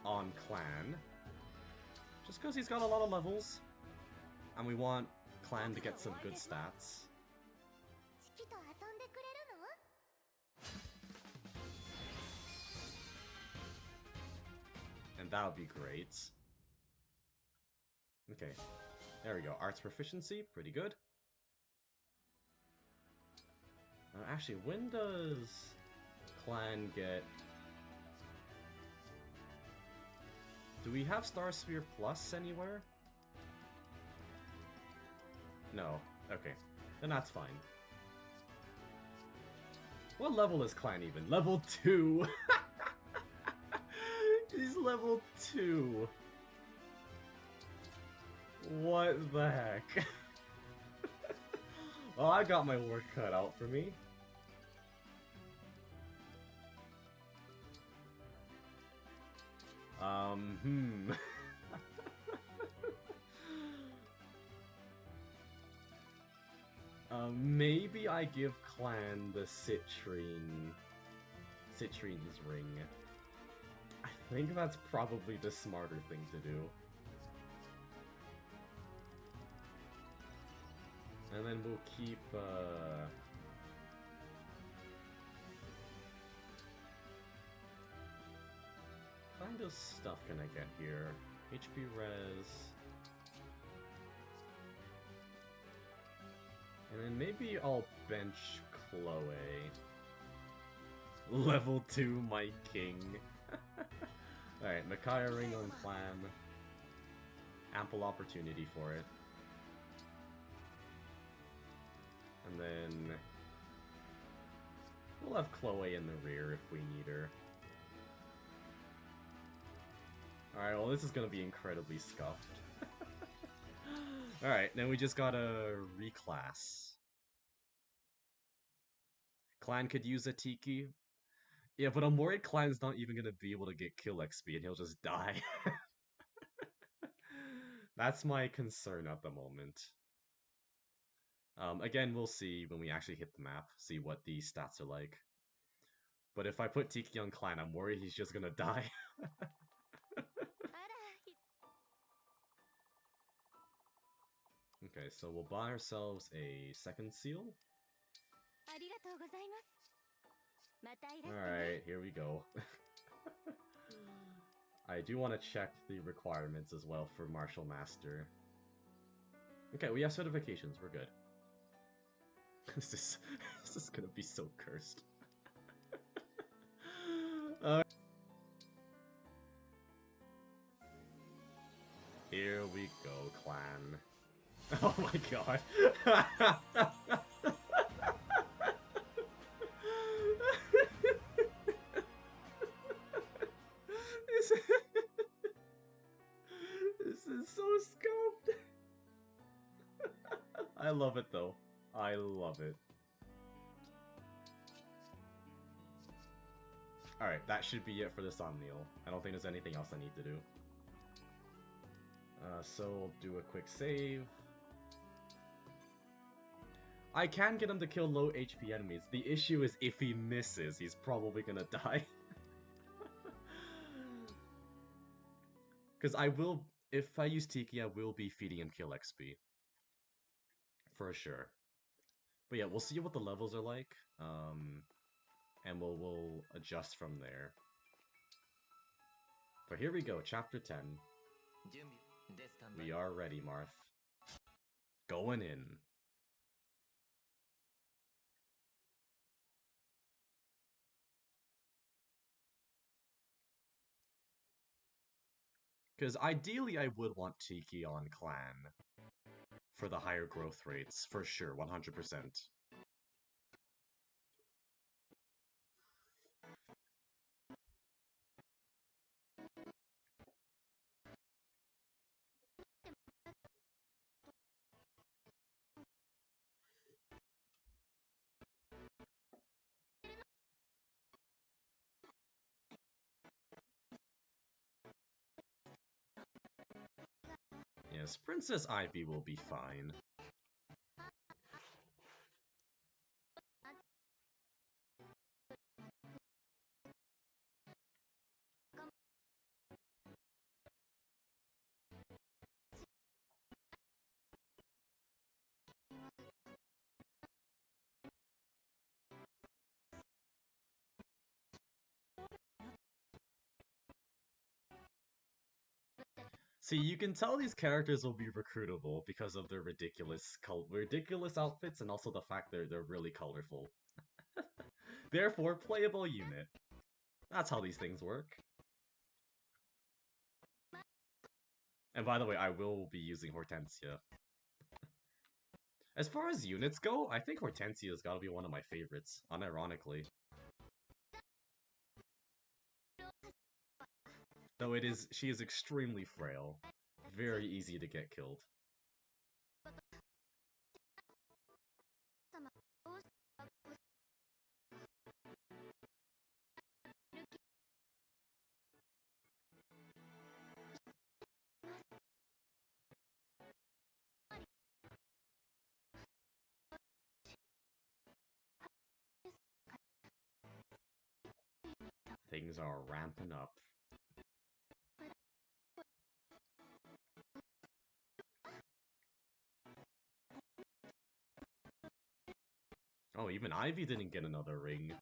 on Clan. Just because he's got a lot of levels. And we want Clan to get some good stats. And that would be great. Okay, there we go. Arts proficiency, pretty good. Actually, when does Clan get... Do we have Star Sphere Plus anywhere? No. Okay. Then that's fine. What level is Clan even? Level 2! He's level 2! What the heck? Well, I got my work cut out for me. Maybe I give Clan the Citrine's ring. I think that's probably the smarter thing to do. And then we'll keep, what kind of stuff can I get here? HP res. And then maybe I'll bench Chloe. Level 2, my king. Alright, Micaiah ring on Clan. Ample opportunity for it. And then we'll have Chloe in the rear if we need her. Alright, well this is gonna be incredibly scuffed. Alright, then we just gotta reclass. Clan could use a Tiki. Yeah, but I'm worried Clan's not even gonna be able to get kill XP and he'll just die. That's my concern at the moment. Again, we'll see when we actually hit the map, see what the stats are like. But if I put Tiki on Clan, I'm worried he's just gonna die. Okay, so we'll buy ourselves a second seal. Alright, here we go. I do want to check the requirements as well for Martial Master. Okay, we have certifications, we're good. This is gonna be so cursed. Here we go, Clan. Oh my god. I love it though. I love it. Alright, that should be it for the Somnial. I don't think there's anything else I need to do. So we'll do a quick save. I can get him to kill low HP enemies. The issue is if he misses, he's probably gonna die. Because I will, if I use Tiki, I will be feeding him kill XP. For sure. But yeah, we'll see what the levels are like. And we'll adjust from there. But here we go, Chapter 10. We are ready, Marth. Going in. Because ideally I would want Tiki on Clan. For the higher growth rates, for sure, 100%. Yes, Princess Ivy will be fine. See, you can tell these characters will be recruitable because of their ridiculous outfits and also the fact they're really colorful. Therefore, playable unit. That's how these things work. And by the way, I will be using Hortensia. As far as units go, I think Hortensia's gotta be one of my favorites, unironically. Though she is extremely frail. Very easy to get killed. Things are ramping up. Oh, even Ivy didn't get another ring.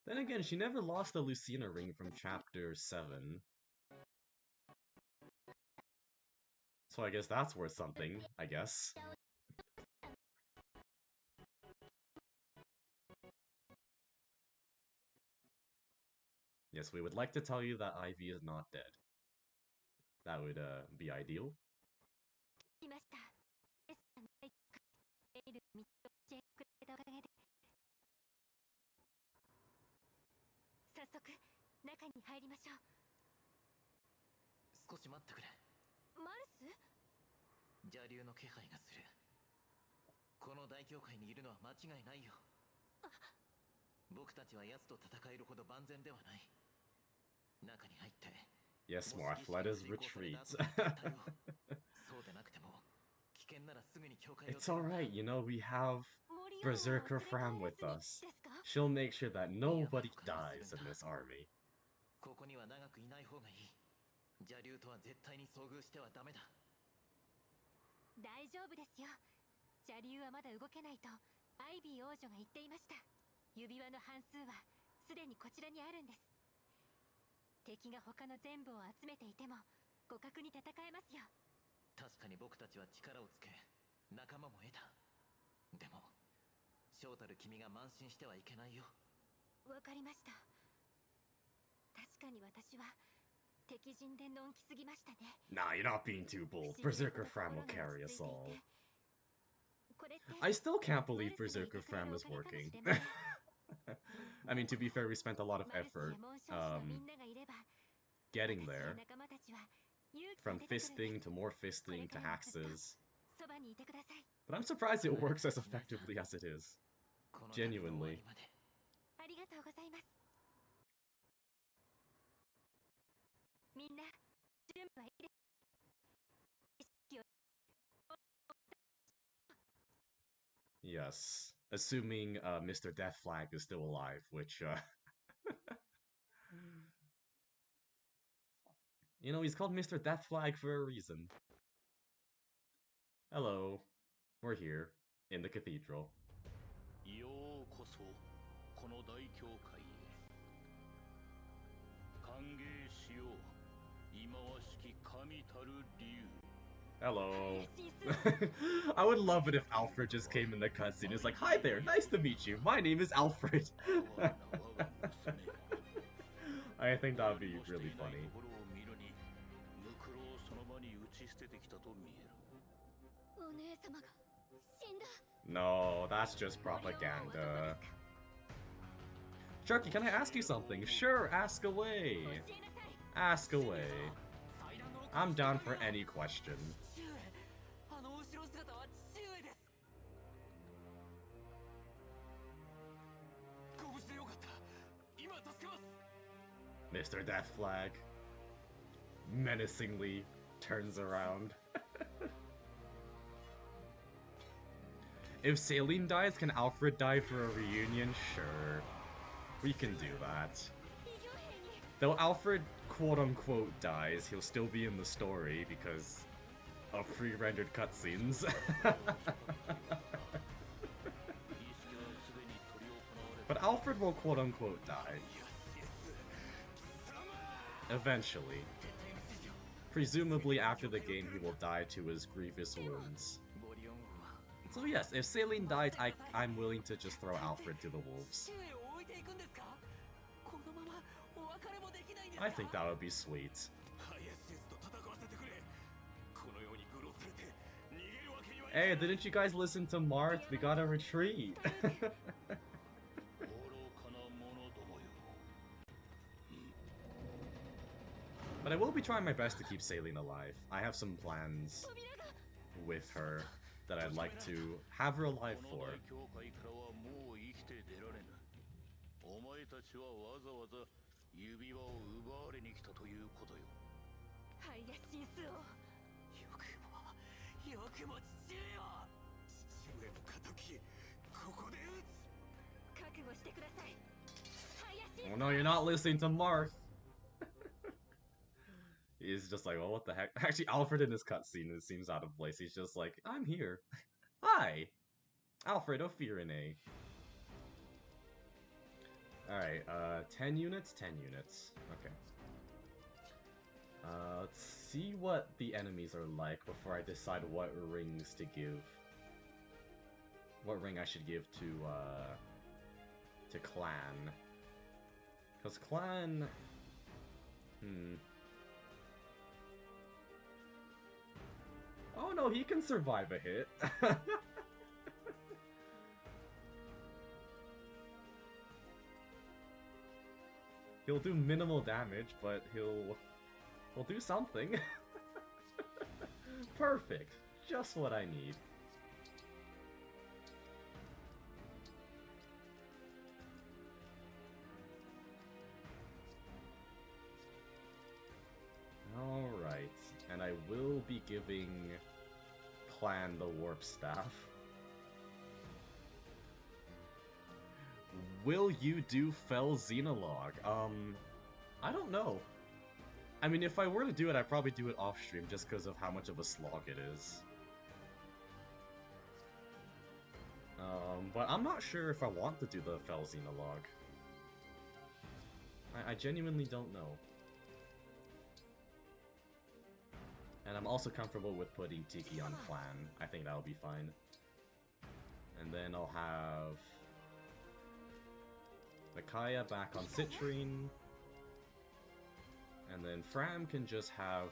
Then again, she never lost the Lucina ring from Chapter 7. So I guess that's worth something, I guess. Yes, we would like to tell you that Ivy is not dead. That would, be ideal. Yes, Marth, let us retreat. It's alright, you know, we have Berserker Fram with us. She'll make sure that nobody dies in this army. Nah, you're not being too bold. Berserker Fram will carry us all. I still can't believe Berserker Fram is working. I mean, to be fair, we spent a lot of effort getting there. From fisting to more fisting to axes. But I'm surprised it works as effectively as it is. Genuinely. Yes. Assuming Mr. Death Flag is still alive, which, you know, he's called Mr. Death Flag for a reason. Hello. We're here, in the cathedral. Hello. I would love it if Alfred just came in the cutscene. It's like, hi there, nice to meet you. My name is Alfred. I think that would be really funny. No, that's just propaganda. Sharky, can I ask you something? Sure, ask away. Ask away. I'm down for any question. Mr. Death Flag menacingly turns around. If Saline dies, can Alfred die for a reunion? Sure. We can do that. Though Alfred quote-unquote dies, he'll still be in the story because of pre-rendered cutscenes. But Alfred will quote-unquote die. Eventually. Presumably after the game he will die to his grievous wounds. So yes, if Saline dies, I'm willing to just throw Alfred to the wolves. I think that would be sweet. Hey, didn't you guys listen to Marth? We gotta retreat. But I will be trying my best to keep Saline alive. I have some plans with her that I'd like to have her alive for. Oh no, you're not listening to Marth! He's just like, well, what the heck? Actually, Alfred in this cutscene, it seems out of place. He's just like, I'm here. Hi! Alfred O'Firine. Alright, 10 units? 10 units. Okay. Let's see what the enemies are like before I decide what rings to give. What ring I should give to Clan. Because Clan... Oh no, he can survive a hit. He'll do minimal damage, but he'll do something. Perfect. Just what I need. Alright, and I will be giving Clan the Warp Staff. Will you do Fell Xenologue? I don't know. I mean, if I were to do it, I'd probably do it off-stream just because of how much of a slog it is. But I'm not sure if I want to do the Fell Xenologue. I genuinely don't know. And I'm also comfortable with putting Tiki on Clan. I think that'll be fine. And then I'll have Micaiah back on Citrine. And then Fram can just have,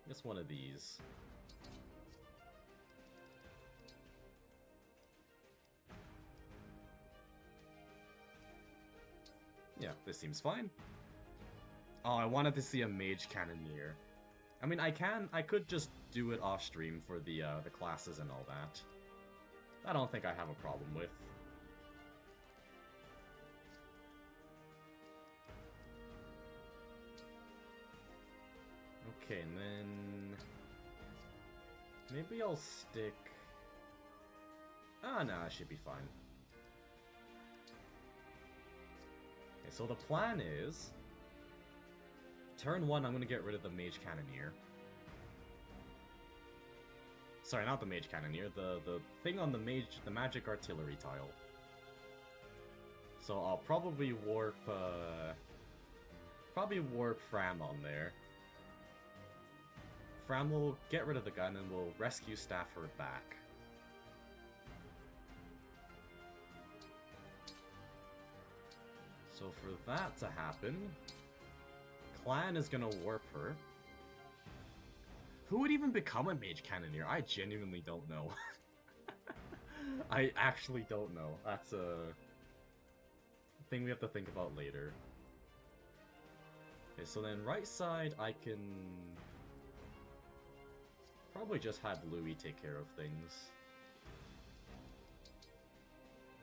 just one of these. Yeah, this seems fine. Oh, I wanted to see a Mage Cannoneer. I mean, I could just do it off stream for the classes and all that. I don't think I have a problem with. Okay, and then maybe I'll stick. Ah, no, I should be fine. Okay, so the plan is turn 1, I'm gonna get rid of the Mage Cannoneer. Sorry, not the Mage Cannoneer, the thing on the Magic Artillery tile. So I'll probably warp Fram on there. Fram will get rid of the gun and will rescue Stafford back. So for that to happen, Clan is gonna warp her. Who would even become a Mage Cannoneer? I genuinely don't know. I actually don't know. That's a thing we have to think about later. Okay, so then right side I can probably just have Louis take care of things.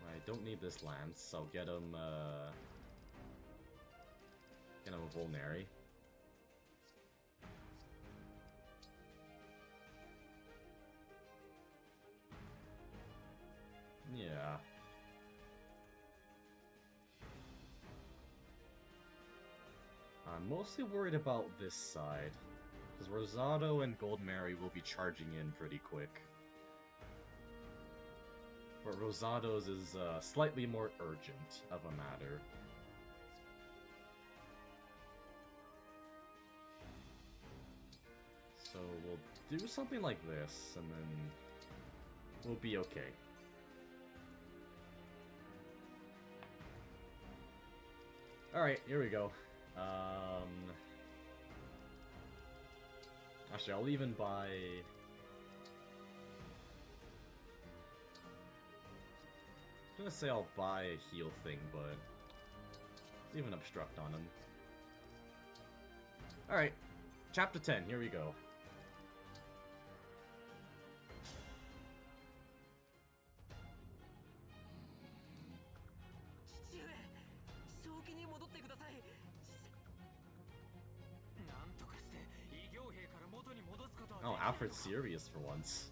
I don't need this lance, so I'll get him a Vulnary. Yeah. I'm mostly worried about this side, because Rosado and Gold Mary will be charging in pretty quick. But Rosado's is slightly more urgent of a matter. So we'll do something like this, and then we'll be okay. Alright, here we go. Actually, I'll even buy... I'm gonna say I'll buy a heal thing, but leave an obstruct on him. Alright, chapter 10, here we go. Oh, Alfred's serious for once.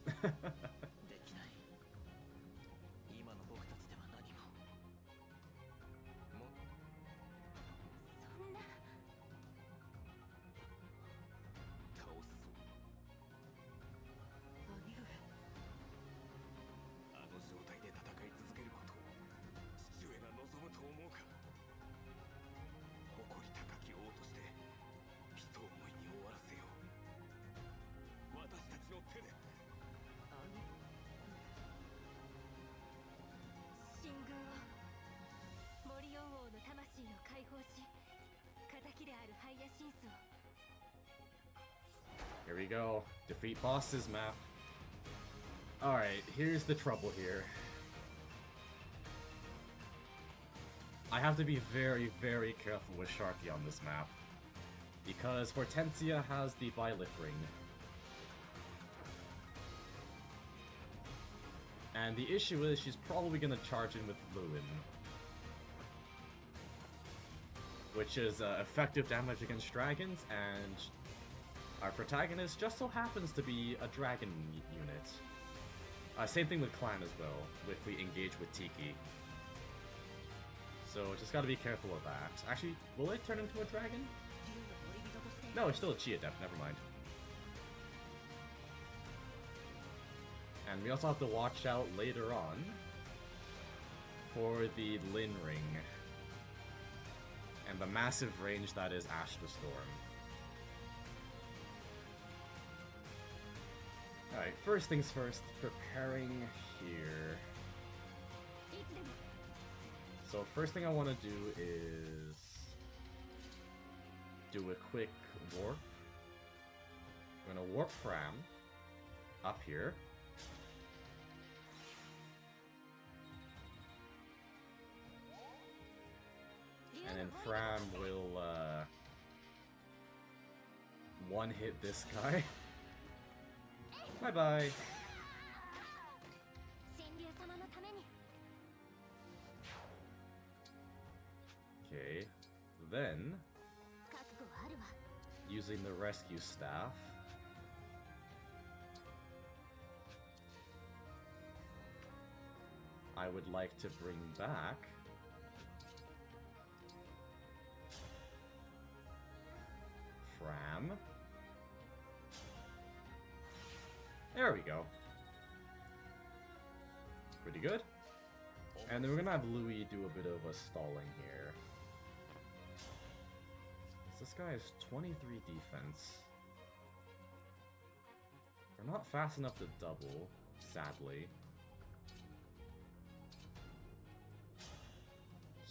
Here we go. Defeat bosses map. Alright, here's the trouble here. I have to be very, very careful with Sharky on this map, because Hortensia has the Violet Ring. And the issue is she's probably going to charge in with Lewin, which is effective damage against dragons, and our protagonist just so happens to be a dragon unit. Same thing with Clan as well, if we engage with Tiki. So just gotta be careful of that. Actually, will it turn into a dragon? No, it's still a Chi Adept, never mind. And we also have to watch out later on for the Lin Ring and the massive range that is Ashta Storm. Alright, first things first, preparing here. So first thing I want to do is do a quick warp. I'm going to warp Fram up here. And then Fram will one hit this guy. Bye bye. Okay, then using the rescue staff. I would like to bring back Fram. There we go. Pretty good. And then we're gonna have Louis do a bit of a stalling here. This guy has 23 defense. We're not fast enough to double, sadly.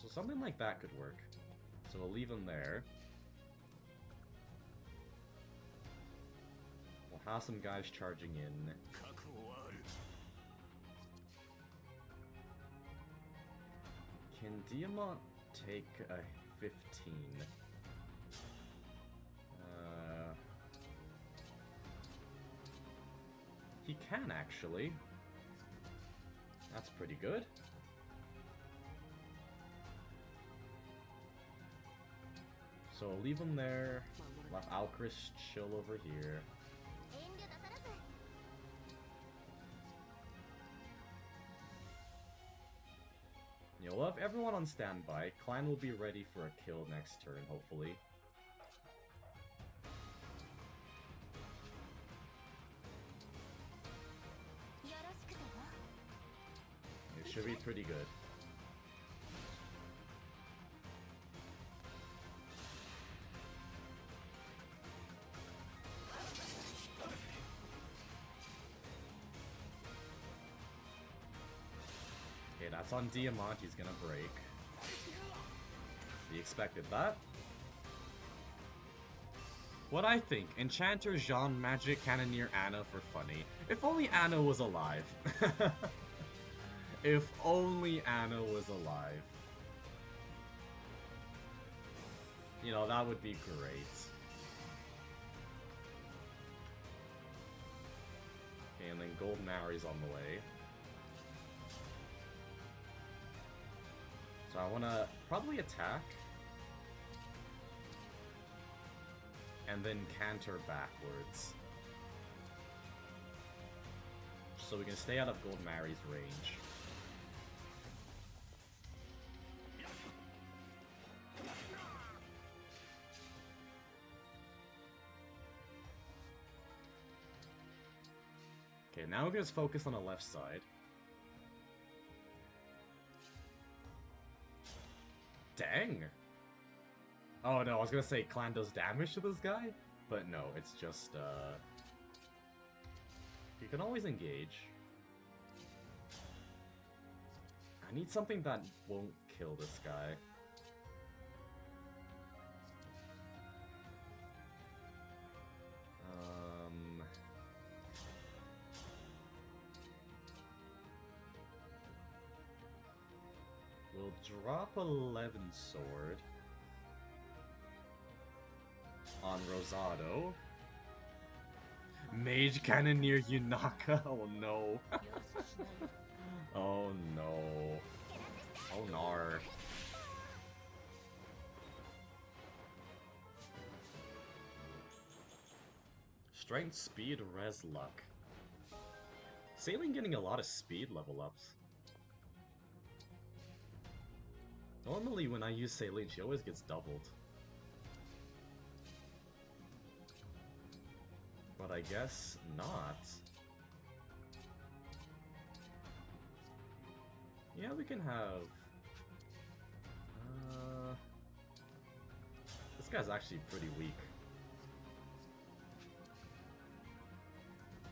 So something like that could work. So we'll leave him there. We'll have some guys charging in. Can Diamant take a 15? He can, actually. That's pretty good. So I'll leave him there. Let Alchris chill over here. You'll have everyone on standby. Clan will be ready for a kill next turn, hopefully. It should be pretty good. Okay, that's on Diamant, he's gonna break. He expected that. What I think, Enchanter, Jean, Magic, Cannoneer, Anna for funny. If only Anna was alive. If only Anna was alive. You know, that would be great. Okay, and then Gold Mary's on the way. So I want to probably attack. And then canter backwards. So we can stay out of Gold Mary's range. Okay, now we're going to focus on the left side. Dang! Oh no, I was gonna say Clan does damage to this guy, but no, it's just, you can always engage. I need something that won't kill this guy. We'll drop 11 sword on Rosado. Mage Cannoneer Yunaka. Oh no. Oh no. Oh nar. Strength, speed, res, luck. Sailing getting a lot of speed level ups. Normally when I use Saline, she always gets doubled. But I guess not. Yeah, we can have... This guy's actually pretty weak.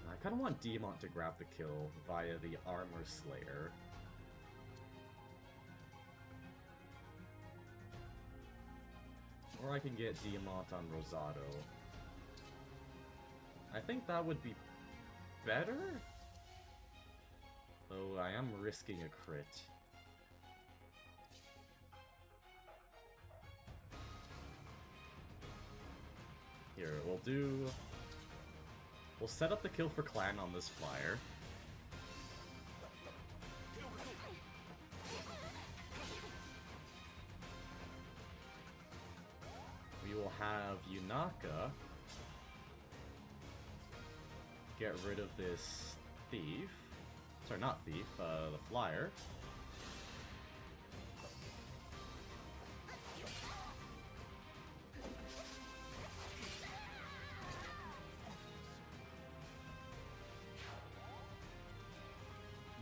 I kind of want Diamant to grab the kill via the Armor Slayer. Or I can get Diamant on Rosado. I think that would be better? Though I am risking a crit. Here, we'll set up the kill for clan on this flyer. We will have Yunaka get rid of this thief. Sorry, not thief, the flyer.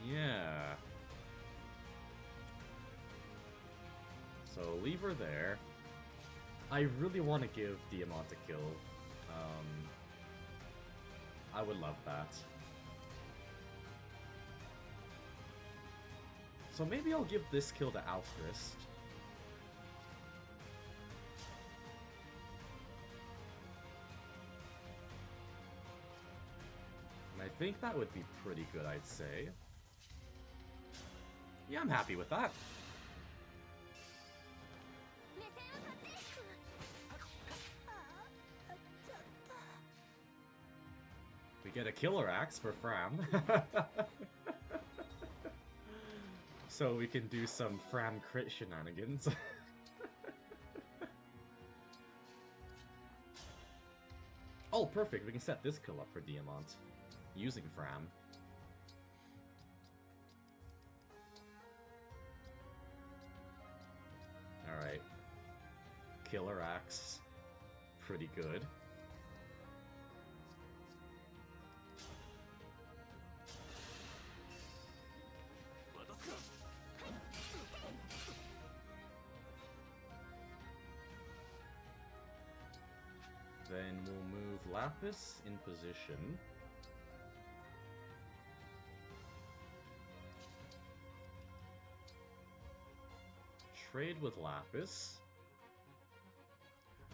Yeah. So leave her there. I really want to give Diamant a kill. I would love that. So maybe I'll give this kill to Alchrist. And I think that would be pretty good, I'd say. Yeah, I'm happy with that. We get a killer axe for Fram. So we can do some Fram crit shenanigans. Oh, perfect. We can set this kill up for Diamant using Fram. Alright. Killer axe. Pretty good. Then we'll move Lapis in position. Trade with Lapis.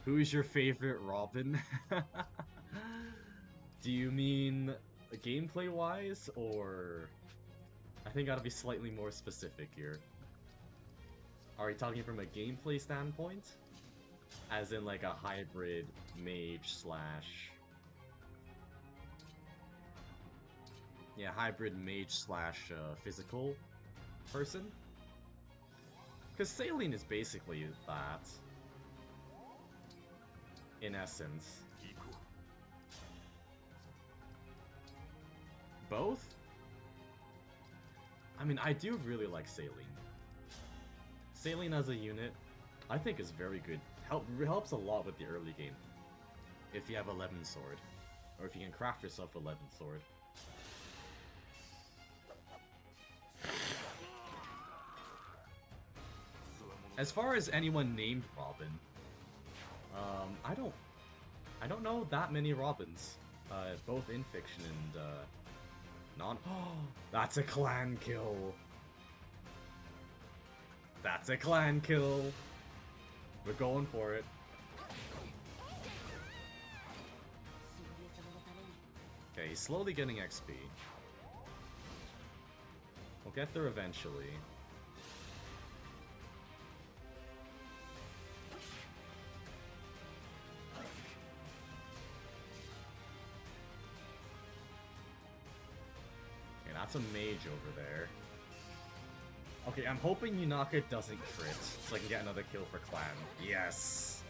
Who's your favorite Robin? Do you mean gameplay-wise, or... I think I gotta be slightly more specific here. Are we talking from a gameplay standpoint? As in like a hybrid mage slash... Yeah, hybrid mage slash physical person? Because Saline is basically that. In essence. Both? I mean, I do really like Saline. Saline as a unit, I think is very good. Helps a lot with the early game. If you have 11 sword. Or if you can craft yourself 11 sword. As far as anyone named Robin, I don't know that many Robins, both in fiction and non. Oh, that's a clan kill. That's a clan kill. We're going for it. Okay, he's slowly getting XP. We'll get there eventually. Okay, that's a mage over there. Okay, I'm hoping Yunaka doesn't crit, so I can get another kill for clan. Yes!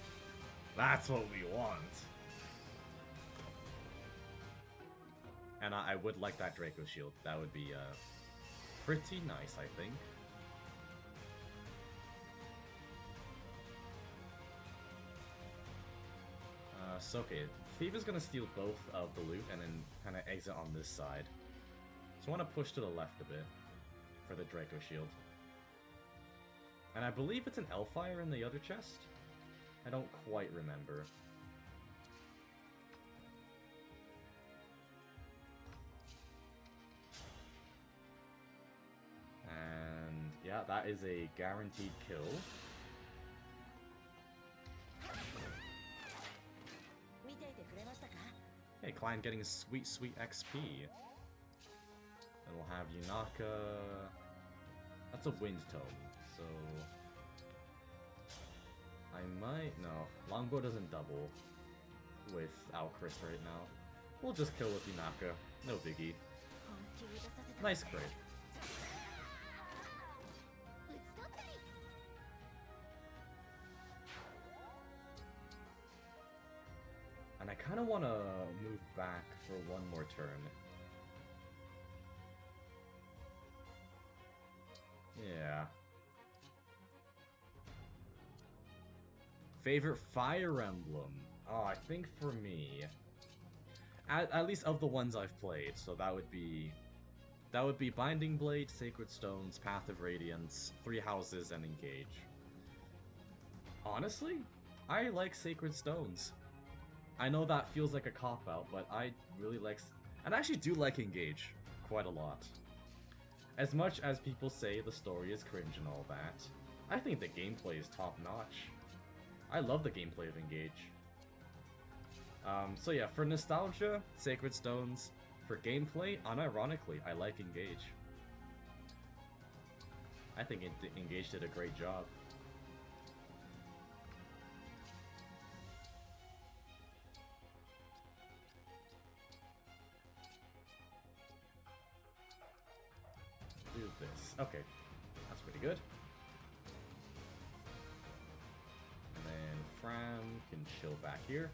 That's what we want! And I would like that Draco Shield. That would be pretty nice, I think. So okay, Thief is gonna steal both of the loot and then kind of exit on this side. So I want to push to the left a bit for the Draco Shield. And I believe it's an Elfire in the other chest? I don't quite remember. And yeah, that is a guaranteed kill. Hey, Klein getting sweet, sweet XP. And we'll have Yunaka... That's a Wind Tome, so... I might... No, Longbow doesn't double. with Alchrist right now. We'll just kill with Inaka. No biggie. Nice crit. And I kind of want to move back for one more turn. Yeah. Favorite Fire Emblem? Oh, I think for me, at least of the ones I've played, so that would be Binding Blade, Sacred Stones, Path of Radiance, Three Houses, and Engage. Honestly, I like Sacred Stones. I know that feels like a cop-out, but I really like... And I actually do like Engage quite a lot. As much as people say the story is cringe and all that, I think the gameplay is top-notch. I love the gameplay of Engage. So yeah, for nostalgia, Sacred Stones. For gameplay, unironically, I like Engage. I think Engage did a great job. Do this. Okay, that's pretty good. And then Fran can chill back here.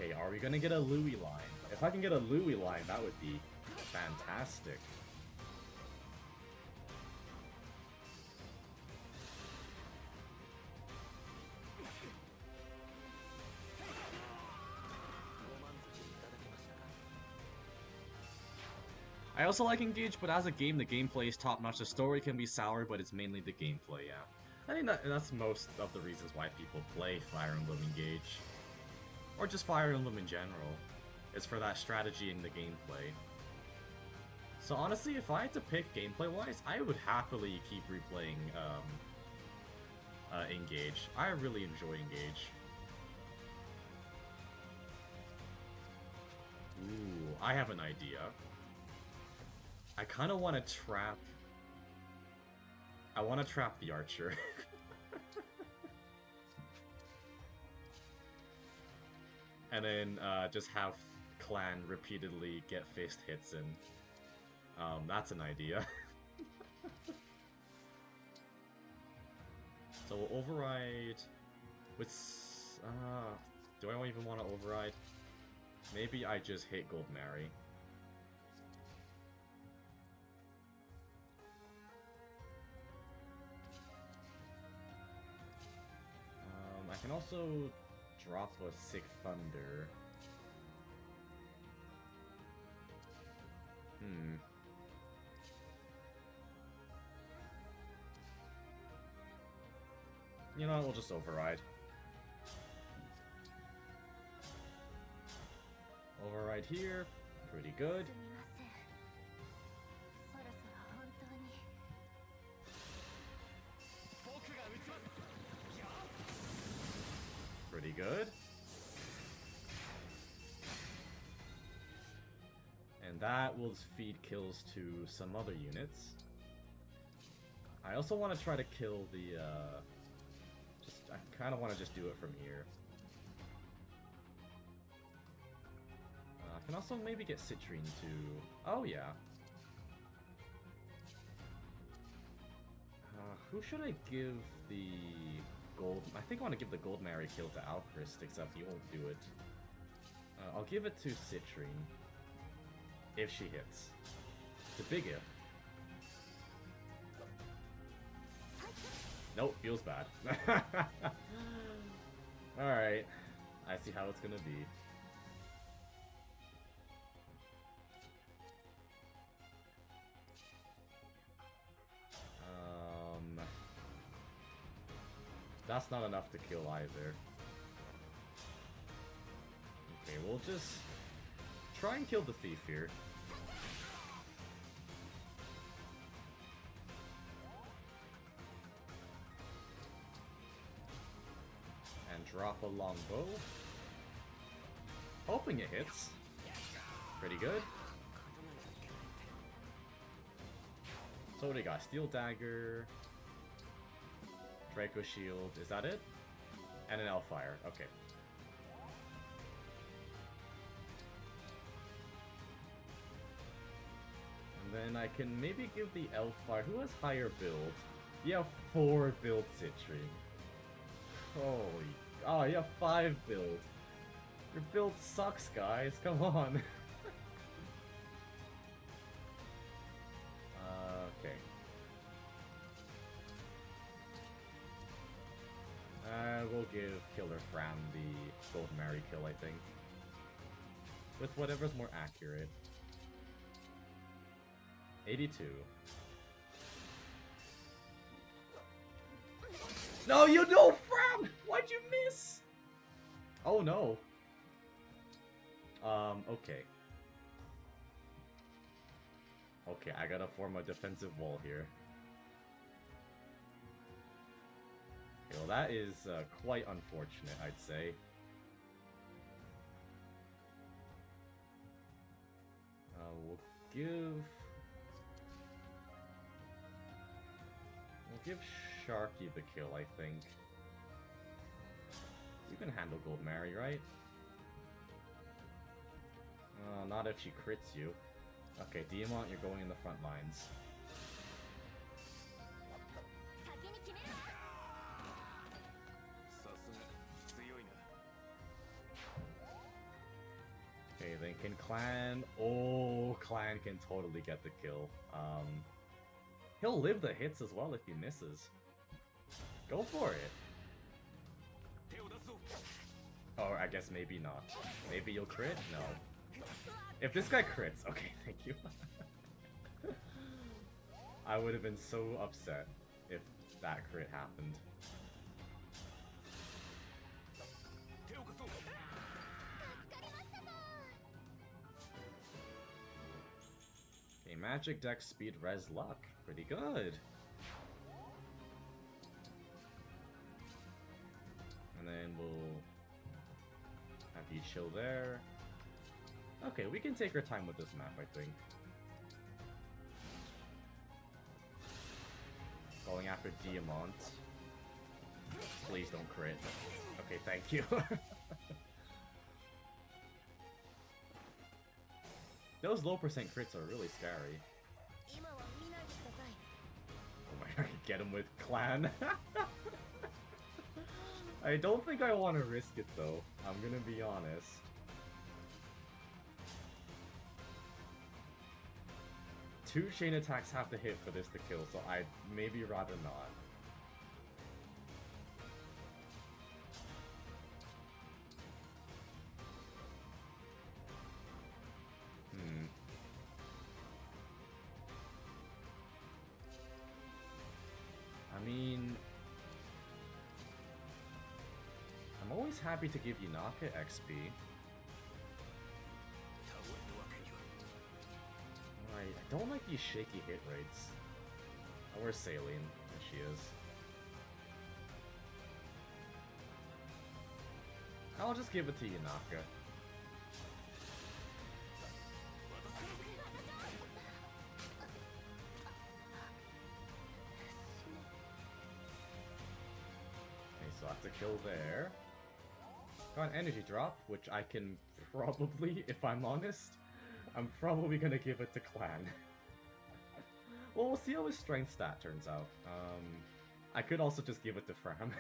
Okay, are we gonna get a Louis line? If I can get a Louis line, that would be fantastic. I also like Engage, but as a game, the gameplay is top-notch. The story can be sour, but it's mainly the gameplay, yeah. I think that's most of the reasons why people play Fire Emblem Engage. Or just Fire Emblem in general. It's for that strategy in the gameplay. So honestly, if I had to pick gameplay-wise, I would happily keep replaying Engage. I really enjoy Engage. Ooh, I have an idea. I kind of want to trap... I want to trap the archer. And then just have Clan repeatedly get fist hits in. That's an idea. So we'll override... with... do I even want to override? Maybe I just hit Gold Mary. I can also drop a Sick Thunder. You know what, we'll just override. Override here, pretty good. Pretty good. And that will feed kills to some other units. I also want to try to kill the, I kind of want to just do it from here. I can also maybe get Citrine to... Oh, yeah. Who should I give the gold... I think I want to give the Gold Mary kill to Alchrist, except he won't do it. I'll give it to Citrine. If she hits. It's a big if. Nope, feels bad. Alright. I see how it's gonna be. That's not enough to kill either. Okay, we'll just try and kill the thief here. And drop a longbow. Hoping it hits. Pretty good. So what do we got? Steel Dagger, Draco Shield, is that it? And an Elfire, okay. And then I can maybe give the Elfire, who has higher build? You have 4 build Citrine. Holy, oh, you have 5 build. Your build sucks, guys, come on. Okay. We'll give Killer Fram the Gold Mary kill, I think. With whatever's more accurate. 82. No, you don't, Fram! Why'd you miss? Oh no. Okay. Okay, I gotta form a defensive wall here. Okay, well, that is quite unfortunate, I'd say. We'll give Sharky the kill, I think. You can handle Gold Mary, right? Not if she crits you. Okay, Diamant, you're going in the front lines. Okay, then can Clan... Oh, Clan can totally get the kill. He'll live the hits as well if he misses. Go for it. Or I guess maybe not. Maybe you'll crit? No. If this guy crits, okay, thank you. I would have been so upset if that crit happened. Okay, Magic Dex Speed Res Luck. Pretty good. And then we'll have you chill there. Okay, we can take our time with this map, I think. Going after Diamant. Please don't crit. Okay, thank you. Those low percent crits are really scary. Oh my god, I can get him with Clan. I don't think I want to risk it though, I'm gonna be honest. Two chain attacks have to hit for this to kill, so I'd maybe rather not. I mean... I'm always happy to give Yunaka XP. I don't like these shaky hit rates. Oh, where's Saline? There she is. I'll just give it to Yunaka. Okay, so that's a kill there. Got an energy drop, which I can probably, if I'm honest, I'm probably gonna give it to Clan. Well, we'll see how his strength stat turns out. I could also just give it to Fram.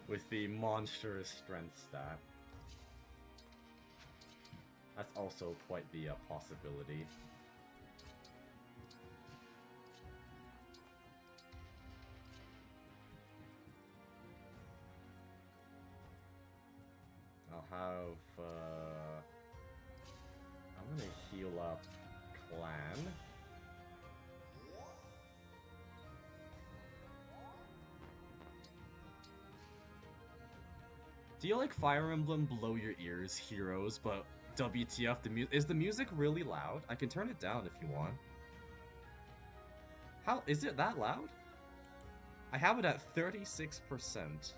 With the monstrous strength stat. That's also quite the possibility. I'll have, I'm gonna heal up Clan. Do you like Fire Emblem Blow Your Ears Heroes, but WTF, is the music really loud? I can turn it down if you want. How, is it that loud? I have it at 36%.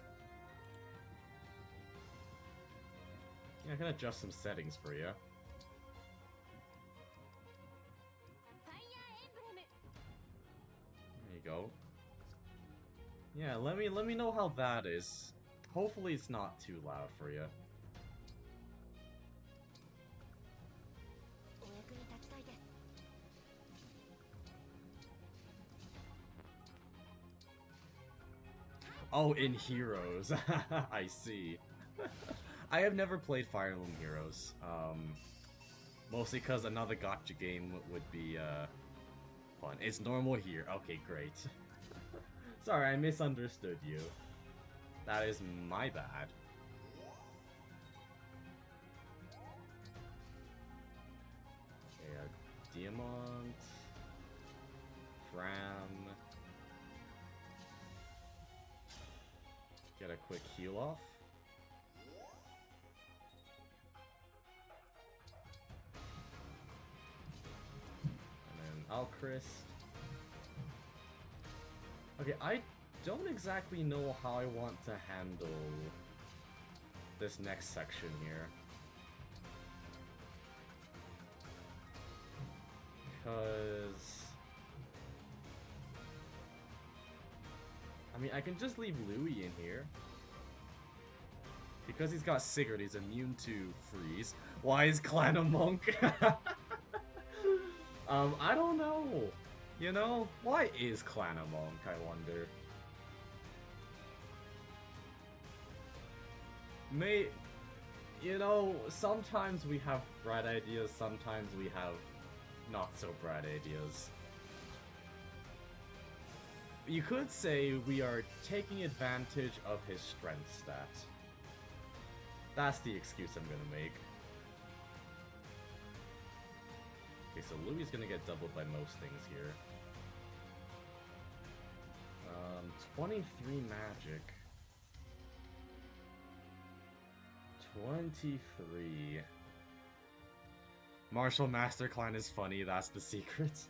Yeah, I can adjust some settings for you. go. Yeah, let me know how that is. Hopefully it's not too loud for you. Oh, in Heroes. I see. I have never played Fire Emblem Heroes. Mostly because another gacha game would be fun. It's normal here. Okay, great. Sorry, I misunderstood you. That is my bad. Okay, Diamond, Fram. Get a quick heal off. And then Alchrist. Okay, I don't exactly know how I want to handle this next section here. Because... I mean, I can just leave Louis in here. Because he's got Sigurd, he's immune to freeze. Why is Clan a monk? I don't know. You know, why is Clan a monk, I wonder? You know, sometimes we have bright ideas, sometimes we have not so bright ideas. You could say we are taking advantage of his strength stat. That's the excuse I'm gonna make. Okay, so Louis is gonna get doubled by most things here. 23 magic. 23. Martial Master Clan is funny, that's the secret.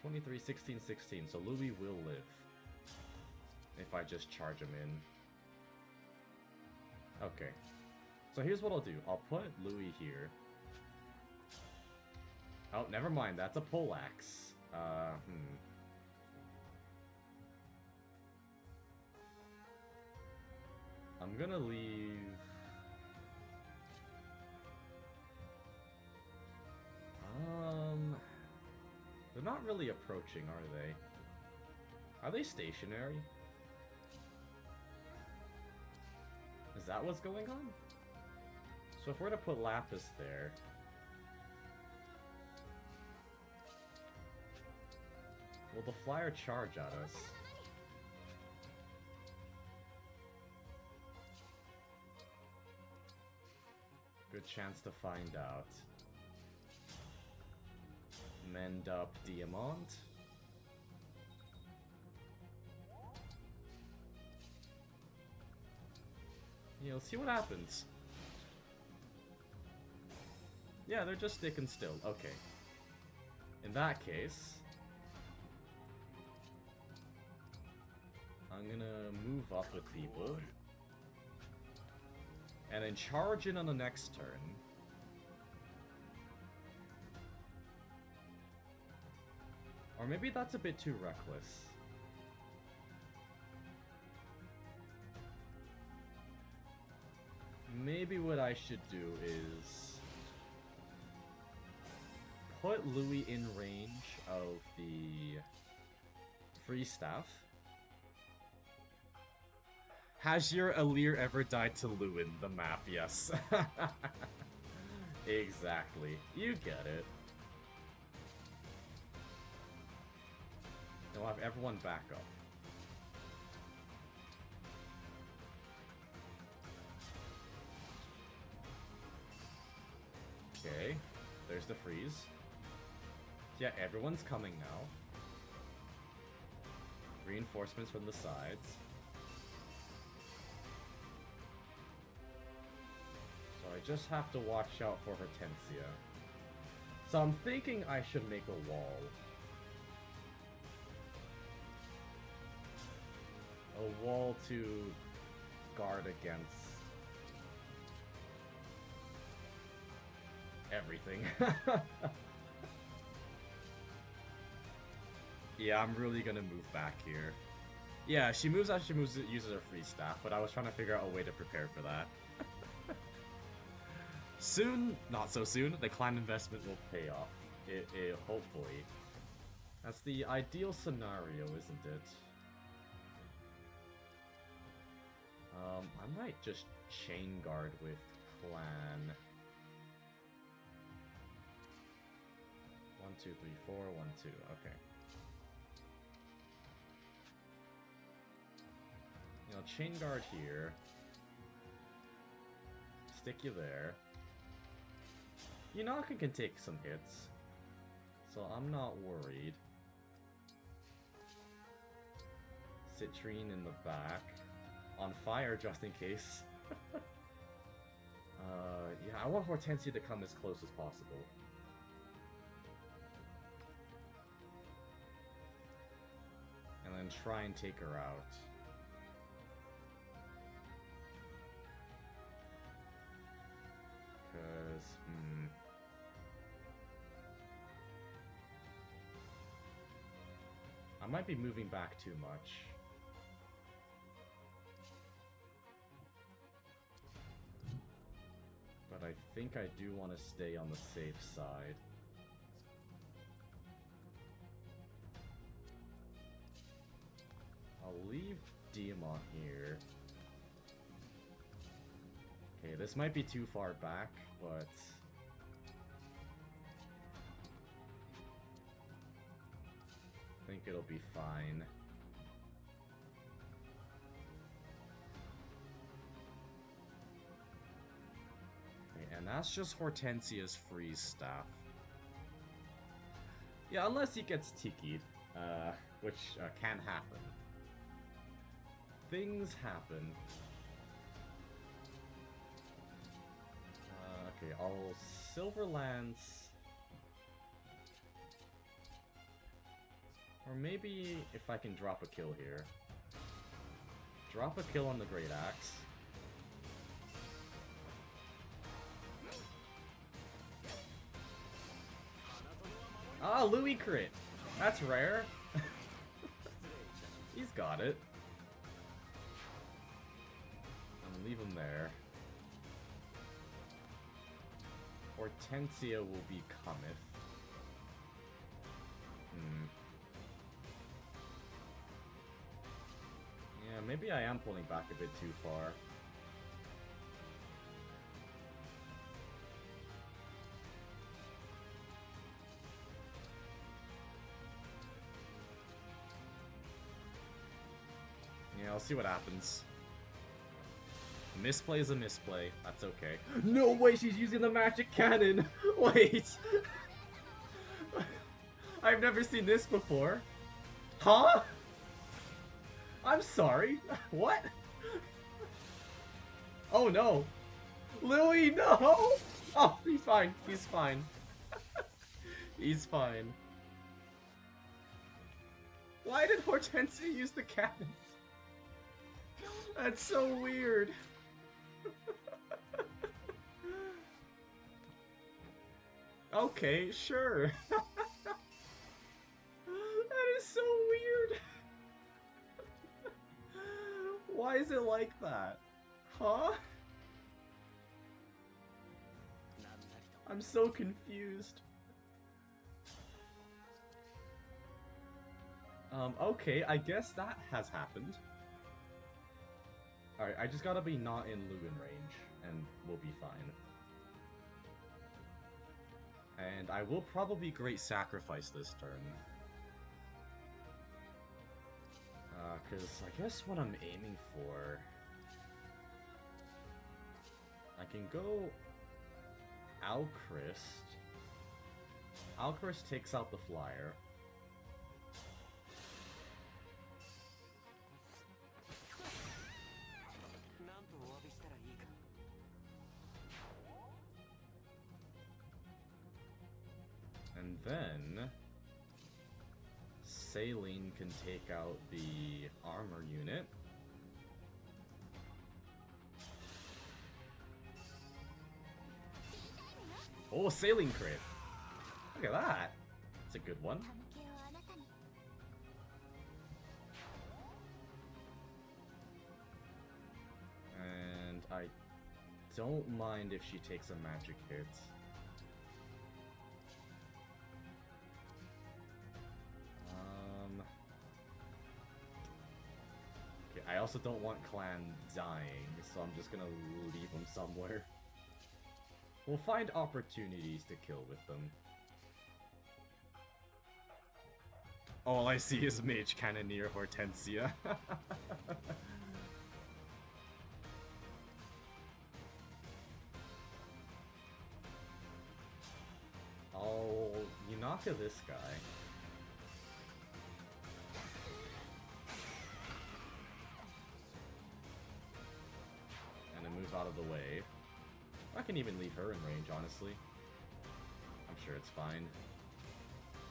23, 16, 16, so Louis will live. If I just charge him in. Okay. So here's what I'll do. I'll put Louis here. Oh, never mind, that's a poleaxe. I'm gonna leave... They're not really approaching, are they? Are they stationary? Is that what's going on? So if we're to put Lapis there... Will the flyer charge at us? Good chance to find out. Mend up Diamond. Yeah, let's see what happens. Yeah, they're just sticking still. Okay. In that case... I'm gonna move up with people. And then charge in on the next turn. Or maybe that's a bit too reckless. Maybe what I should do is... put Louis in range of the free staff. Has your Alir ever died to Lewin, the map? Yes. Exactly. You get it. We'll have everyone back up. Okay. There's the freeze. Yeah, everyone's coming now. Reinforcements from the sides. So I just have to watch out for Hortensia. So I'm thinking I should make a wall. A wall to guard against everything. Yeah, I'm really gonna move back here. Yeah, she moves as she moves, uses her free staff, but I was trying to figure out a way to prepare for that. Soon, not so soon, the clan investment will pay off. Hopefully. That's the ideal scenario, isn't it? I might just chain guard with clan. 1, 2, 3, 4, 1, 2. Okay. You know, chain guard here. Stick you there. Yunaka can take some hits, so I'm not worried. Citrine in the back. On fire, just in case. Yeah, I want Hortensia to come as close as possible. And then try and take her out. Because, I might be moving back too much. But I think I do want to stay on the safe side. I'll leave Diamond here. Okay, this might be too far back, but... I think it'll be fine. Okay, and that's just Hortensia's freeze staff. Yeah, unless he gets tiki'd, which can happen. Things happen. Okay, I'll Silver Lance. Or maybe if I can drop a kill here. Drop a kill on the Great Axe. Ah, Louis crit! That's rare. He's got it. And leave him there. Hortensia will be cometh. Yeah, maybe I am pulling back a bit too far. Yeah, I'll see what happens. Misplay is a misplay. That's okay. No way, she's using the magic cannon! Wait! I've never seen this before. Huh? I'm sorry. What? Oh no. Louis, no! Oh, he's fine. He's fine. He's fine. Why did Hortensia use the cannon? That's so weird. Okay, sure. That is so weird. Why is it like that? Huh? I'm so confused. Okay, I guess that has happened. Alright, I just gotta be not in Lugan range, and we'll be fine. And I will probably Great Sacrifice this turn. Because I guess what I'm aiming for... I can go... Alchrist. Alchrist takes out the flyer. And then... Saline can take out the armor unit. Oh, Saline crit! Look at that! That's a good one. don't mind if she takes a magic hit. Okay, I also don't want Clan dying, so I'm just gonna leave them somewhere. We'll find opportunities to kill with them. All I see is Mage Cannoneer Hortensia. I'll Yunaka this guy. And then move out of the way. I can even leave her in range, honestly. I'm sure it's fine.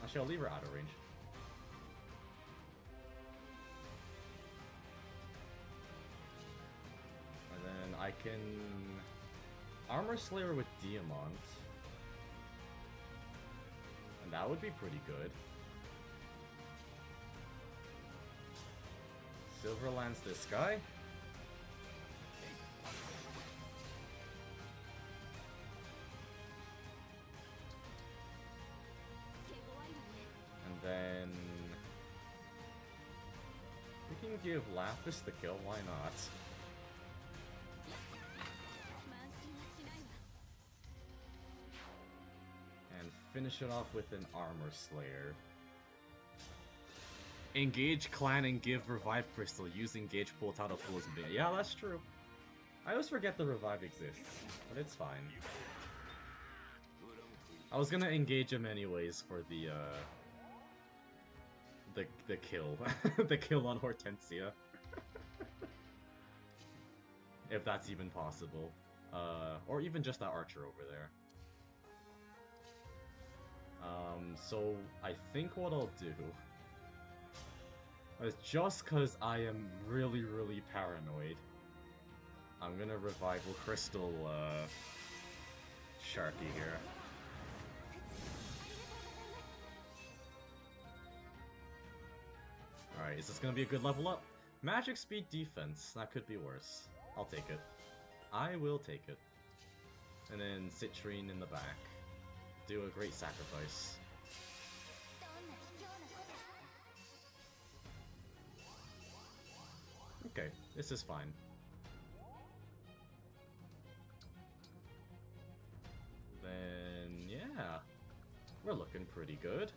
Actually, I'll leave her out of range. And then I can Armor Slayer with Diamant. And that would be pretty good. Silverlands this guy. And then we can give Lapis the kill, why not? And finish it off with an Armor Slayer. Engage Clan and give Revive Crystal. Use Engage pull out of Fool's Bane. Yeah, that's true. I always forget the Revive exists, but it's fine. I was gonna engage him anyways for the kill. The kill on Hortensia. If that's even possible. Or even just that archer over there. So I think what I'll do is, just cause I am really paranoid, I'm gonna Revival Crystal Sharky here. Alright, is this gonna be a good level up? Magic Speed Defense, that could be worse. I'll take it. I will take it. And then Citrine in the back. Do a great sacrifice. Okay, this is fine. Then, yeah. We're looking pretty good.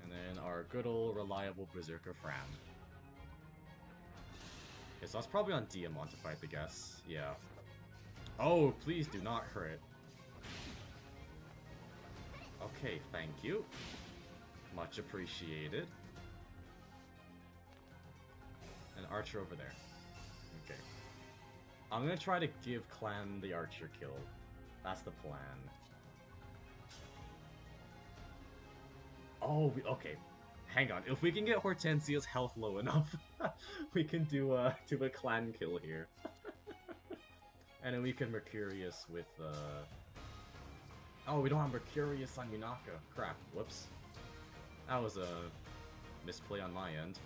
And then our good old reliable Berserker Fram. Okay, so that's probably on Diamant if I had to guess. Yeah. Oh, please do not crit. Okay, thank you. Much appreciated. An archer over there. Okay. I'm gonna try to give Clan the archer kill. That's the plan. Oh, okay. Hang on. If we can get Hortensia's health low enough, we can do a Clan kill here. And then we can Mercurius with, Oh, we don't have Mercurius on Yunaka. Crap. Whoops. That was a misplay on my end.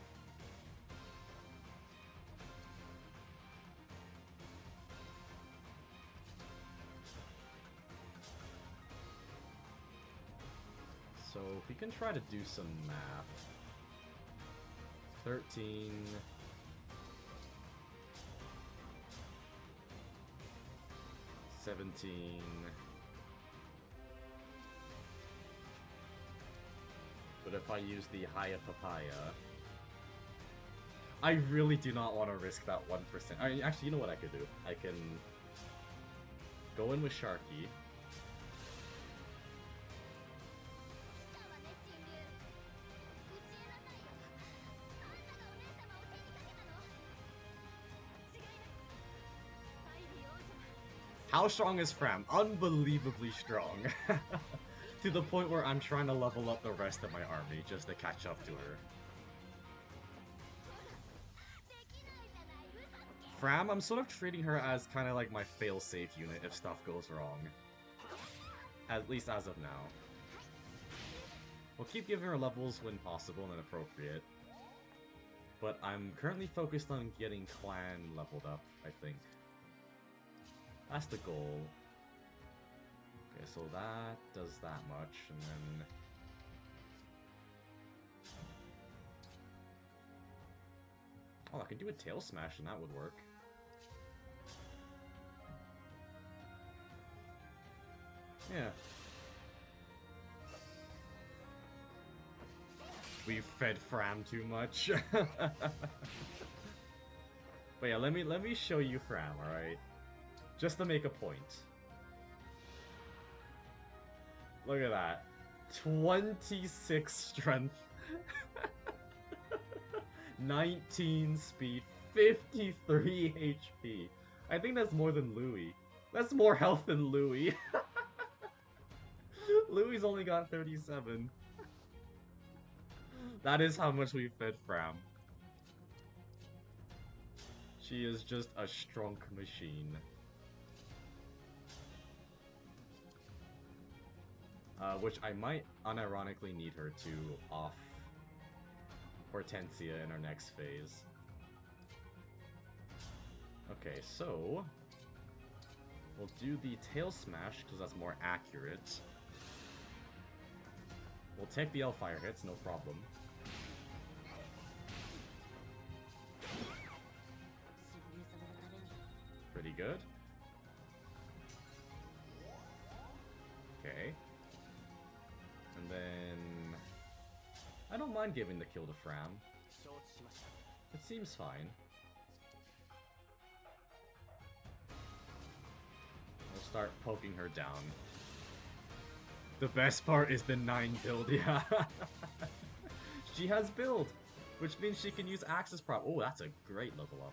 So we can try to do some math. 13... 17... But if I use the Haya Papaya... I really do not want to risk that 1%. I mean, actually, you know what I could do? I can go in with Sharky. How strong is Fram? Unbelievably strong. To the point where I'm trying to level up the rest of my army just to catch up to her. Fram, I'm sort of treating her as kind of like my fail-safe unit if stuff goes wrong. At least as of now. We'll keep giving her levels when possible and appropriate. But I'm currently focused on getting clan leveled up, I think. That's the goal. Okay, so that does that much, and then... Oh, I could do a tail smash and that would work. Yeah. We fed Fram too much. But yeah, let me show you Fram, alright? Just to make a point. Look at that. 26 strength. 19 speed, 53 HP. I think that's more than Louis. That's more health than Louis. Louis's only got 37. That is how much we fed Fram. She is just a strong machine. Which I might unironically need her to off Hortensia in our next phase. Okay, so... we'll do the tail smash, because that's more accurate. We'll take the L-Fire hits, no problem. Pretty good. Okay. And then... I don't mind giving the kill to Fram. It seems fine. We'll start poking her down. The best part is the 9 build, yeah. She has build, which means she can use Axis Prop. Oh, that's a great level up.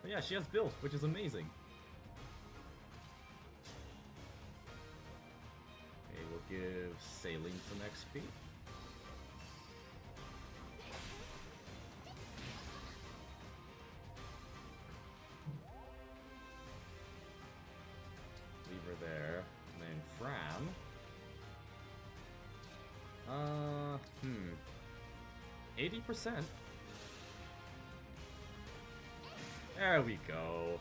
But yeah, she has build, which is amazing. Okay, we'll give Saline some XP. Leave her there. And then Fram. 80%? There we go.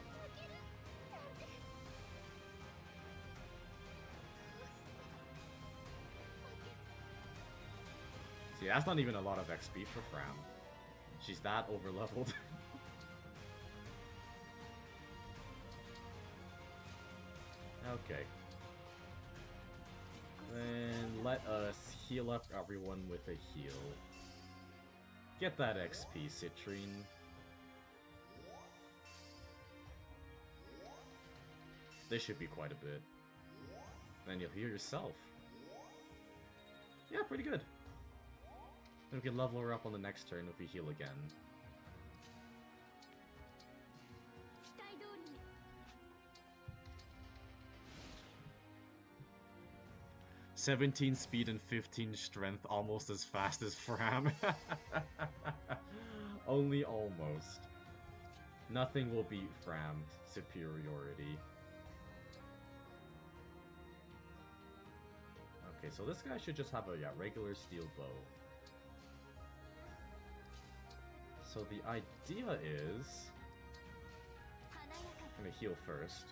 See, that's not even a lot of XP for Fram. She's that overleveled. Okay. Then let us heal up everyone with a heal. Get that XP, Citrine. This should be quite a bit. Then you'll heal yourself. Yeah, pretty good. Then we can level her up on the next turn if we heal again. "17 speed and 15 strength, almost as fast as Fram." Only almost. Nothing will beat Fram's superiority. Okay, so this guy should just have a regular steel bow. So the idea is... I'm gonna heal first.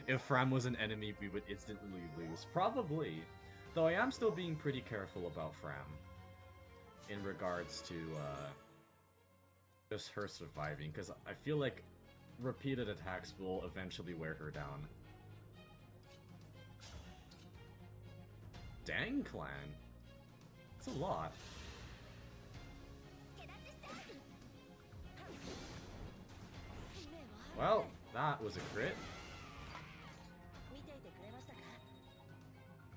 If Fram was an enemy, we would instantly lose. Probably. Though I am still being pretty careful about Fram. In regards to, just her surviving, because I feel like repeated attacks will eventually wear her down. Dang, clan. That's a lot. Well, that was a crit.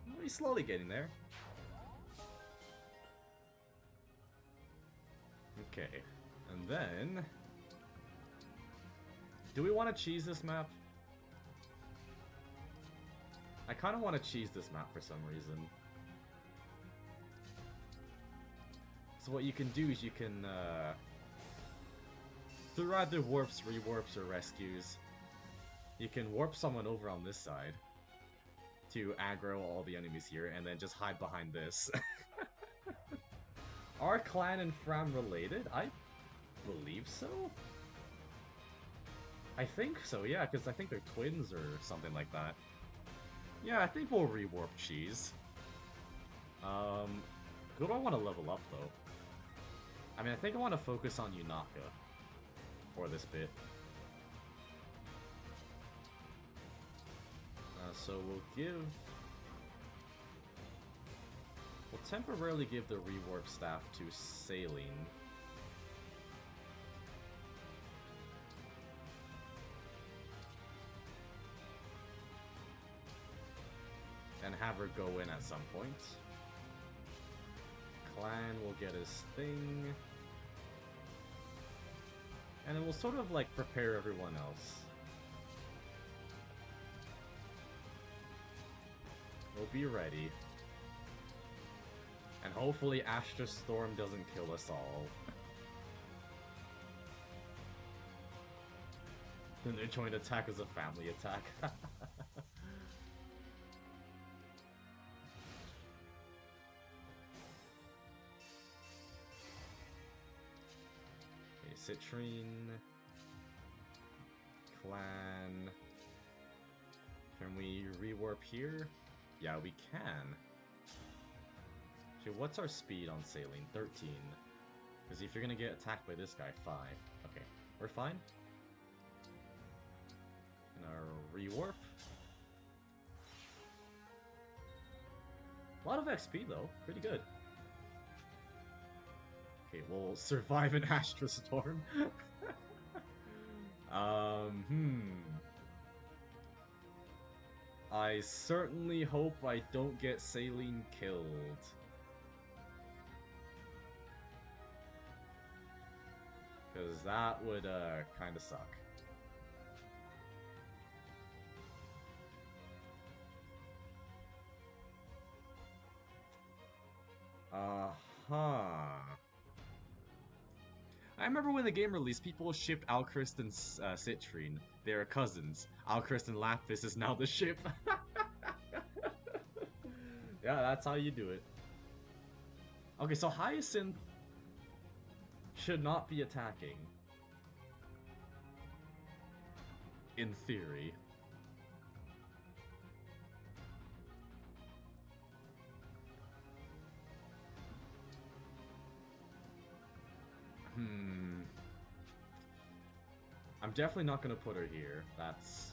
Well, he's slowly getting there. Okay, and then... do we want to cheese this map? I kind of want to cheese this map for some reason. So what you can do is you can, through either warps, rewarps, or rescues, you can warp someone over on this side to aggro all the enemies here, and then just hide behind this. Are Clan and Fram related? I believe so. I think so, yeah, because I think they're twins or something like that. Yeah, I think we'll rewarp Cheese. Who do I want to level up, though? I mean, I think I want to focus on Yunaka for this bit. So we'll temporarily give the rewarp staff to Saline. And have her go in at some point. Clan will get his thing. And then we'll sort of like prepare everyone else. We'll be ready. And hopefully Astra Storm doesn't kill us all. Then their joint attack is a family attack. Citrine, Clan. Can we rewarp here? Yeah, we can. Okay, what's our speed on Saline? 13. Because if you're gonna get attacked by this guy, 5. Okay, we're fine. And our rewarp. A lot of XP though, pretty good. Okay, we'll survive an Astra Storm. I certainly hope I don't get Saline killed. Because that would, kinda suck. I remember when the game released, people shipped Alchrist and Citrine. They are cousins. Alchrist and Lapis is now the ship. Yeah, that's how you do it. Okay, so Hyacinth should not be attacking. In theory. I'm definitely not gonna put her here. That's...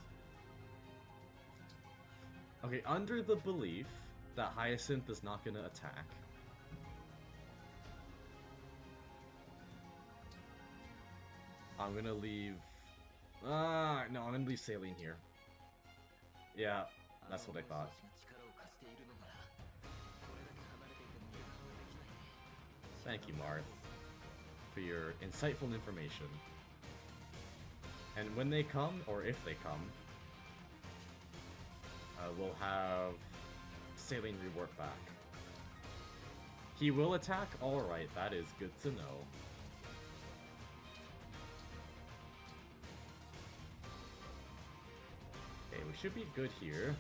Okay, under the belief that Hyacinth is not gonna attack. I'm gonna leave... no, I'm gonna leave Saline here. Yeah, that's what I thought. Thank you, Marth, for your insightful information. And when they come, or if they come, we'll have Saline rework back. He will attack? Alright, that is good to know. Okay, we should be good here.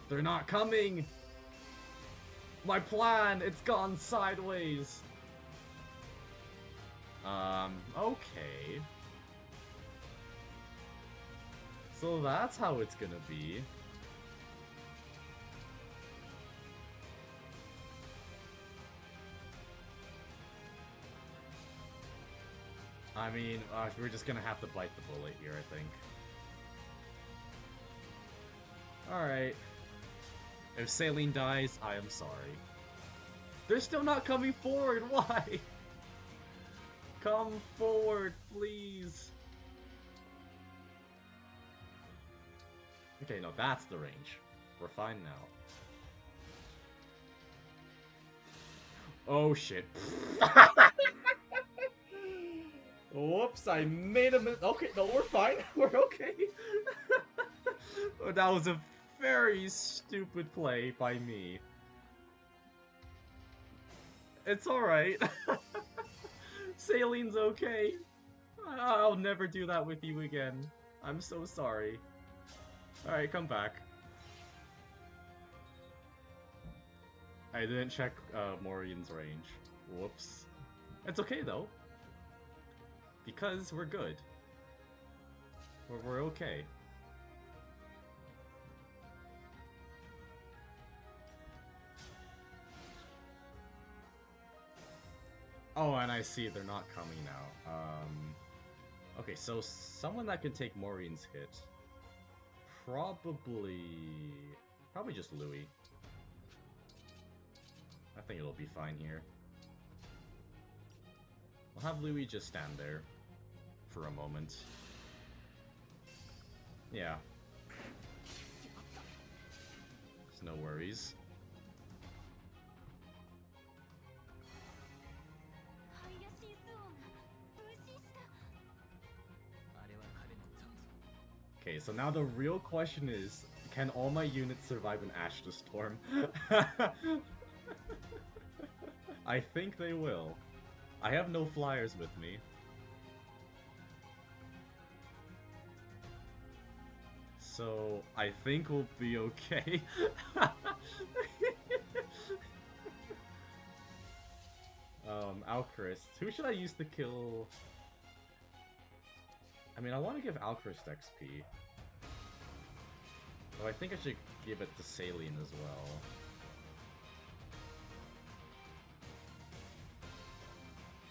They're not coming! My plan! It's gone sideways! Okay. So that's how it's gonna be. I mean, we're just gonna have to bite the bullet here, I think. Alright. If Saline dies, I am sorry. They're still not coming forward, why? Come forward, please. Okay, no, that's the range. We're fine now. Oh shit. Whoops, I made a mistake. Okay, no, we're fine. We're okay. That was a very stupid play by me. It's alright. Saline's okay. I'll never do that with you again. I'm so sorry. Alright, come back. I didn't check Maureen's range. Whoops. It's okay though. Because we're good. We're okay. Oh, and I see they're not coming now. Okay, so someone that can take Maureen's hit. Probably just Louis. I think it'll be fine here. We'll have Louis just stand there for a moment. Yeah. There's no worries. Okay, so now the real question is, can all my units survive an Ashta Storm? I think they will. I have no flyers with me. So, I think we'll be okay. Alchrist. Who should I use to kill? I mean, I want to give Alchrist XP. Though I think I should give it to Saline as well.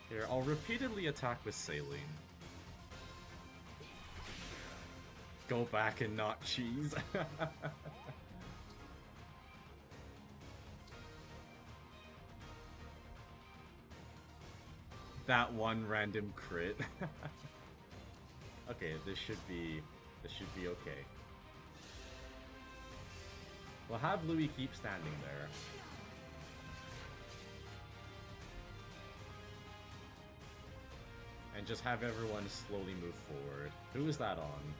Here, I'll repeatedly attack with Saline. Go back and not cheese. That one random crit. Okay, this should be okay. We'll have Louis keep standing there. And just have everyone slowly move forward. Who is that on?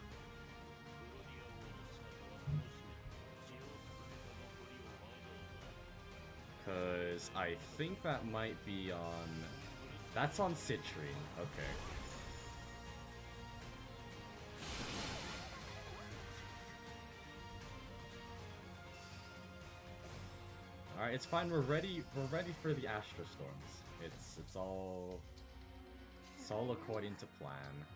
Because I think that might be on... That's on Citrine. Okay. Alright, it's fine. We're ready for the Astro Storms. It's all according to plan.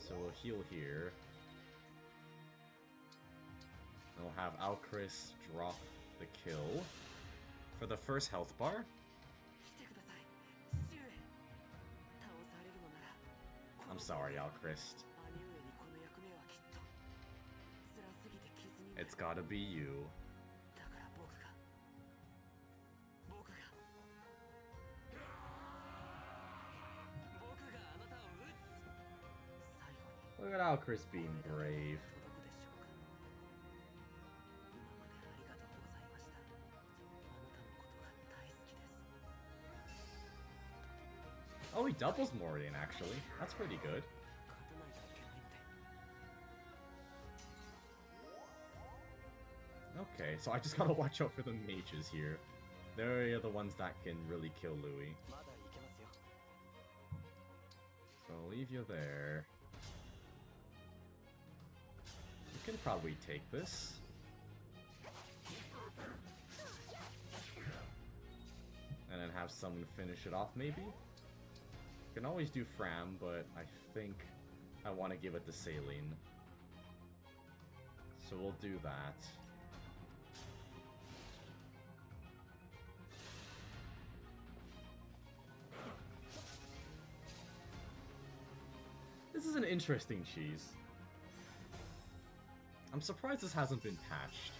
So we'll heal here. And we'll have Alchrist drop the kill for the first health bar. I'm sorry, Alchrist. It's gotta be you. Look at Alchrist being brave. Oh, he doubles Morian, actually. That's pretty good. Okay, so I just gotta watch out for the mages here. They're the ones that can really kill Louis. So I'll leave you there. You can probably take this. And then have someone finish it off, maybe? You can always do Fram, but I think I want to give it to Saline. So we'll do that. This is an interesting cheese. I'm surprised this hasn't been patched.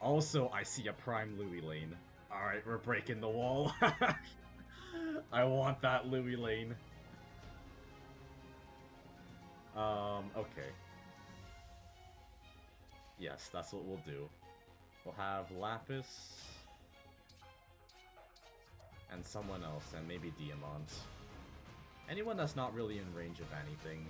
Also, I see a Prime Louis lane. Alright, we're breaking the wall. I want that Louis lane. Okay. Yes, that's what we'll do. We'll have Lapis. And someone else, and maybe Diamant. Anyone that's not really in range of anything.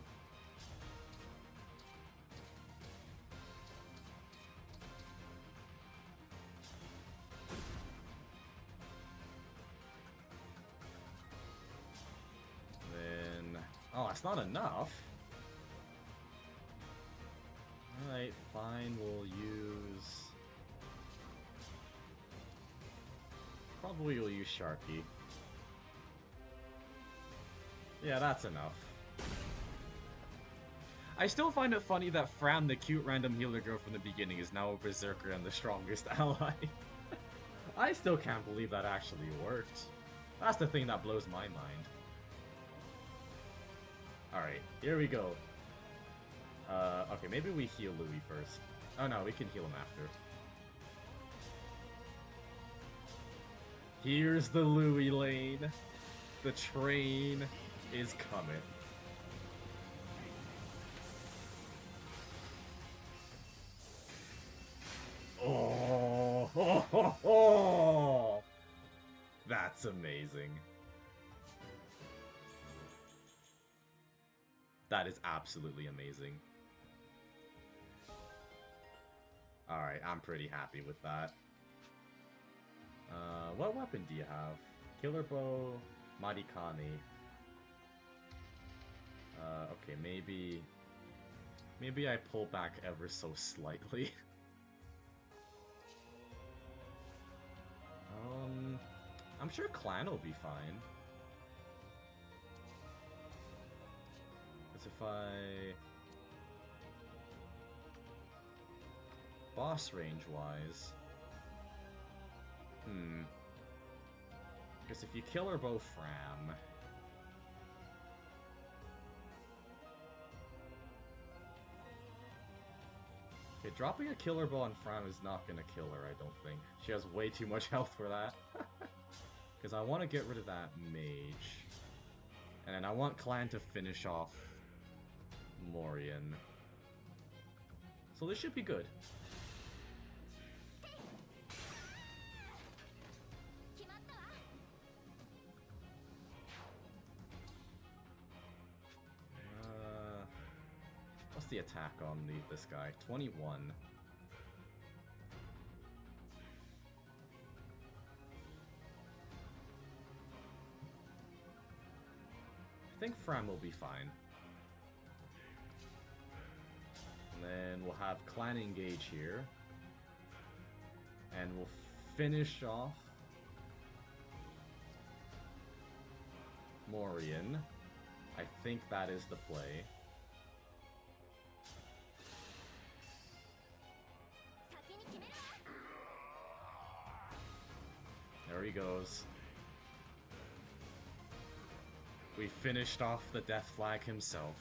Oh, that's not enough. Alright, fine. Probably will use Sharky. Yeah, that's enough. I still find it funny that Fran, the cute random healer girl from the beginning, is now a Berserker and the strongest ally. I still can't believe that actually worked. That's the thing that blows my mind. Alright, here we go. Okay, maybe we heal Louis first. Oh no, we can heal him after. Here's the Louis lane. The train is coming. Oh, ho, ho, ho. That's amazing. That is absolutely amazing. Alright, I'm pretty happy with that. What weapon do you have? Killer Bow, Marikani. Okay, maybe I pull back ever so slightly. I'm sure Clan will be fine. Because if I... Boss range wise... Because if you Killer Bow Fram... Okay, dropping a Killer Bow on Fram is not gonna kill her, I don't think. She has way too much health for that. Because I want to get rid of that mage. And then I want Clan to finish off Morian. So this should be good. What's the attack on this guy? 21. I think Fram will be fine. And then we'll have Clan engage here. And we'll finish off Morian. I think that is the play. There he goes. We finished off the Death Flag himself.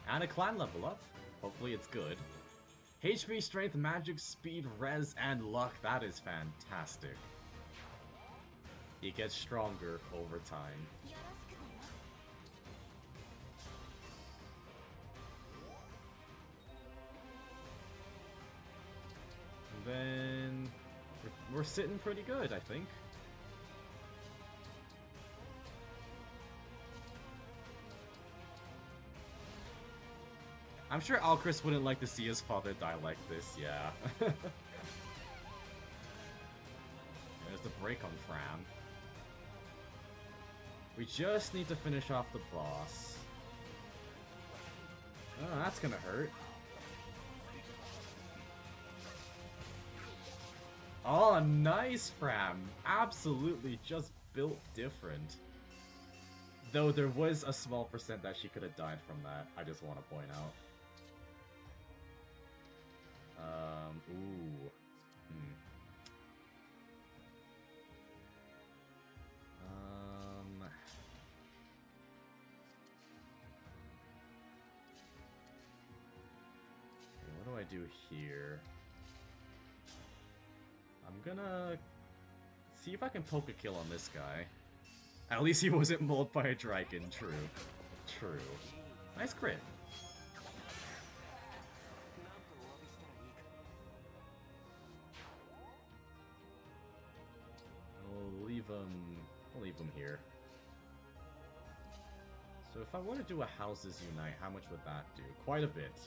And a Clan level up. Hopefully it's good. HP, Strength, Magic, Speed, Res, and Luck. That is fantastic. He gets stronger over time. Then we're sitting pretty good, I think. I'm sure Alcris wouldn't like to see his father die like this, yeah. There's the break on Fram. We just need to finish off the boss. Oh, that's gonna hurt. Oh, nice, Fram! Absolutely just built different. Though there was a small percent that she could have died from that, I just want to point out. Ooh. Okay, what do I do here? I'm gonna see if I can poke a kill on this guy. At least he wasn't mauled by a dragon. True. True. Nice crit. We'll leave him here. So if I were to do a Houses Unite, how much would that do? Quite a bit.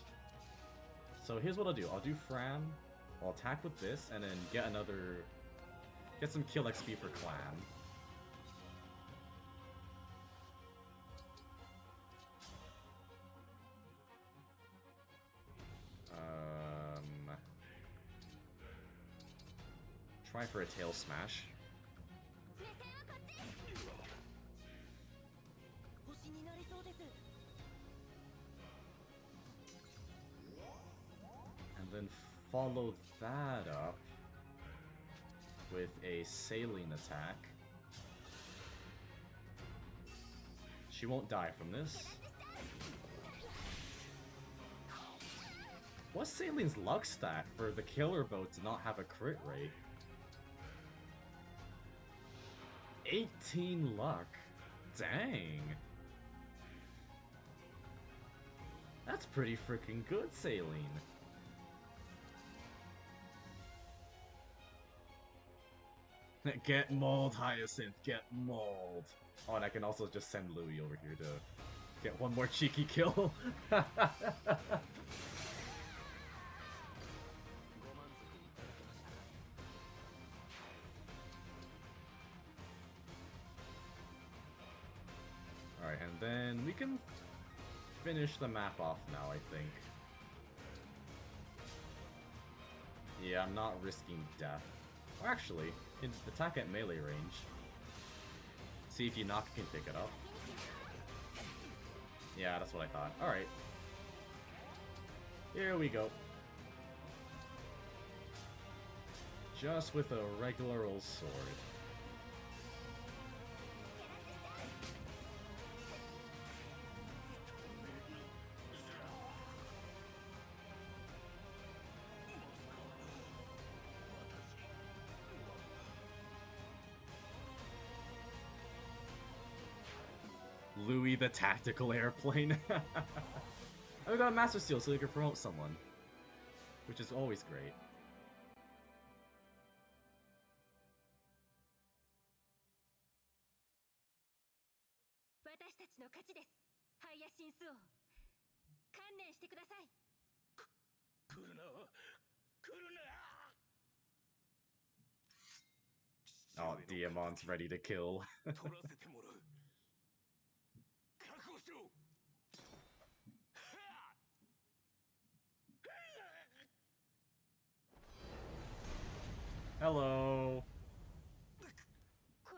So here's what I'll do. I'll do Fram, I'll attack with this, and then get some kill XP for Clan. try for a tail smash. And then follow that up with a saline attack. She won't die from this. What's Saline's luck stat for the killer boat to not have a crit rate? 18 luck. Dang. That's pretty freaking good, Saline. Get mauled, Hyacinth. Get mauled. Oh, and I can also just send Louis over here to get one more cheeky kill. Alright, and then we can finish the map off now, I think. Yeah, I'm not risking death. Or actually, attack at melee range. See if Yunaka can pick it up. Yeah, that's what I thought. Alright. Here we go. Just with a regular old sword. Louis the tactical airplane. I got a Master Seal so they can promote someone. Which is always great. Oh, Diamant's ready to kill. Hello!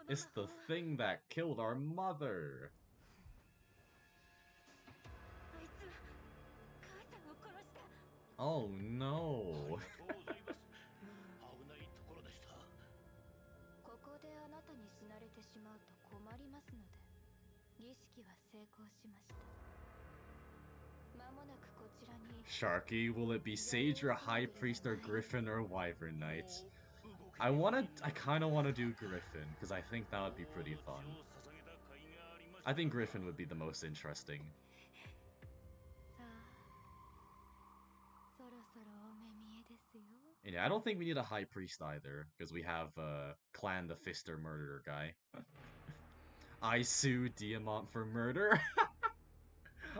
It's the thing that killed our mother! Oh no! Sharky, will it be Sage or High Priest or Griffin or Wyvern Knight? I kinda wanna do Griffin, because I think that would be pretty fun. I think Griffin would be the most interesting. Yeah, I don't think we need a High Priest either, because we have Clan the Fister Murderer guy. I sue Diamant for murder?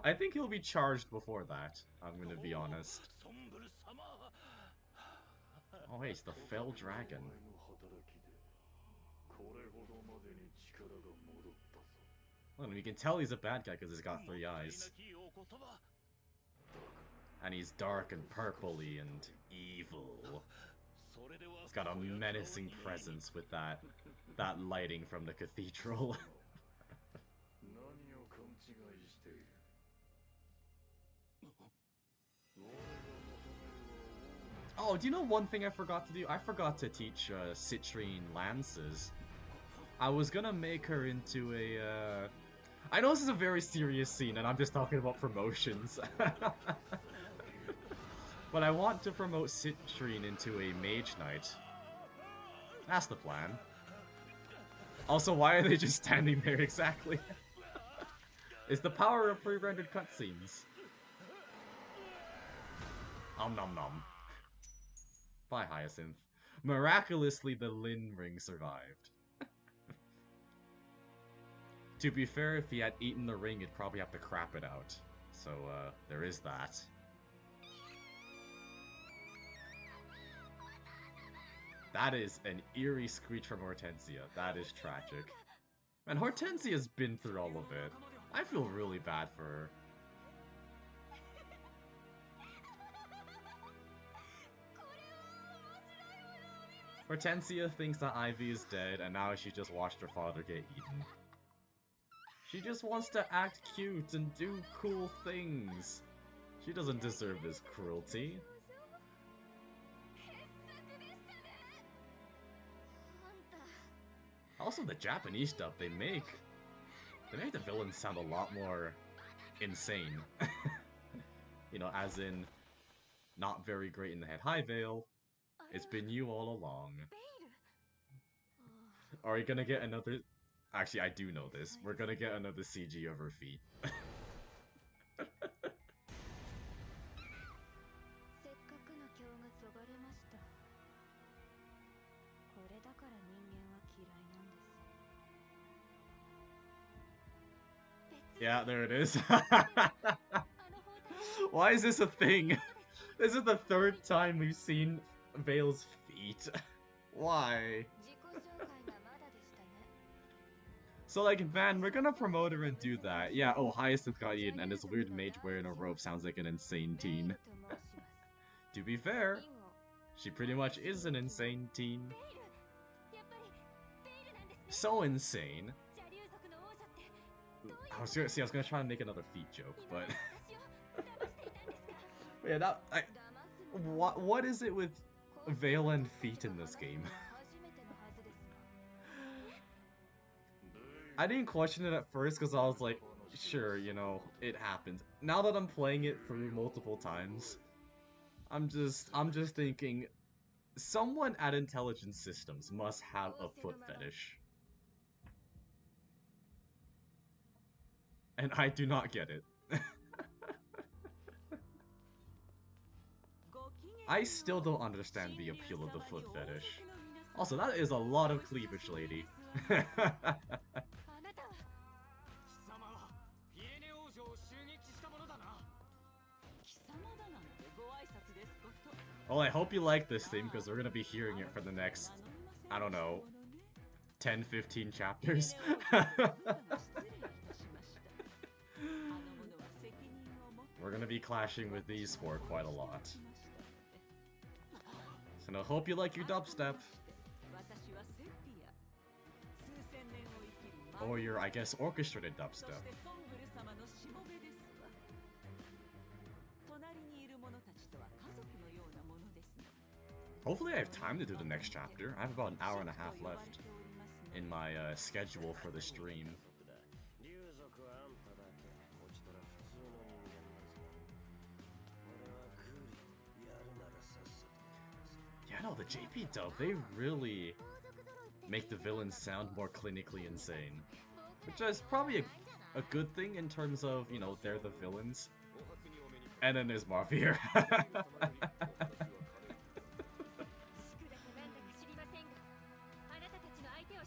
I think he'll be charged before that, I'm gonna be honest. Oh hey, it's the Fell Dragon. Well, you can tell he's a bad guy because he's got 3 eyes. And he's dark and purpley and evil. He's got a menacing presence with that lighting from the cathedral. Oh, do you know one thing I forgot to do? I forgot to teach Citrine lances. I was gonna make her into a, I know this is a very serious scene and I'm just talking about promotions. But I want to promote Citrine into a Mage Knight. That's the plan. Also, why are they just standing there exactly? It's the power of pre-rendered cutscenes. Om nom nom. Bye, Hyacinth. Miraculously, the Lin ring survived. To be fair, if he had eaten the ring, he'd probably have to crap it out. So, there is that. That is an eerie screech from Hortensia. That is tragic. And Hortensia's been through all of it. I feel really bad for her. Hortensia thinks that Ivy is dead, and now she just watched her father get eaten. She just wants to act cute and do cool things. She doesn't deserve this cruelty. Also, the Japanese dub they make the villains sound a lot more insane. You know, as in, not very great in the head. Hi, Vale. It's been you all along. Are we gonna get another... Actually, I do know this. We're gonna get another CG of her feet. Yeah, there it is. Why is this a thing? This is the third time we've seen Vale's feet. Why? So, like, Van, we're gonna promote her and do that. Yeah, oh, Hyacinth got eaten, and this weird mage wearing a robe sounds like an insane teen. To be fair, she pretty much is an insane teen. So insane. I was gonna try and make another feet joke, but... yeah, what is it with Vale and feet in this game? I didn't question it at first because I was like, sure, you know, it happens. Now that I'm playing it through multiple times, I'm just thinking, someone at Intelligent Systems must have a foot fetish. And I do not get it. I still don't understand the appeal of the foot fetish. Also, that is a lot of cleavage, lady. Well, I hope you like this theme, because we're gonna be hearing it for the next, I don't know, 10-15 chapters. We're gonna be clashing with these four quite a lot. So I hope you like your dubstep. Or your, I guess, orchestrated dubstep. Hopefully I have time to do the next chapter. I have about an hour and a half left in my schedule for the stream. Yeah, no, the JP dub, they really make the villains sound more clinically insane. Which is probably a good thing in terms of, you know, they're the villains. And then there's Marvier.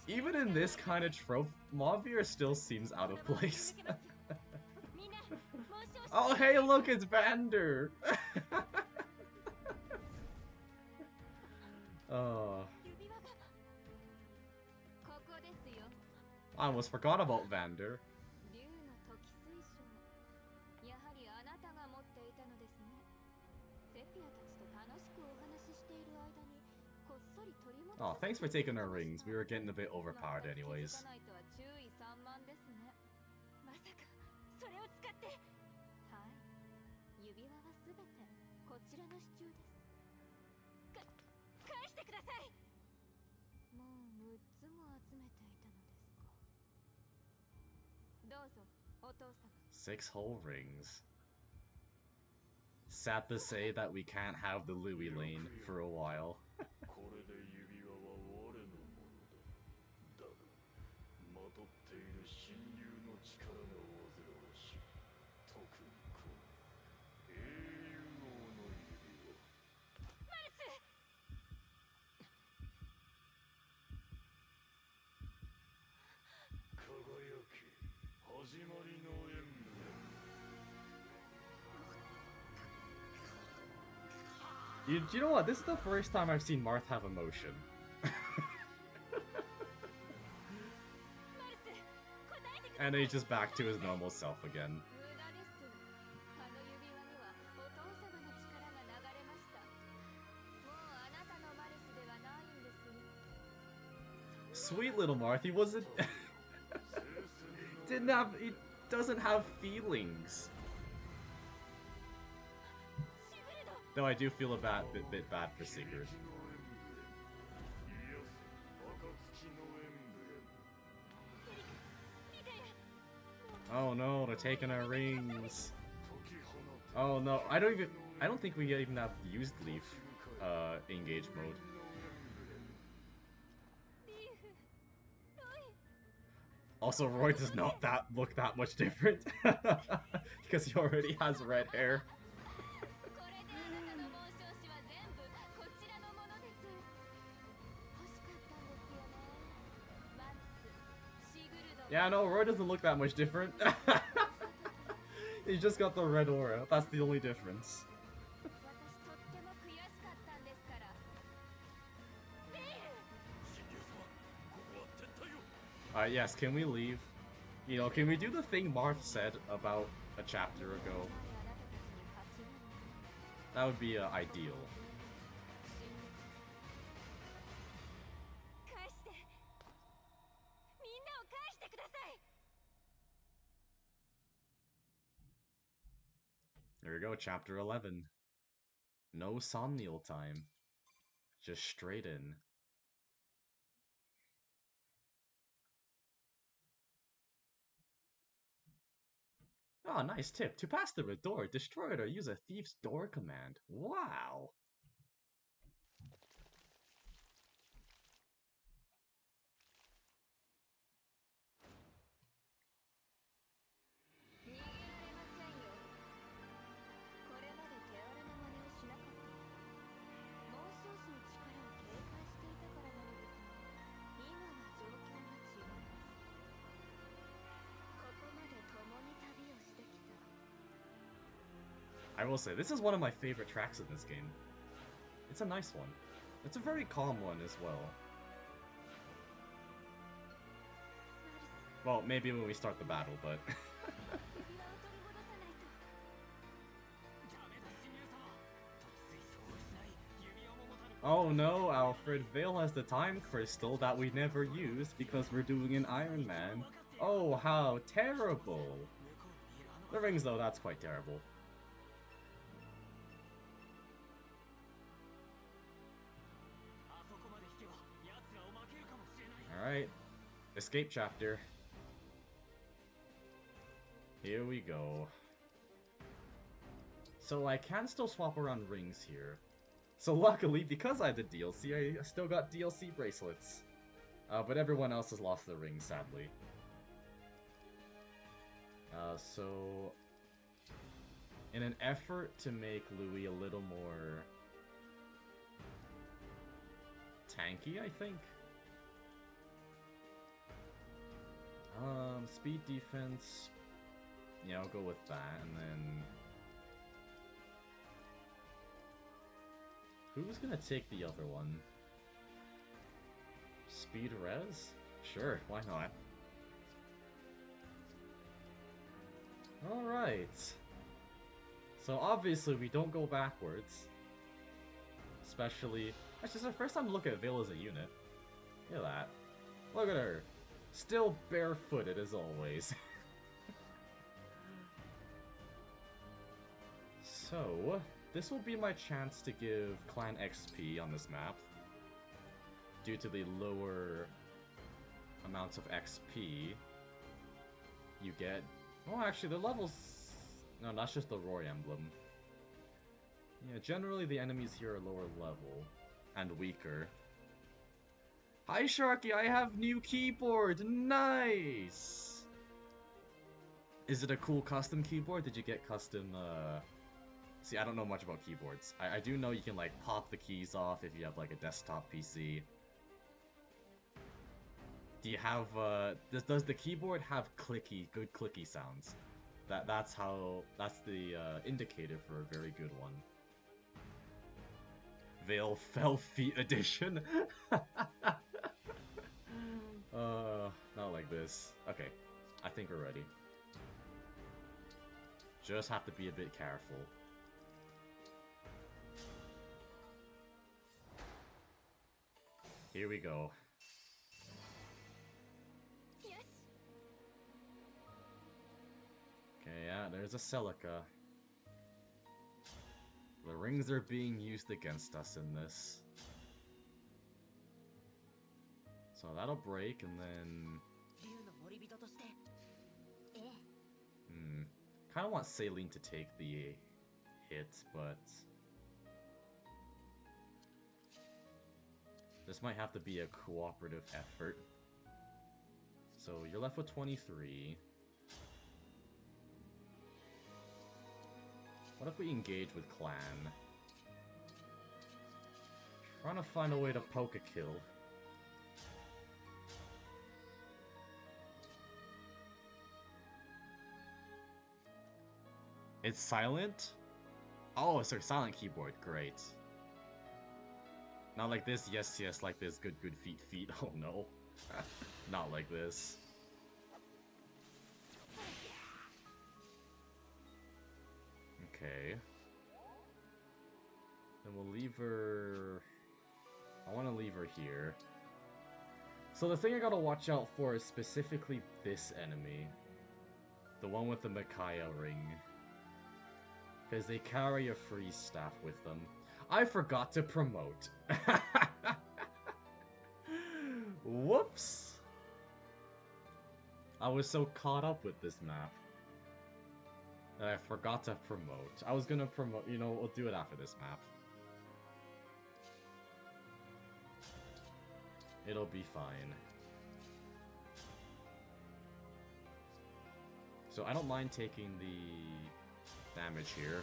Even in this kind of trope, Marvier still seems out of place. Oh, hey, look, it's Vander! Oh. I almost forgot about Vander. Oh, thanks for taking our rings. We were getting a bit overpowered anyways. Six whole rings. Sad to say that we can't have the Louis lane for a while. You know what? This is the first time I've seen Marth have emotion. And he's just back to his normal self again. sweet little Marth. He wasn't... He doesn't have feelings. Though I do feel a bit bad for Sigurd. Oh no, they're taking our rings. Oh no, I don't think we even have used Leaf engage mode. Also, Roy does not look that much different because he already has red hair. Yeah, no, Roy doesn't look that much different. He's just got the red aura. That's the only difference. Yes, can we leave? You know, can we do the thing Marth said about a chapter ago? That would be ideal. There we go, chapter 11. No somnial time. Just straight in. Oh, nice tip. To pass through a door, destroy it or use a thief's door command. Wow. I will say, this is one of my favorite tracks in this game. It's a nice one. It's a very calm one as well. Well, maybe when we start the battle, but... Oh no, Alfred, Vale has the time crystal that we never used because we're doing an Ironman. Oh, how terrible! The rings, though, that's quite terrible. Alright, escape chapter. Here we go. So I can still swap around rings here. So luckily, because I did DLC, I still got DLC bracelets. But everyone else has lost their rings, sadly. So... in an effort to make Louis a little more... tanky, I think? Speed defense... yeah, I'll go with that, and then... who's gonna take the other one? Speed res? Sure, why not? Alright. So obviously we don't go backwards. Especially... actually, it's the first time to look at Vale as a unit. Look at that. Look at her. Still barefooted as always. So, this will be my chance to give Clan XP on this map. Due to the lower amounts of XP you get. Oh, actually, the levels... no, that's just the Roy emblem. Yeah, generally the enemies here are lower level and weaker. Hi, Sharky, I have new keyboard! Nice! Is it a cool custom keyboard? Did you get custom, See, I don't know much about keyboards. I do know you can, like, pop the keys off if you have, like, a desktop PC. Do you have, does the keyboard have good clicky sounds? That's the, indicator for a very good one. Vale Fell Feet Edition? Not like this. Okay, I think we're ready. Just have to be a bit careful. Here we go. there's a Celica. The rings are being used against us in this. So that'll break, and then... Kinda want Saline to take the hit, but... This might have to be a cooperative effort. So you're left with 23. What if we engage with Clan? Trying to find a way to poke a kill. It's silent? Oh, sorry, silent keyboard. Great. Not like this, yes, yes, like this, good, good, feet, feet. Oh no. Not like this. Okay. Then we'll leave her... I want to leave her here. So the thing I gotta watch out for is specifically this enemy. The one with the Micaiah ring. Because they carry a freeze staff with them. I forgot to promote. Whoops! I was so caught up with this map that I forgot to promote. I was gonna promote, you know, we'll do it after this map. It'll be fine. So I don't mind taking the damage here.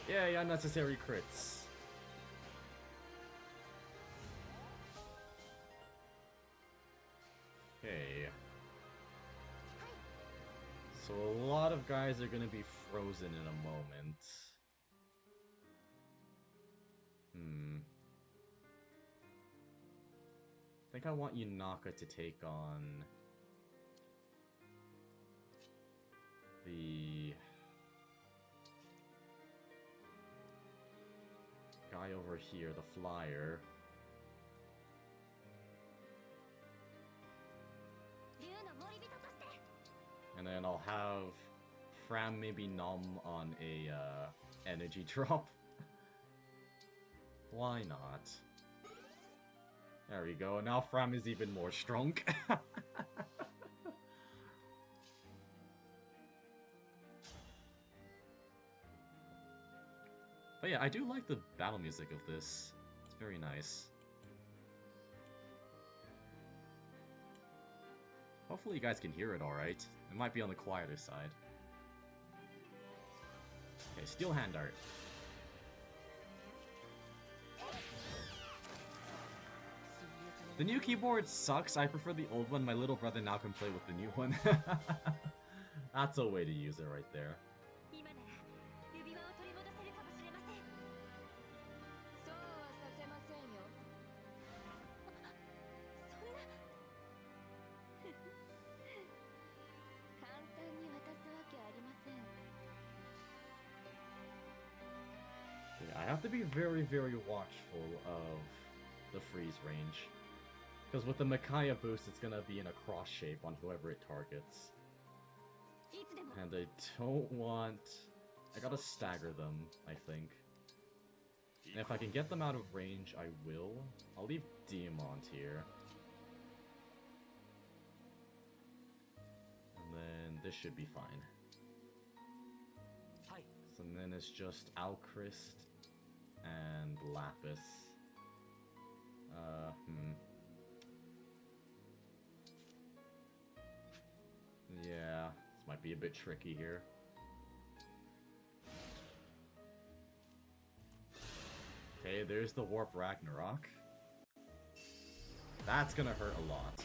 Yay, unnecessary crits. Okay. So a lot of guys are gonna be frozen in a moment. I think I want Yunaka to take on the guy over here, the flyer. And then I'll have Fram maybe nom on a energy drop. Why not? There we go, now Fram is even more strong. But yeah, I do like the battle music of this. It's very nice. Hopefully you guys can hear it alright. It might be on the quieter side. Okay, Steel Hand Art. The new keyboard sucks. I prefer the old one. My little brother now can play with the new one. That's a way to use it right there. I have to be very, very watchful of the freeze range. Because with the Micaiah boost, it's gonna be in a cross shape on whoever it targets. And I don't want... I gotta stagger them, I think. And if I can get them out of range, I will. I'll leave Diamond here. And then this should be fine. So then it's just Alchrist and Lapis. Yeah, this might be a bit tricky here. Okay, there's the Warp Ragnarok. That's gonna hurt a lot.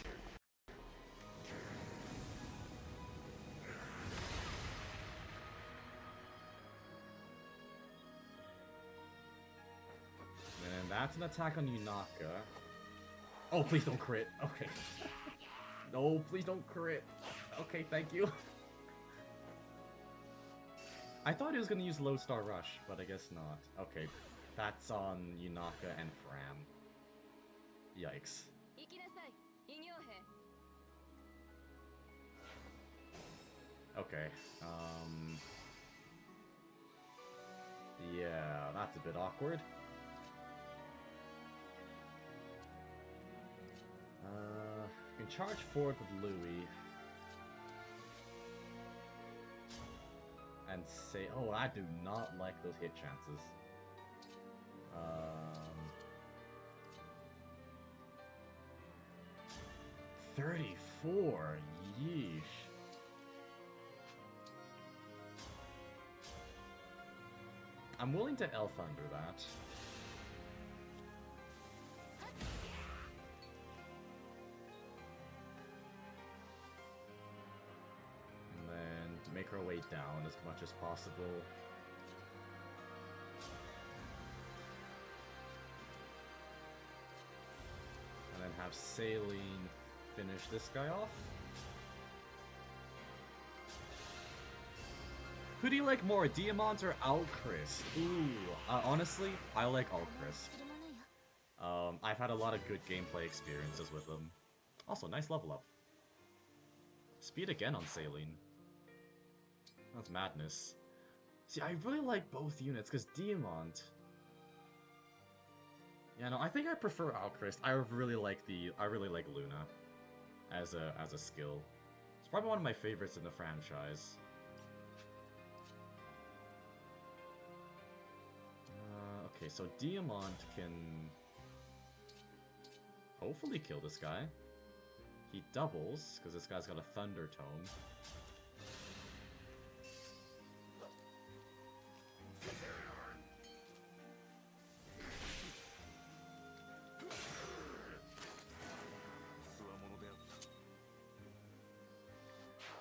And that's an attack on Yunaka. Oh, please don't crit. Okay. No, please don't crit. Okay, thank you. I thought he was gonna use Lodestar Rush, but I guess not. Okay, that's on Yunaka and Fram. Yikes. Okay, yeah, that's a bit awkward. I can charge forward with Louis. And say, oh, I do not like those hit chances. 34, yeesh. I'm willing to Elf Thunder that. And then make our way down as much as possible. And then have Saline finish this guy off. Who do you like more, Diamant or Alchrist? Ooh, honestly, I like Alchrist. I've had a lot of good gameplay experiences with them. Also, nice level up. Speed again on Saline. That's madness. See, I really like both units, because Diamant... Yeah, no, I think I prefer Alchrist. I really like Luna as a skill. It's probably one of my favorites in the franchise. Okay, so Diamant can hopefully kill this guy. He doubles, because this guy's got a Thunder Tome.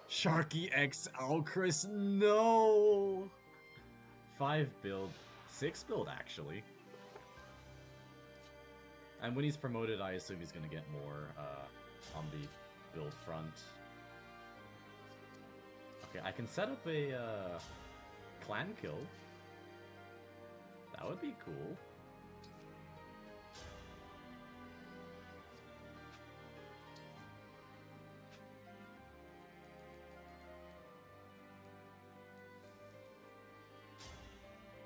Sharky X Alchrist, no! 5 build, 6 build actually. And when he's promoted, I assume he's gonna get more on the build front. Okay, I can set up a clan kill. That would be cool.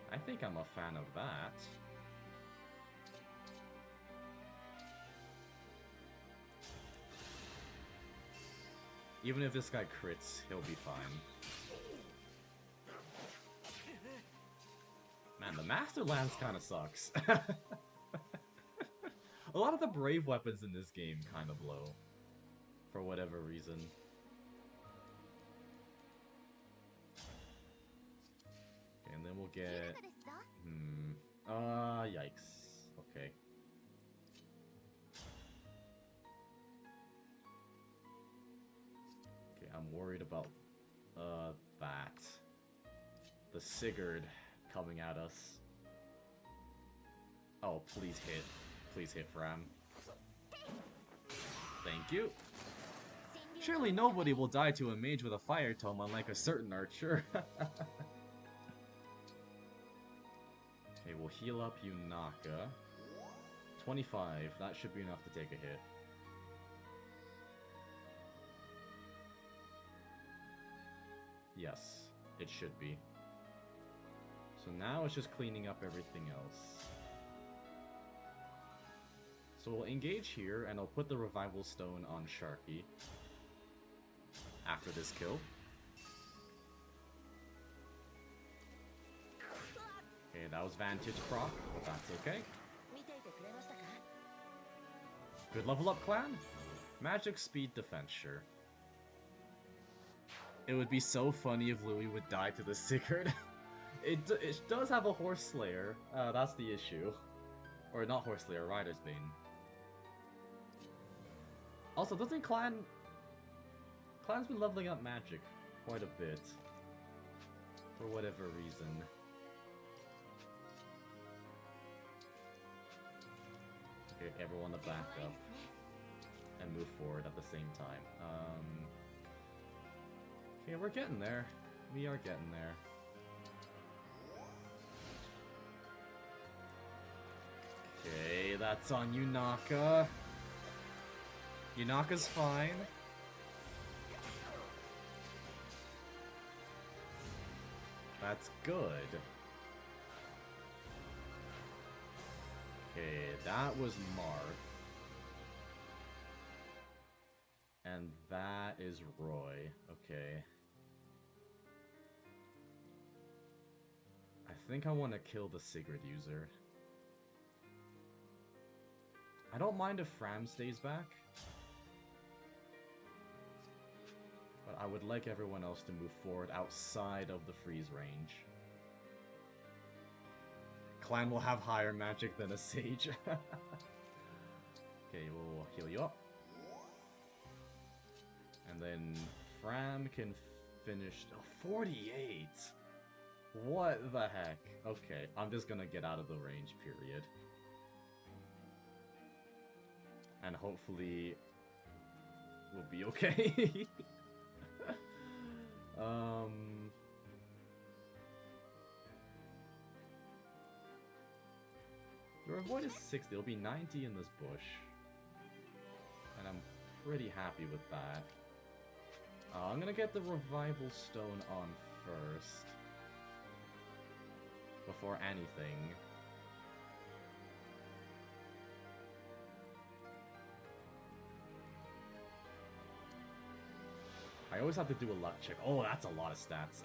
I think I'm a fan of that. Even if this guy crits, he'll be fine. Man, the Master Lance kinda sucks. A lot of the brave weapons in this game kinda blow. For whatever reason. Okay, and then we'll get... yikes. Okay. Okay, I'm worried about, that. The Sigurd coming at us. Oh, please hit. Please hit, Fram. Thank you. Surely nobody will die to a mage with a fire tome unlike a certain archer. Okay, we'll heal up Yunaka. 25, that should be enough to take a hit. Yes, it should be. So now it's just cleaning up everything else. So we'll engage here, and I'll put the Revival Stone on Sharky. After this kill. Okay, that was Vantage proc, but that's okay. Good level up, clan? Magic, speed, defense, sure. It would be so funny if Louis would die to the Sigurd. It does have a Horse Slayer, that's the issue. Or not Horse Slayer, Rider's Bane. Also, doesn't Clan's been leveling up magic quite a bit. For whatever reason. Okay, everyone to back up. And move forward at the same time. Okay, we're getting there. We are getting there. Okay, That's on Yunaka. Yunaka's fine. That's good. Okay, that was Marth. And that is Roy. Okay. I think I want to kill the Sigrid user. I don't mind if Fram stays back. But I would like everyone else to move forward outside of the freeze range. Clan will have higher magic than a sage. Okay, we'll heal you up. And then Fram can finish... Oh, 48! What the heck? Okay, I'm just gonna get out of the range, period. And hopefully... we'll be okay. The avoid is 60, it'll be 90 in this bush. And I'm pretty happy with that. I'm gonna get the revival stone on first. Before anything. I always have to do a luck check. Oh, that's a lot of stats.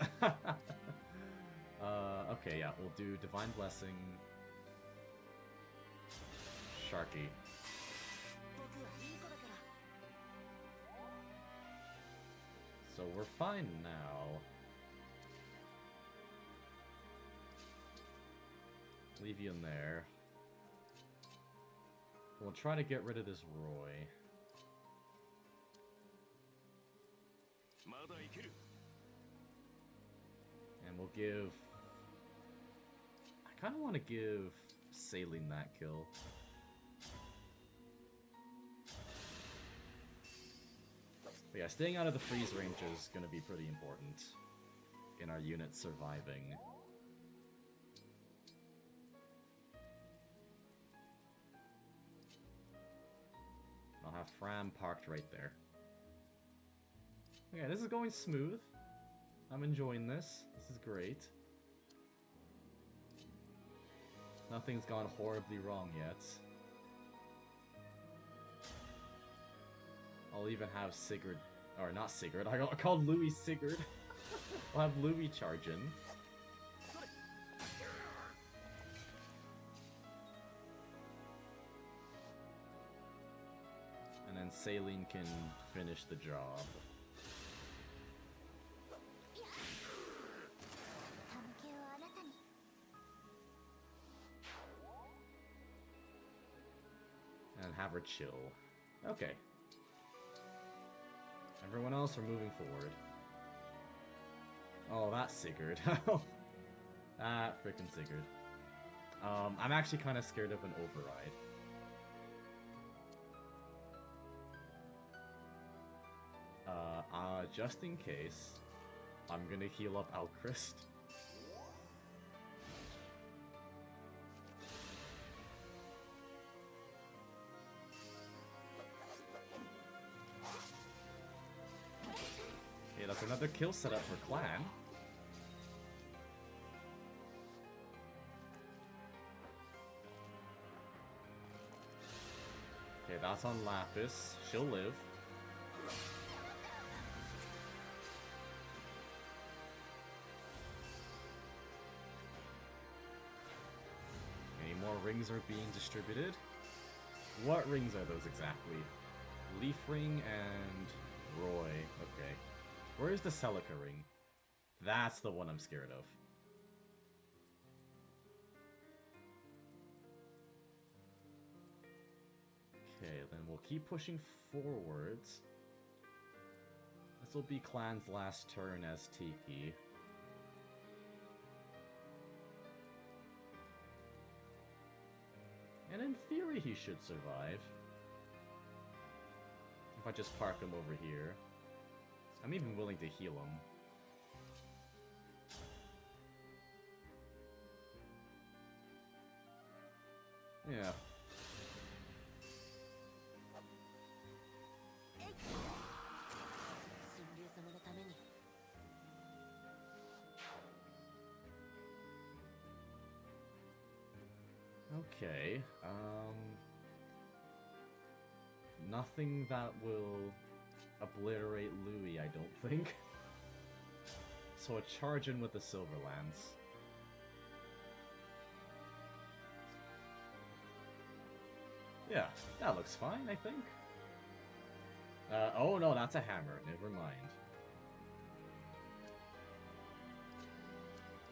Okay, yeah, we'll do Divine Blessing. Sharky. So we're fine now. Leave you in there. We'll try to get rid of this Roy. And we'll give... I kind of want to give Saline that kill. But yeah, staying out of the freeze range is going to be pretty important in our unit surviving. I'll have Fram parked right there. Okay, this is going smooth. I'm enjoying this. This is great. Nothing's gone horribly wrong yet. I'll even have Sigurd, or not Sigurd, I called Louis Sigurd. I'll have Louis charge in. And then Saline can finish the job. And have her chill. Okay. Everyone else are moving forward. Oh, that's Sigurd. That frickin' Sigurd. I'm actually kind of scared of an override. Just in case, I'm gonna heal up Alchrist. Okay, that's another kill setup for Clan. Okay, that's on Lapis. She'll live. Any more rings are being distributed? What rings are those exactly? Leaf Ring and Roy. Okay. Where's the Celica ring? That's the one I'm scared of. Okay, then we'll keep pushing forwards. This will be Clan's last turn as Tiki. And in theory he should survive. If I just park him over here. I'm even willing to heal him. Yeah. Okay, nothing that will obliterate Louis, I don't think. So a charge in with the Silver Lance. Yeah, that looks fine, I think. Oh no, that's a hammer. Never mind.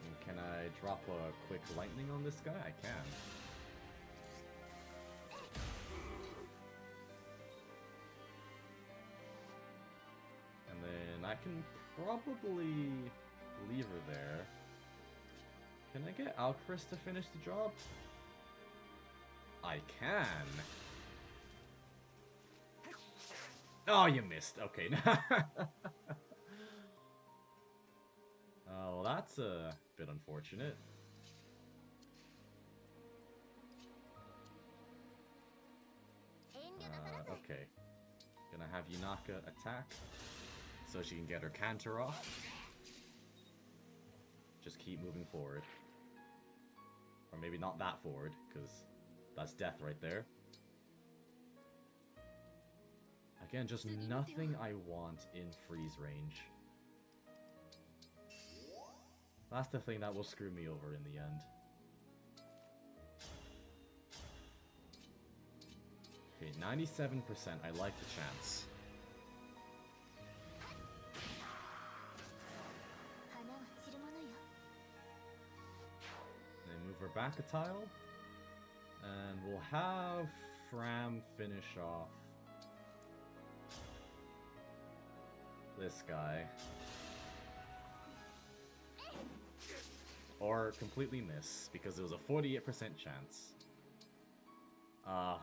And can I drop a quick lightning on this guy? I can. And then I can probably leave her there. Can I get Alchris to finish the job? I can. Oh, you missed. Okay. Oh, well, that's a bit unfortunate. Okay. Gonna have Yunaka attack so she can get her canter off. Just keep moving forward. Or maybe not that forward, because that's death right there. Again, just nothing I want in freeze range. That's the thing that will screw me over in the end. Okay, 97%. I like the chance. Then move her back a tile. And we'll have Fram finish off this guy. Or completely miss, because it was a 48% chance. I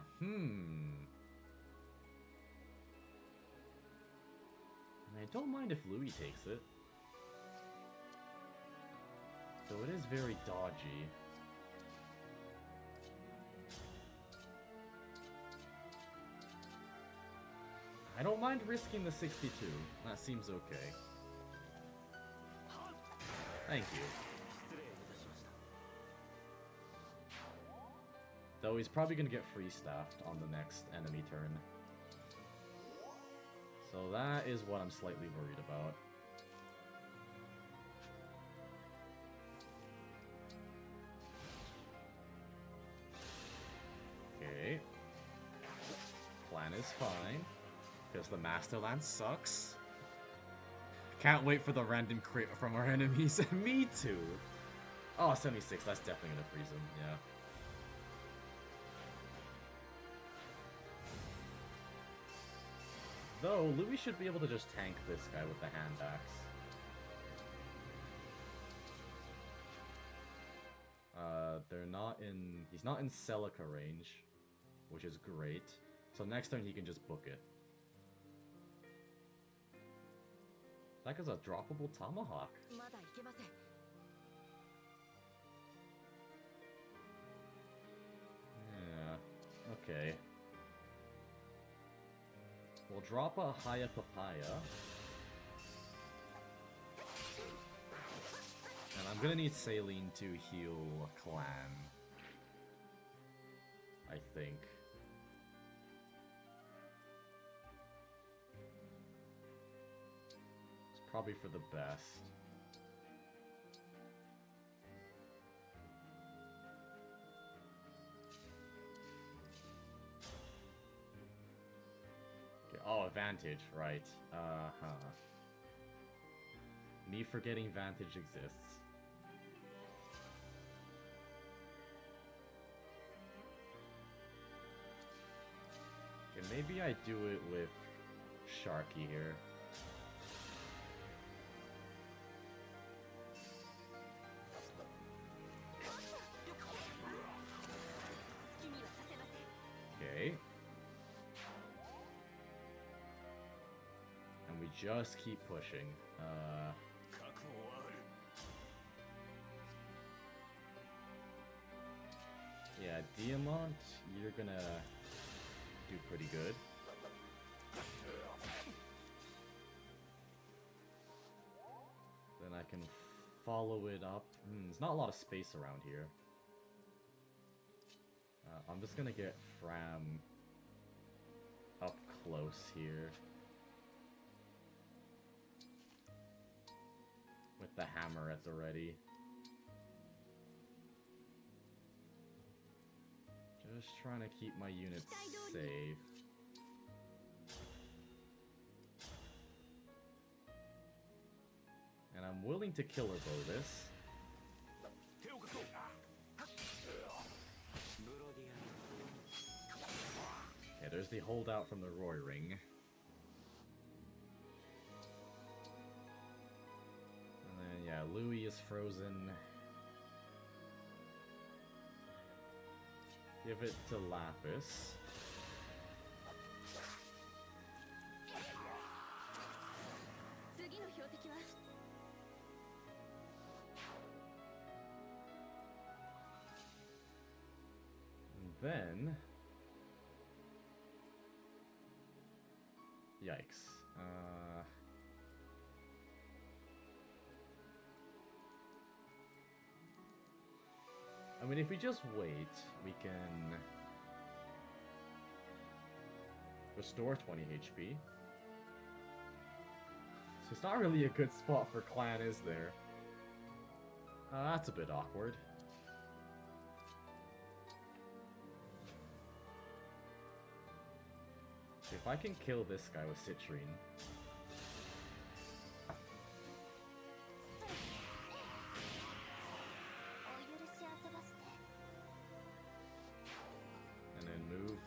don't mind if Louis takes it. Though it is very dodgy. I don't mind risking the 62. That seems okay. Thank you. Though he's probably going to get free-staffed on the next enemy turn. So that is what I'm slightly worried about. Okay. Plan is fine. Because the Master Lance sucks. Can't wait for the random crit from our enemies. Me too! Oh, 76, that's definitely going to freeze him, yeah. Though, Louis should be able to just tank this guy with the hand axe. They're not in... He's not in Celica range, which is great. So next turn he can just book it. That guy's a droppable tomahawk. Yeah, okay. We'll drop a Haya Papaya. And I'm gonna need Saline to heal Clan. I think. It's probably for the best. Okay, oh, Vantage, right. Uh-huh. Me forgetting Vantage exists. Okay, maybe I do it with Sharky here. Okay. And we just keep pushing. Yeah, Diamant, you're gonna do pretty good. Then I can follow it up. There's not a lot of space around here. I'm just gonna get Fram up close here. With the hammer at the ready. Just trying to keep my units safe. And I'm willing to killer bow this. Okay, there's the holdout from the Roy Ring. And then, yeah, Louis is frozen. Give it to Lapis. And then... Yikes. I mean, if we just wait, we can restore 20 HP. So it's not really a good spot for clan, is there? That's a bit awkward. If I can kill this guy with Citrine. And then move.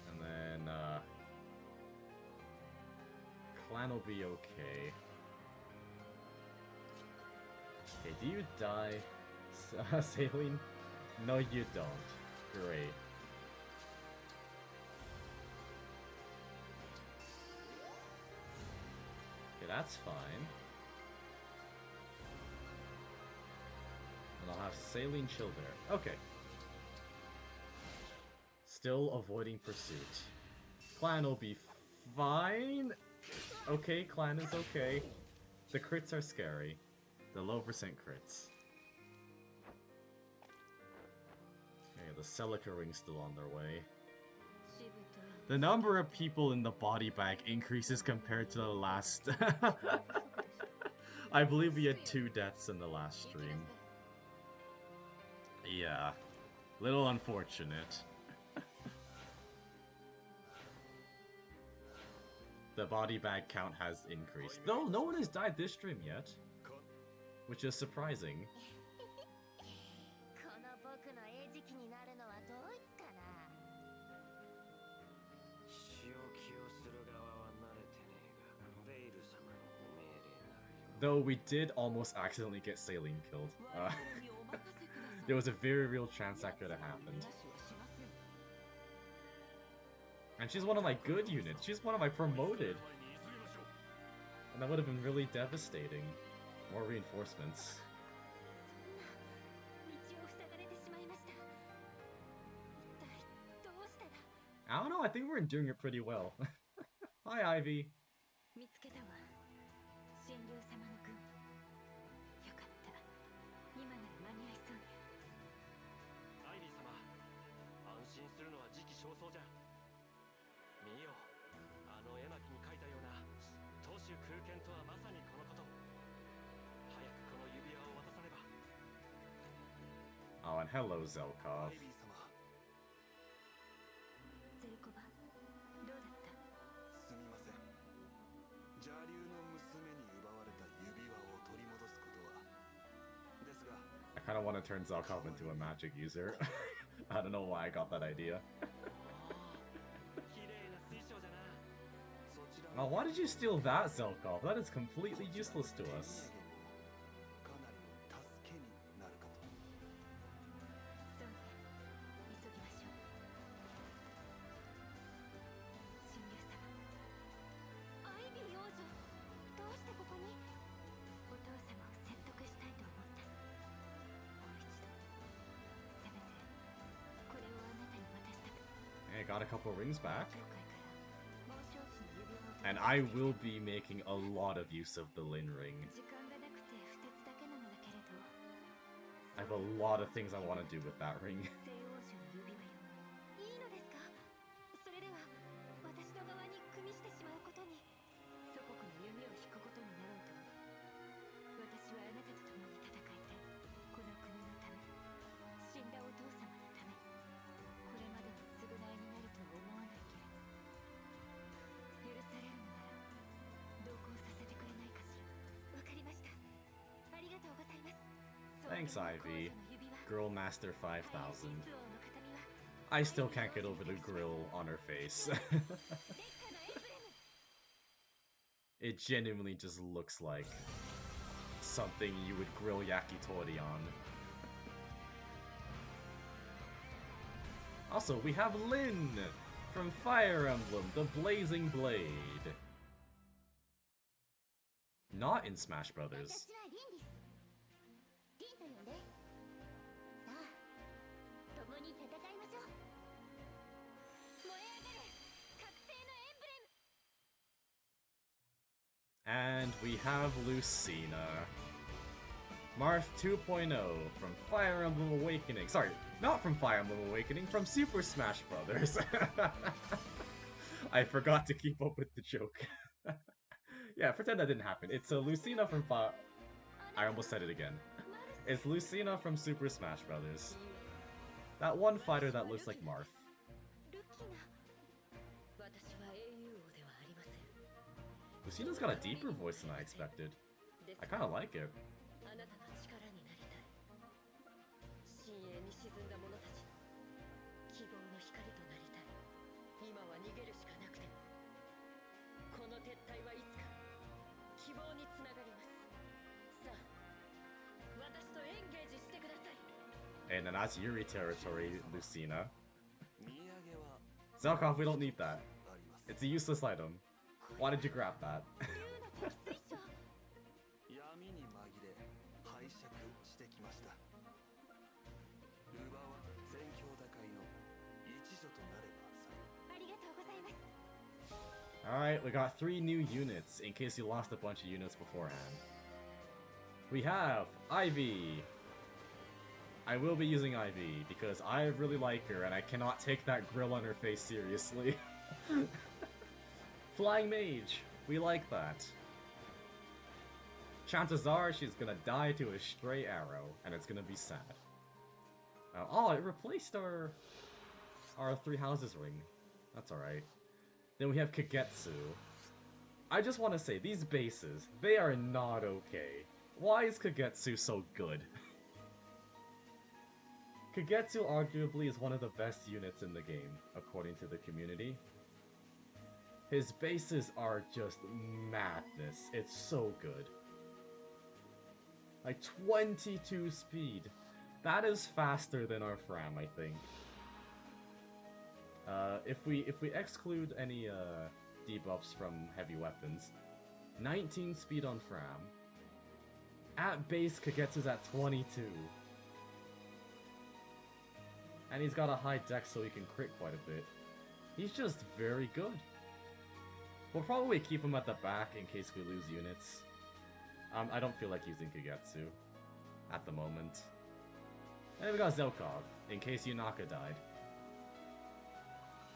And then, Clan will be okay. Okay, do you die, Saline? No, you don't. Great. That's fine. And I'll have Saline chill there. Okay. Still avoiding pursuit. Clan will be fine. Okay, Clan is okay. The crits are scary. The low percent crits. Okay, the Celica ring's still on their way. The number of people in the body bag increases compared to the last... I believe we had 2 deaths in the last stream. Yeah. Little unfortunate. The body bag count has increased. Though no one has died this stream yet. Which is surprising. Though we did almost accidentally get Saline killed. There was a very real chance that could have happened. And she's one of my good units. She's one of my promoted. And that would have been really devastating. More reinforcements. I don't know, I think we're doing it pretty well. Hi, Ivy. Oh, and hello, Zelkov. I kind of want to turn Zelkov into a magic user. I don't know why I got that idea. Oh, why did you steal that, Zelkov? That is completely useless to us. Hey, got a couple rings back. And I will be making a lot of use of the Lin ring. I have a lot of things I want to do with that ring. Thanks, Ivy. Girl Master 5000. I still can't get over the grill on her face. It genuinely just looks like something you would grill yakitori on. Also, we have Lyn from Fire Emblem, the Blazing Blade. Not in Smash Brothers. And we have Lucina. Marth 2.0 from Fire Emblem Awakening. Sorry, not from Fire Emblem Awakening, from Super Smash Brothers. I forgot to keep up with the joke. Yeah, pretend that didn't happen. It's Lucina from I almost said it again. It's Lucina from Super Smash Brothers. That one fighter that looks like Marth. Lucina's got a deeper voice than I expected. I kinda like it. And then that's Yuri territory, Lucina. Zelkov, we don't need that. It's a useless item. Why did you grab that? Alright, we got 3 new units, in case you lost a bunch of units beforehand. We have Ivy. I will be using Ivy, because I really like her, and I cannot take that grill on her face seriously. Flying Mage, we like that. Chances are she's gonna die to a stray arrow, and it's gonna be sad. Oh, it replaced our 3 houses ring. That's alright. Then we have Kagetsu. I just want to say, these bases, they are not okay. Why is Kagetsu so good? Kagetsu arguably is one of the best units in the game, according to the community. His bases are just madness. It's so good. Like 22 speed. That is faster than our Fram, I think. If we exclude any debuffs from heavy weapons, 19 speed on Fram. At base, Kagetsu's at 22. And he's got a high dex so he can crit quite a bit. He's just very good. We'll probably keep him at the back in case we lose units. I don't feel like using Kagetsu at the moment. And we got Zelkov, in case Yunaka died.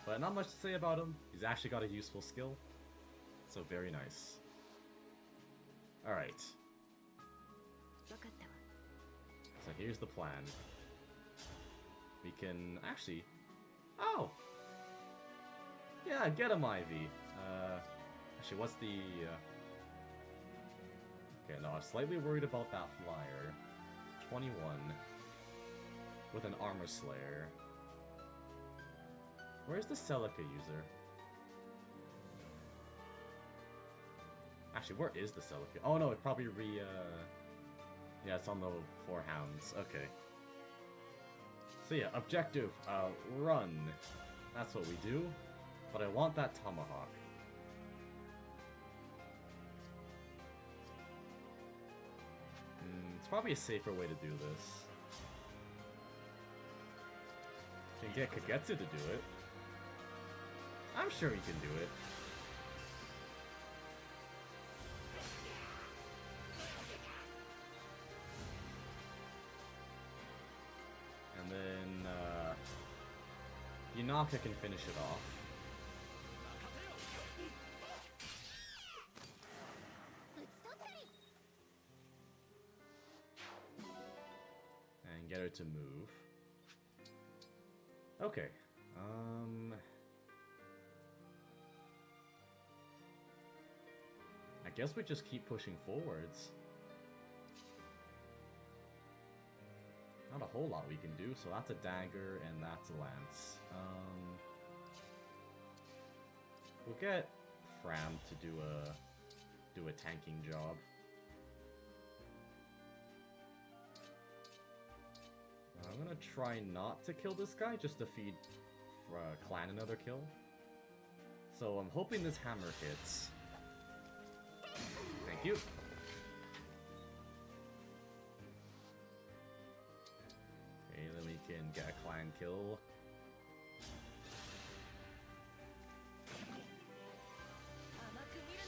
But not much to say about him. He's actually got a useful skill. So very nice. Alright. So here's the plan. We can actually... Oh! Yeah, get him, Ivy. Actually, what's the... Okay, no, I'm slightly worried about that flyer. 21. With an Armor Slayer. Where's the Celica user? Actually, where is the Celica? Oh no, it probably yeah, it's on the 4 hounds. Okay. So yeah, objective, run. That's what we do. But I want that Tomahawk. It's probably a safer way to do this. Can get Kagetsu to do it. I'm sure he can do it. And then, Yunaka can finish it off. And get her to move. Okay. I guess we just keep pushing forwards. whole lot we can do. So that's a dagger and that's a lance. We'll get Fram to do a tanking job. I'm gonna try not to kill this guy, just to feed Clan another kill. So I'm hoping this hammer hits. Thank you. Okay, then we can get a Clan kill.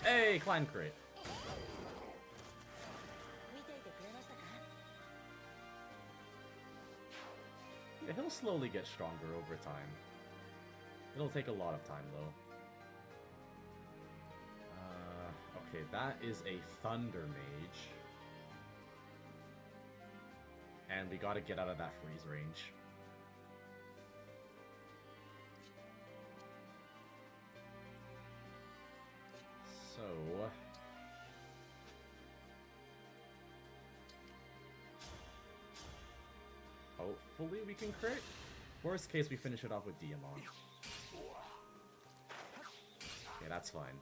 Hey, Clan crit! Yeah, he'll slowly get stronger over time. It'll take a lot of time, though. Okay, that is a Thunder Mage. And we gotta get out of that freeze range. So... hopefully we can crit. Worst case, we finish it off with Diamond. Yeah, that's fine.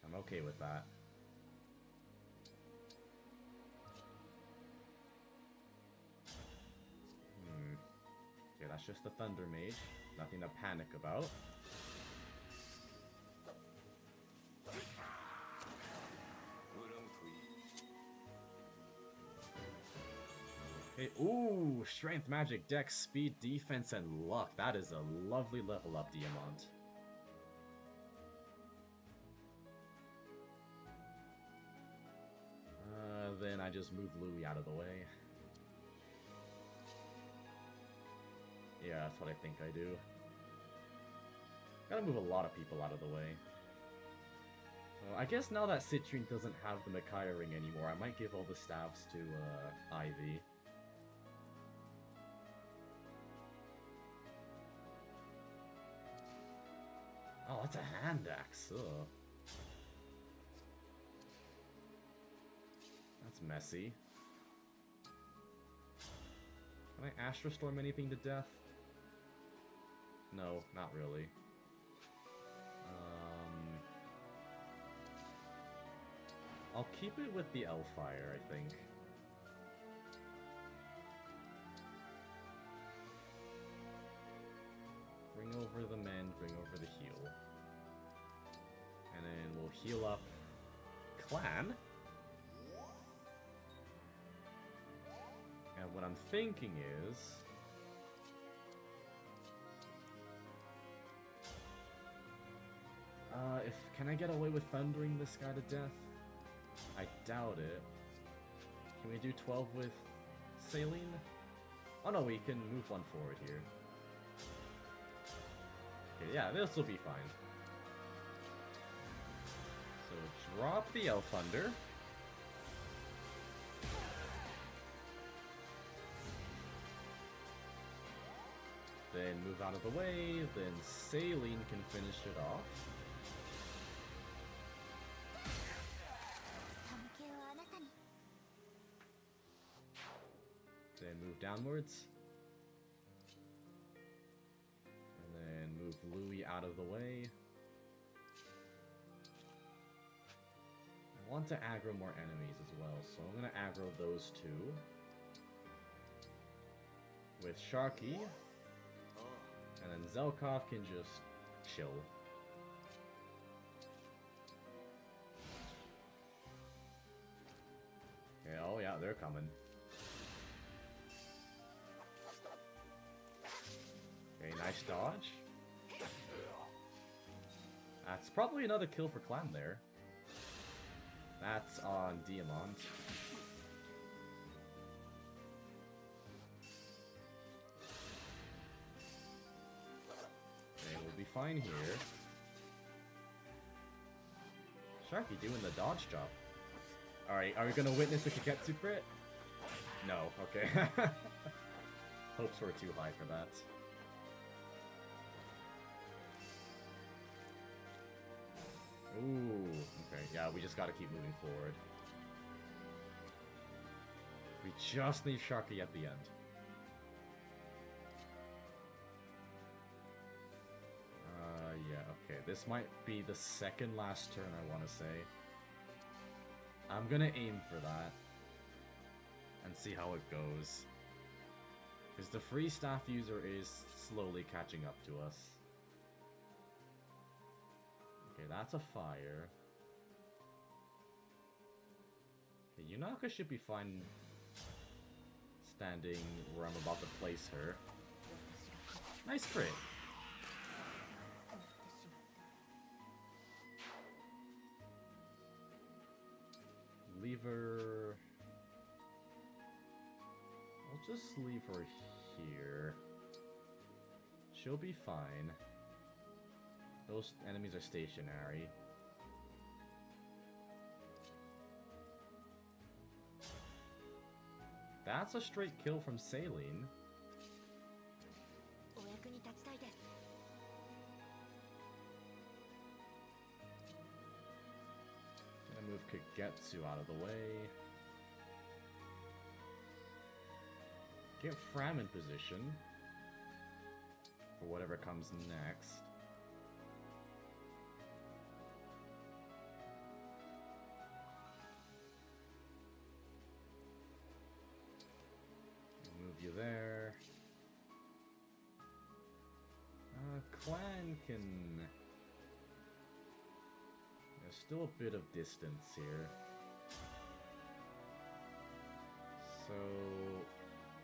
I'm okay with that. Okay, that's just a Thunder Mage. Nothing to panic about. Okay, ooh! Strength, Magic, Dex, Speed, Defense, and Luck. That is a lovely level up, Diamond. Then I just move Louis out of the way. Yeah, that's what I think I do. Gotta move a lot of people out of the way. I guess now that Citrine doesn't have the Micaiah ring anymore, I might give all the staffs to Ivy. Oh, that's a hand axe. Ugh. That's messy. Can I Astral Storm anything to death? No, not really. I'll keep it with the Elfire, I think. Bring over the mend, bring over the heal. And then we'll heal up Clan. And what I'm thinking is... can I get away with thundering this guy to death? I doubt it. Can we do 12 with Saline? Oh no, we can move one forward here. Okay, yeah, this will be fine. So drop the Elf Thunder. Then move out of the way, then Saline can finish it off. Then move downwards. And then move Louis out of the way. I want to aggro more enemies as well, so I'm going to aggro those two. With Sharky. And then Zelkov can just chill. Okay, oh yeah, they're coming. Okay, nice dodge. That's probably another kill for Clan there. That's on Diamond. Okay, we'll be fine here. Sharky doing the dodge job. Alright, are we gonna witness a Kaketsu crit? No, okay. Hopes were too high for that. Ooh, okay, yeah, we just gotta keep moving forward. We just need Sharky at the end. Yeah, okay. This might be the second last turn, I want to say. I'm gonna aim for that. And see how it goes. Because the free staff user is slowly catching up to us. Okay, that's a fire. Okay, Yunaka should be fine standing where I'm about to place her. Nice crit. Leave her... I'll just leave her here. She'll be fine. Those enemies are stationary. That's a straight kill from Saline. Gonna move Kagetsu out of the way. Get Fram in position for whatever comes next. Move you there. Clan can... There's still a bit of distance here. So...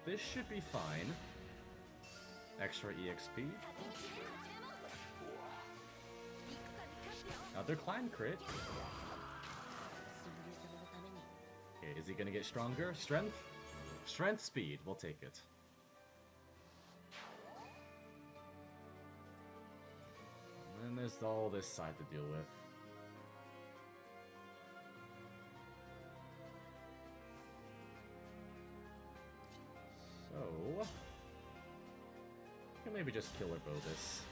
This should be fine. Extra EXP. Another clan crit. Okay, is he gonna get stronger? Strength? Strength, speed. We'll take it. And then there's all this side to deal with. So, I can maybe just killer bow this.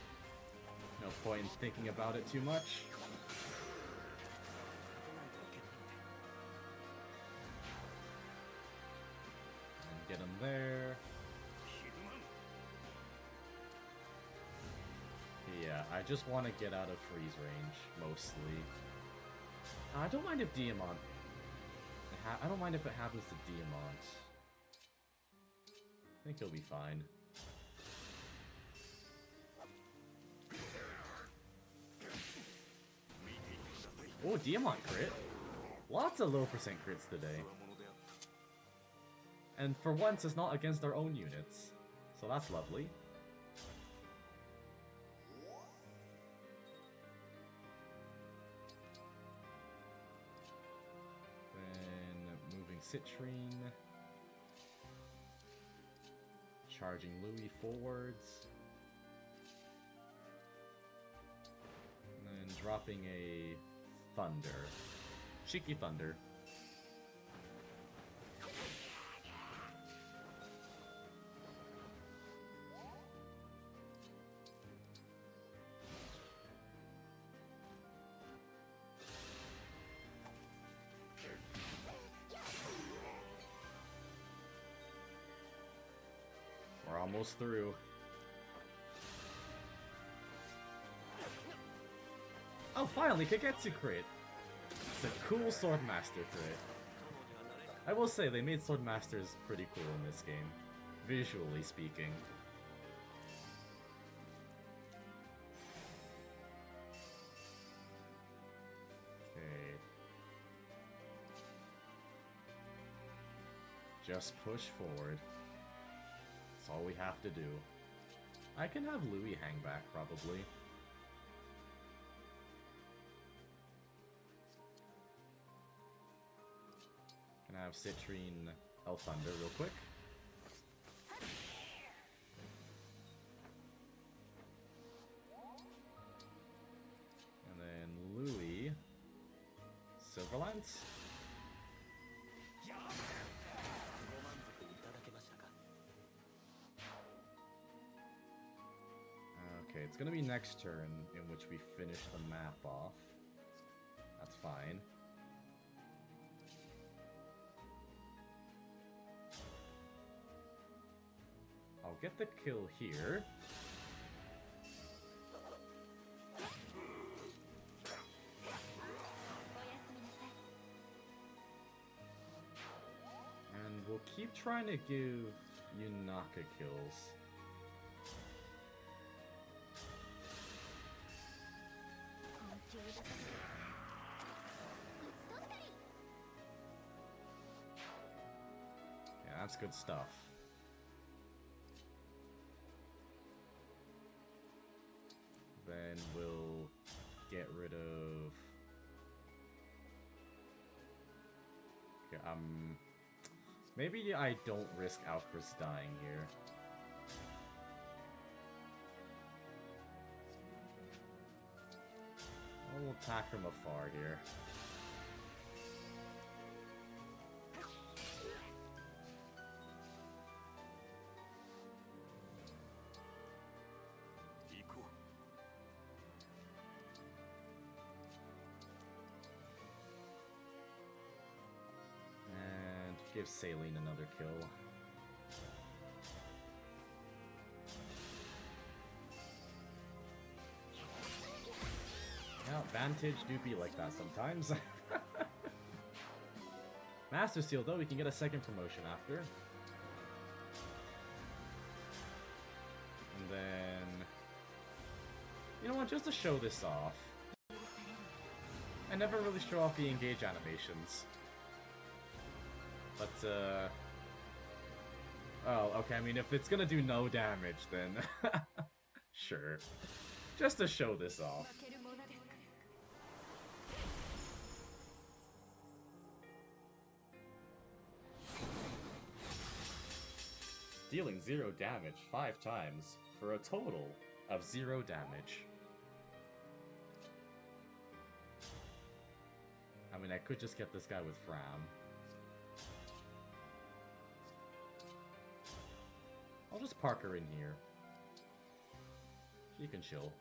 No point in thinking about it too much. And get him there. Yeah, I just want to get out of freeze range, mostly. I don't mind if Diamant... I don't mind if it happens to Diamant. I think he'll be fine. Oh, Diamant crit! Lots of low percent crits today. And for once, it's not against our own units. So that's lovely. Then moving Citrine. Charging Louis forwards. And then dropping a Thunder. Cheeky Thunder. We're almost through. Oh, finally, Kagetsu crit! It's a cool Swordmaster crit. I will say, they made Swordmasters pretty cool in this game, visually speaking. Okay. Just push forward. That's all we have to do. I can have Louis hang back, probably. Can I have Citrine El Thunder real quick? And then Louis... Silverlance? Okay, it's gonna be next turn in which we finish the map off. That's fine. I'll get the kill here. And we'll keep trying to give Yunaka kills. Yeah, that's good stuff. Then we'll get rid of... Okay, maybe I don't risk Alchris dying here. We'll attack from afar here. And give Saline another kill. Yeah, Vantage do be like that sometimes. Master Seal, though, we can get a second promotion after. And then... You know what, just to show this off. I never really show off the engage animations. But, oh, okay, I mean, if it's gonna do no damage, then... Sure. Just to show this off. Dealing 0 damage 5 times, for a total of 0 damage. I mean, I could just get this guy with Fram. I'll just park her in here. She can chill.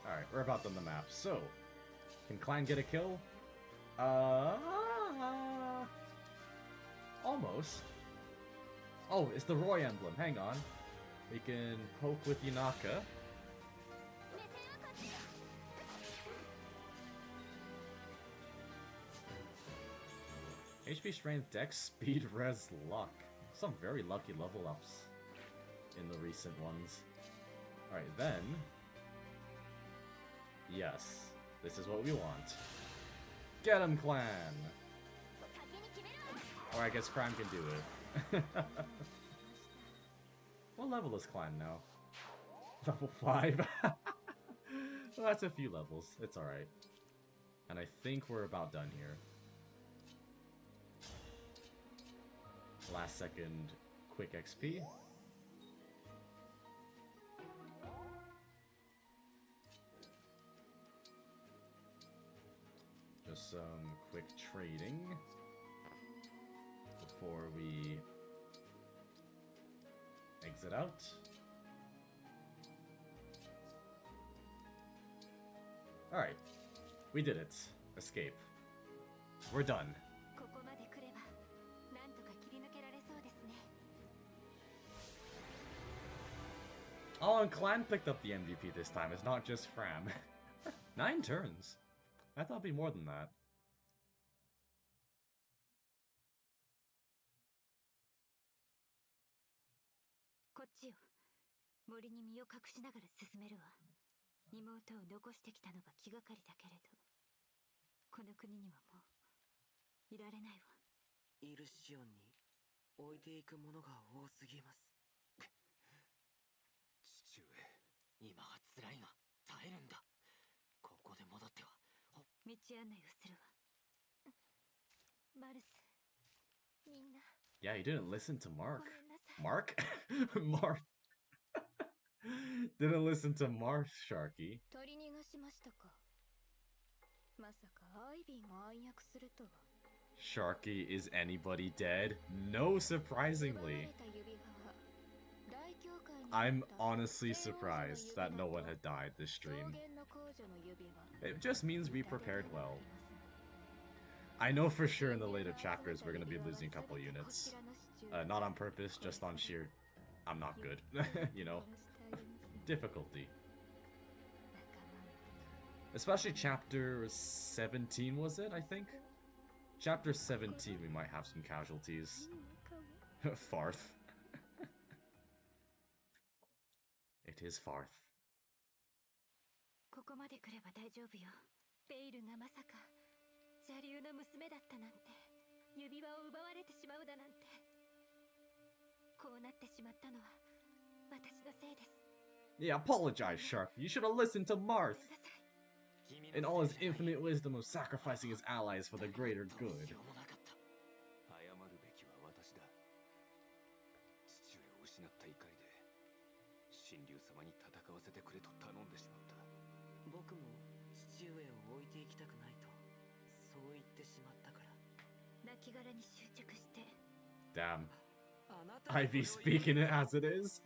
Alright, we're about on the map. So, can Klein get a kill? Almost. Oh, it's the Roy emblem. Hang on. We can poke with Yunaka. HP, Strength, Dex, Speed, Res, Luck. Some very lucky level ups in the recent ones. Alright, then... Yes, this is what we want. Get him, Clan! Or I guess Crime can do it. What level is Clan now? Level 5? Well, that's a few levels. It's alright. And I think we're about done here. Last second quick XP. Just some quick trading before we exit out. Alright, we did it. Escape. We're done. Oh, and Clan picked up the MVP this time. It's not just Fram. 9 turns. I thought it'd be more than that. Yeah, you didn't listen to Mark. Mark? Mark. Didn't listen to Marth, Sharky. Sharky, is anybody dead? No, surprisingly. I'm honestly surprised that no one had died this stream. It just means we prepared well. I know for sure in the later chapters we're going to be losing a couple units. Not on purpose, just on sheer... I'm not good. You know? Difficulty. Especially chapter 17, was it, I think? Chapter 17 we might have some casualties. Farth. It is Farth. ここまで来れば大丈夫よ。ベイルがまさか邪竜の娘だったなんて、指輪を奪われてしまうだなんて。こうなってしまったのは私のせいです。Yeah, apologize, Shark. You should have listened to Marth. In all his infinite wisdom of sacrificing his allies for the greater good. Damn. Ivy speaking it as it is.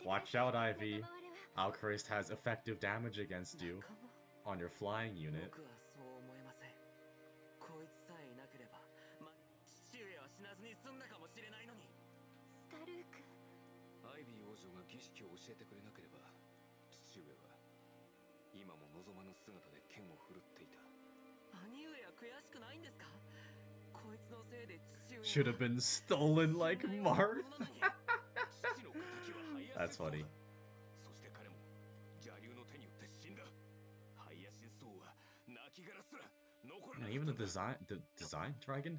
Watch out, Ivy. Alchrist has effective damage against you on your flying unit. Should have been stolen like Marth. That's funny. And even the design dragon?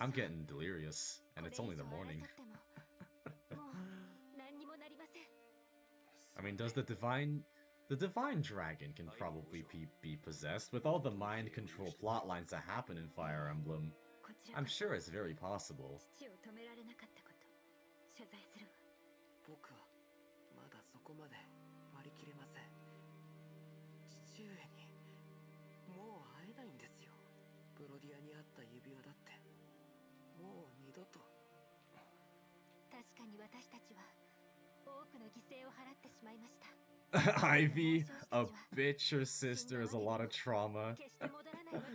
I'm getting delirious, and it's only the morning. I mean, does the divine dragon can probably be possessed with all the mind control plot lines that happen in Fire Emblem. I'm sure it's very possible. Ivy, a bitch, her sister has a lot of trauma,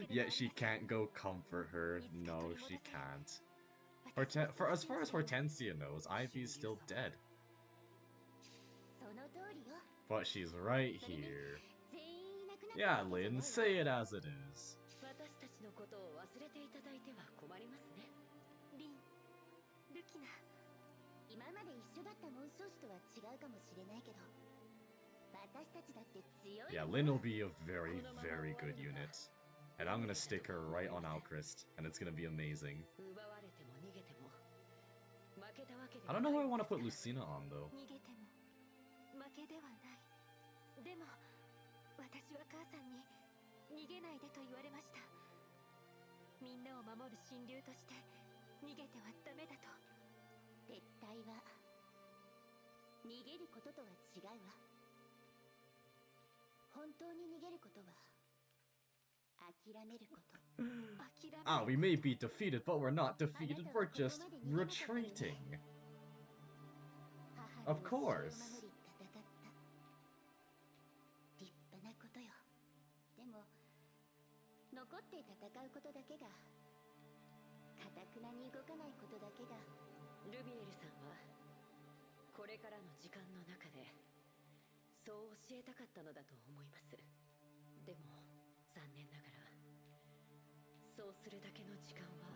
yet she can't go comfort her. No, she can't. For as far as Hortensia knows, Ivy's still dead. But she's right here. Yeah, Lynn, say it as it is. Yeah, Lynn will be a very, very good unit. And I'm gonna stick her right on Alchrist, and it's gonna be amazing. I don't know who I want to put Lucina on, though. Ah, we may be defeated, but we're not defeated, we're just retreating. Of course.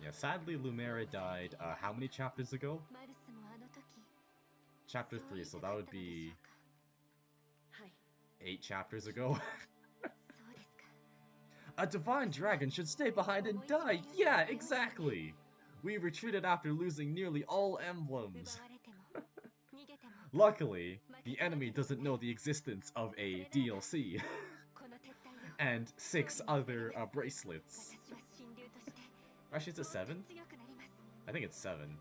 Yeah, sadly Lumera died, how many chapters ago? Chapter 3, so that would be 8 chapters ago. A divine dragon should stay behind and die! Yeah, exactly! We retreated after losing nearly all emblems. Luckily, the enemy doesn't know the existence of a DLC. And 6 other bracelets. Actually, is it 7? I think it's 7.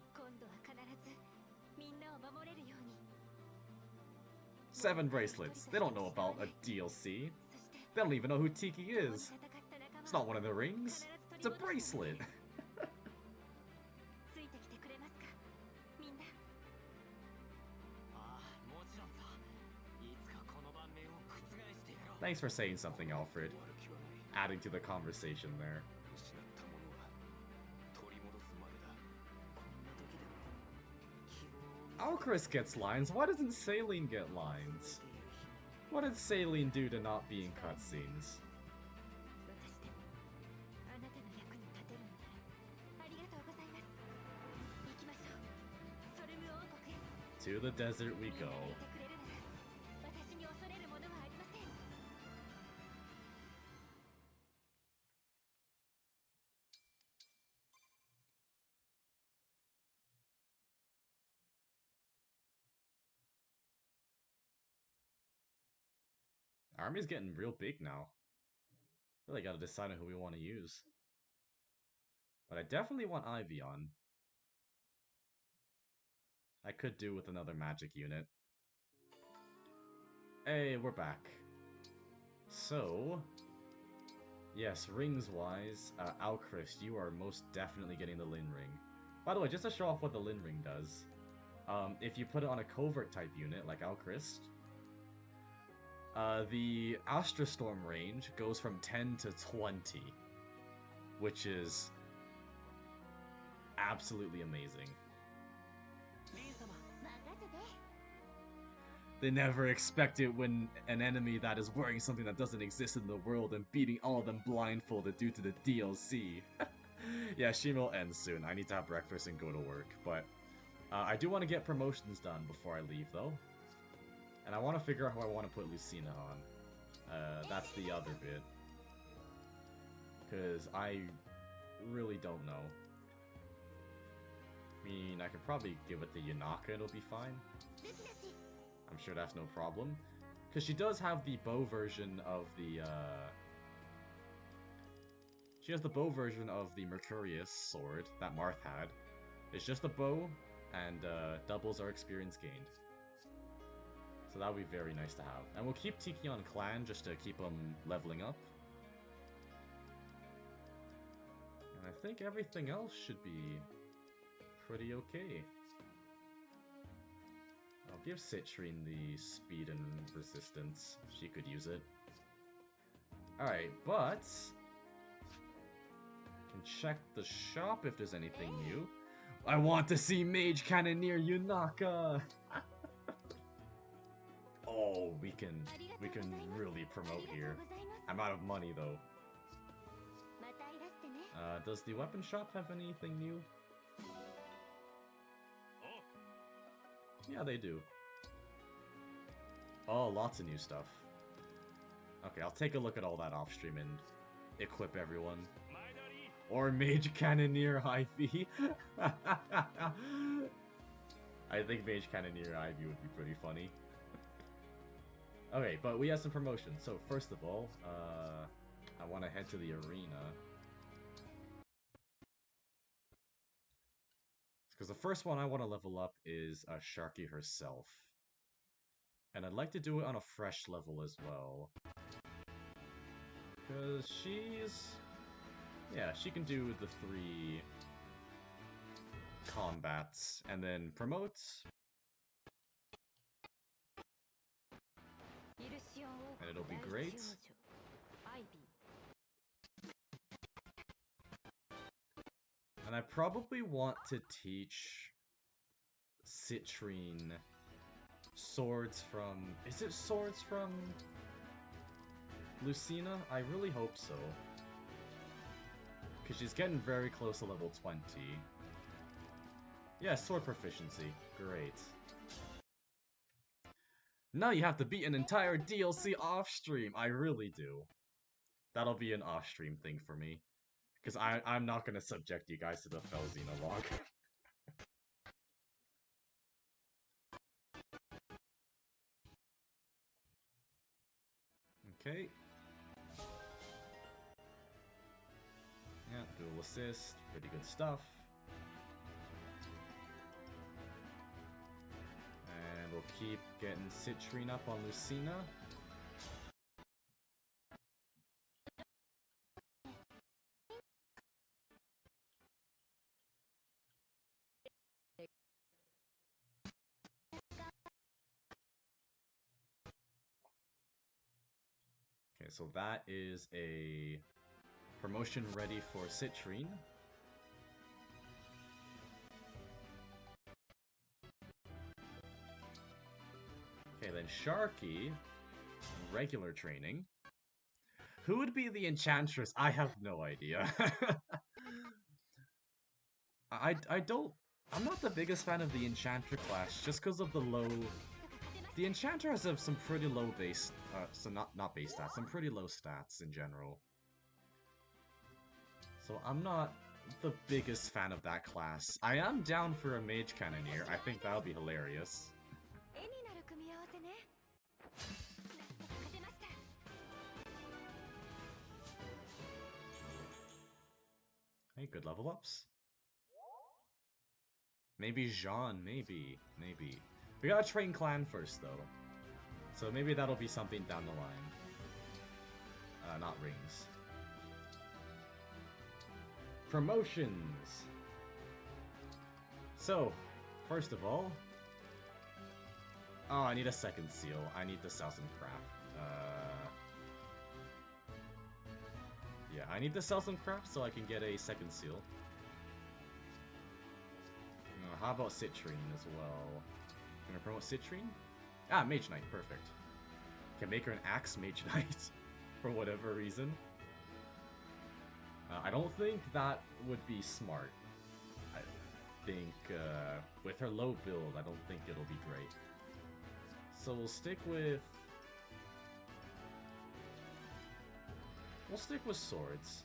7 bracelets. They don't know about a DLC. They don't even know who Tiki is. It's not one of the rings. It's a bracelet. Thanks for saying something, Alfred. Adding to the conversation there. Alchris gets lines. Why doesn't Saline get lines? What did Saline do to not be in cutscenes? To the desert we go. Army's getting real big now. Really gotta decide on who we want to use. But I definitely want Ivy on. I could do with another magic unit. Hey, we're back. So, yes, rings-wise, Alchrist, you are most definitely getting the Lin Ring. By the way, just to show off what the Lin Ring does, if you put it on a covert-type unit, like Alchrist, the Astra Storm range goes from 10 to 20, which is absolutely amazing. They never expect it when an enemy that is wearing something that doesn't exist in the world and beating all of them blindfolded due to the DLC. Yeah, Shimo ends soon. I need to have breakfast and go to work, but I do want to get promotions done before I leave, though. And I want to figure out who I want to put Lucina on. That's the other bit. Because I really don't know. I mean, I could probably give it to Yanaka, it'll be fine. I'm sure that's no problem. Because she does have the bow version of the, She has the bow version of the Mercurius sword that Marth had. It's just a bow, and doubles our experience gained. So that would be very nice to have. And we'll keep Tiki on Clan just to keep him leveling up. And I think everything else should be pretty okay. I'll give Citrine the speed and resistance. She could use it. Alright, but can check the shop if there's anything new. I want to see Mage Cannoneer Yunaka! Oh, we can really promote here. I'm out of money though. Does the weapon shop have anything new? Yeah, they do. Oh, lots of new stuff. Okay, I'll take a look at all that off stream and equip everyone. Or Mage Cannoneer Ivy. I think Mage Cannoneer Ivy would be pretty funny. Okay, but we have some promotions. So first of all, I want to head to the arena. Because the first one I want to level up is Sharky herself. And I'd like to do it on a fresh level as well. Because she's... yeah, she can do the 3 combats and then promote. And it'll be great. And I probably want to teach Citrine swords from... is it swords from Lucina? I really hope so. Because she's getting very close to level 20. Yeah, sword proficiency. Great. Now you have to beat an entire DLC off-stream. I really do. That'll be an off-stream thing for me. Because I'm not going to subject you guys to the Felzina log. Okay. Yeah, dual assist. Pretty good stuff. And we'll we'll keep getting Citrine up on Lucina. Okay, so that is a promotion ready for Citrine. Okay, then Sharky, regular training. Who would be the Enchantress? I have no idea. I'm not the biggest fan of the Enchanter class, just because of the low... The Enchanter has some pretty low base, so not base stats, some pretty low stats in general. So I'm not the biggest fan of that class. I am down for a Mage Cannoneer, I think that'll be hilarious. Hey, good level ups. Maybe Jean, maybe. We gotta train Clan first, though. So maybe that'll be something down the line. Not rings. Promotions! So, first of all... Oh, I need a second seal. I need the Thousand Craft. Yeah, I need the Thousand Craft so I can get a second seal. How about Citrine as well? Can I promote Citrine? Ah, Mage Knight, perfect. Can make her an Axe Mage Knight, for whatever reason. I don't think that would be smart. I think, with her low build, I don't think it'll be great. So we'll stick with... We'll stick with swords.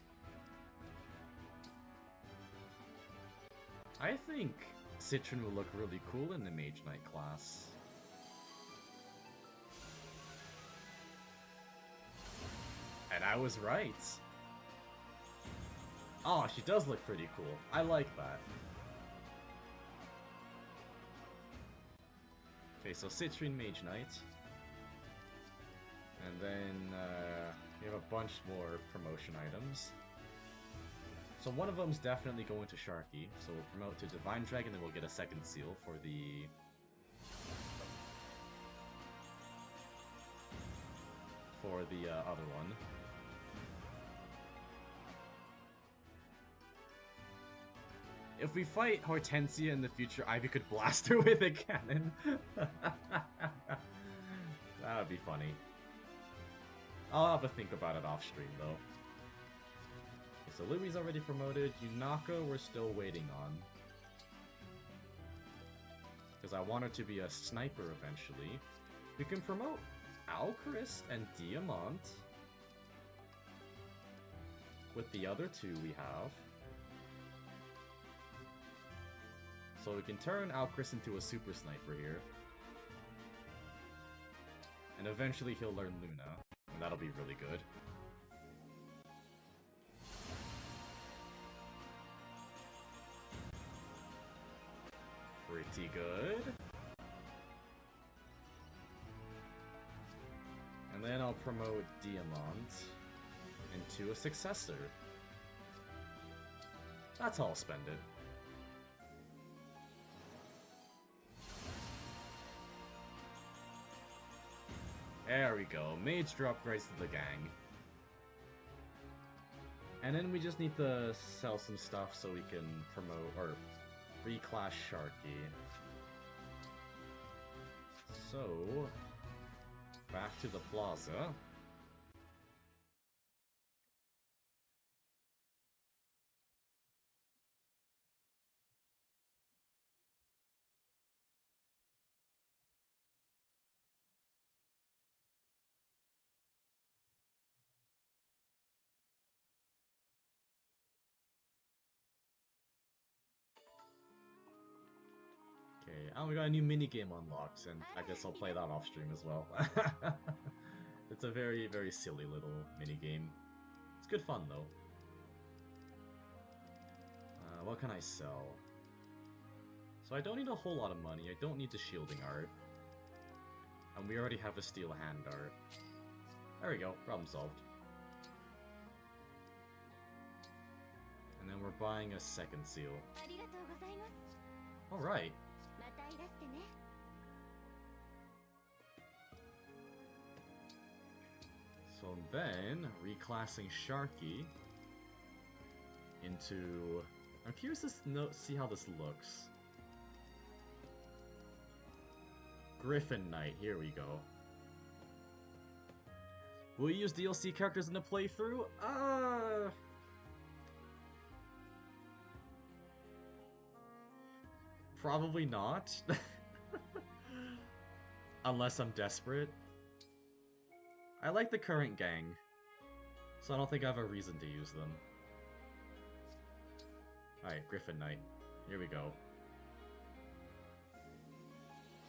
I think Citrine will look really cool in the Mage Knight class. And I was right. Oh, she does look pretty cool. I like that. Okay, so Citrine Mage Knight. And then we have a bunch more promotion items. So one of them's definitely going to Sharky. So we'll promote to Divine Dragon, then we'll get a second seal for the... other one. If we fight Hortensia in the future, Ivy could blast her with a cannon. That would be funny. I'll have to think about it off stream, though. Okay, so Louie's already promoted. Yunaka we're still waiting on. Because I want her to be a sniper eventually. We can promote Alchrist and Diamant. With the other two we have. So we can turn Alchrist into a super sniper here. And eventually he'll learn Luna. And that'll be really good. Pretty good. And then I'll promote Diamant into a successor. That's how I'll spend it. There we go. Mage drop upgrades to the gang. And then we just need to sell some stuff so we can promote or reclass Sharky. So, back to the plaza. Okay, we got a new minigame unlocked, and I guess I'll play that off stream as well. It's a very, very silly little minigame. It's good fun, though. What can I sell? So I don't need a whole lot of money. I don't need the shielding art. And we already have a steel hand art. There we go, problem solved. And then we're buying a second seal. Alright. So then, reclassing Sharky into... I'm curious to see how this looks. Griffin Knight, here we go. Will you use DLC characters in the playthrough? Probably not. Unless I'm desperate. I like the current gang, so I don't think I have a reason to use them. Alright, Griffin Knight. Here we go.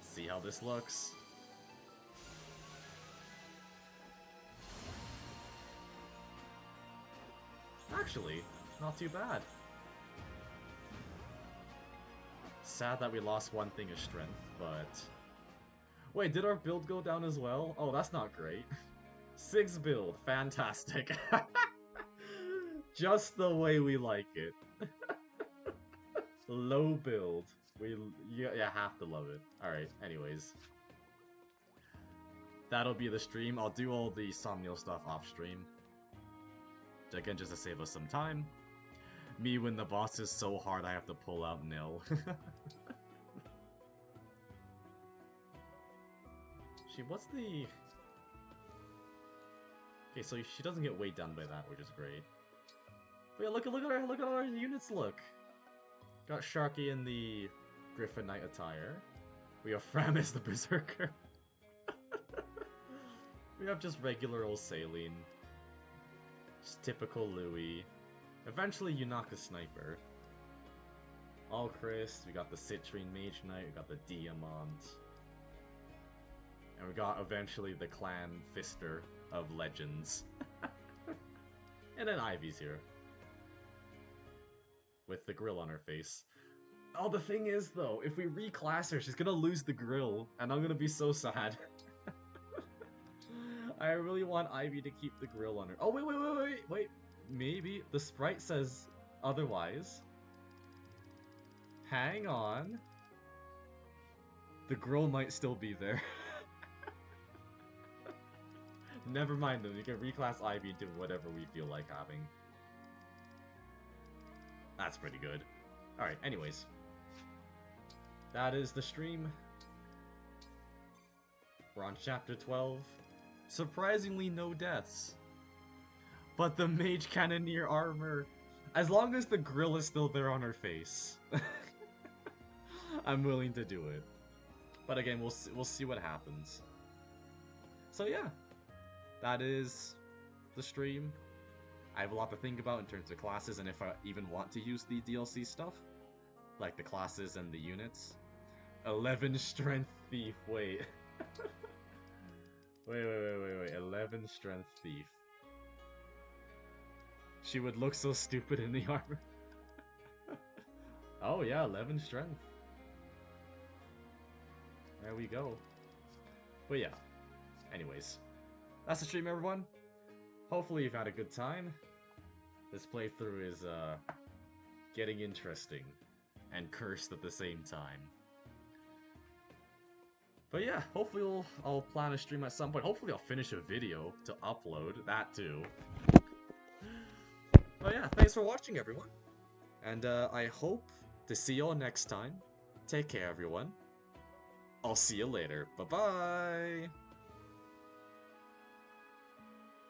See how this looks. Actually, not too bad. Sad that we lost one thing of strength, but... Wait, did our build go down as well? Oh, that's not great. 6 build, fantastic. Just the way we like it. Low build. You have to love it. Alright, anyways. That'll be the stream. I'll do all the Somnial stuff off stream. Again, just to save us some time. Me when the boss is so hard I have to pull out nil. What's the... Okay, so she doesn't get weighed down by that, which is great. But yeah, look at how our units look. Got Sharky in the Griffin Knight attire. We have Framis the Berserker. We have just regular old Saline. Just typical Louis. Eventually Yunaka Sniper. All Chris, we got the Citrine Mage Knight, we got the Diamant. And we got eventually the Clan Fister of Legends. And then Ivy's here. With the grill on her face. Oh, the thing is though, if we reclass her, she's gonna lose the grill, and I'm gonna be so sad. I really want Ivy to keep the grill on her. Oh, wait. Maybe the sprite says otherwise. Hang on. The grill might still be there. Never mind them, we can reclass Ivy into whatever we feel like having. That's pretty good. Alright, anyways. That is the stream. We're on chapter 12. Surprisingly no deaths. But the Mage Cannoneer armor, as long as the grill is still there on her face, I'm willing to do it. But again, we'll see what happens. So yeah. That is the stream. I have a lot to think about in terms of classes and if I even want to use the DLC stuff. Like the classes and the units. 11 Strength Thief, wait. Wait. 11 Strength Thief. She would look so stupid in the armor. Oh yeah, 11 Strength. There we go. But yeah. Anyways. That's the stream, everyone. Hopefully you've had a good time. This playthrough is getting interesting and cursed at the same time. But yeah, hopefully I'll plan a stream at some point. Hopefully I'll finish a video to upload, that too. But yeah, thanks for watching, everyone. And I hope to see you all next time. Take care, everyone. I'll see you later. Bye-bye!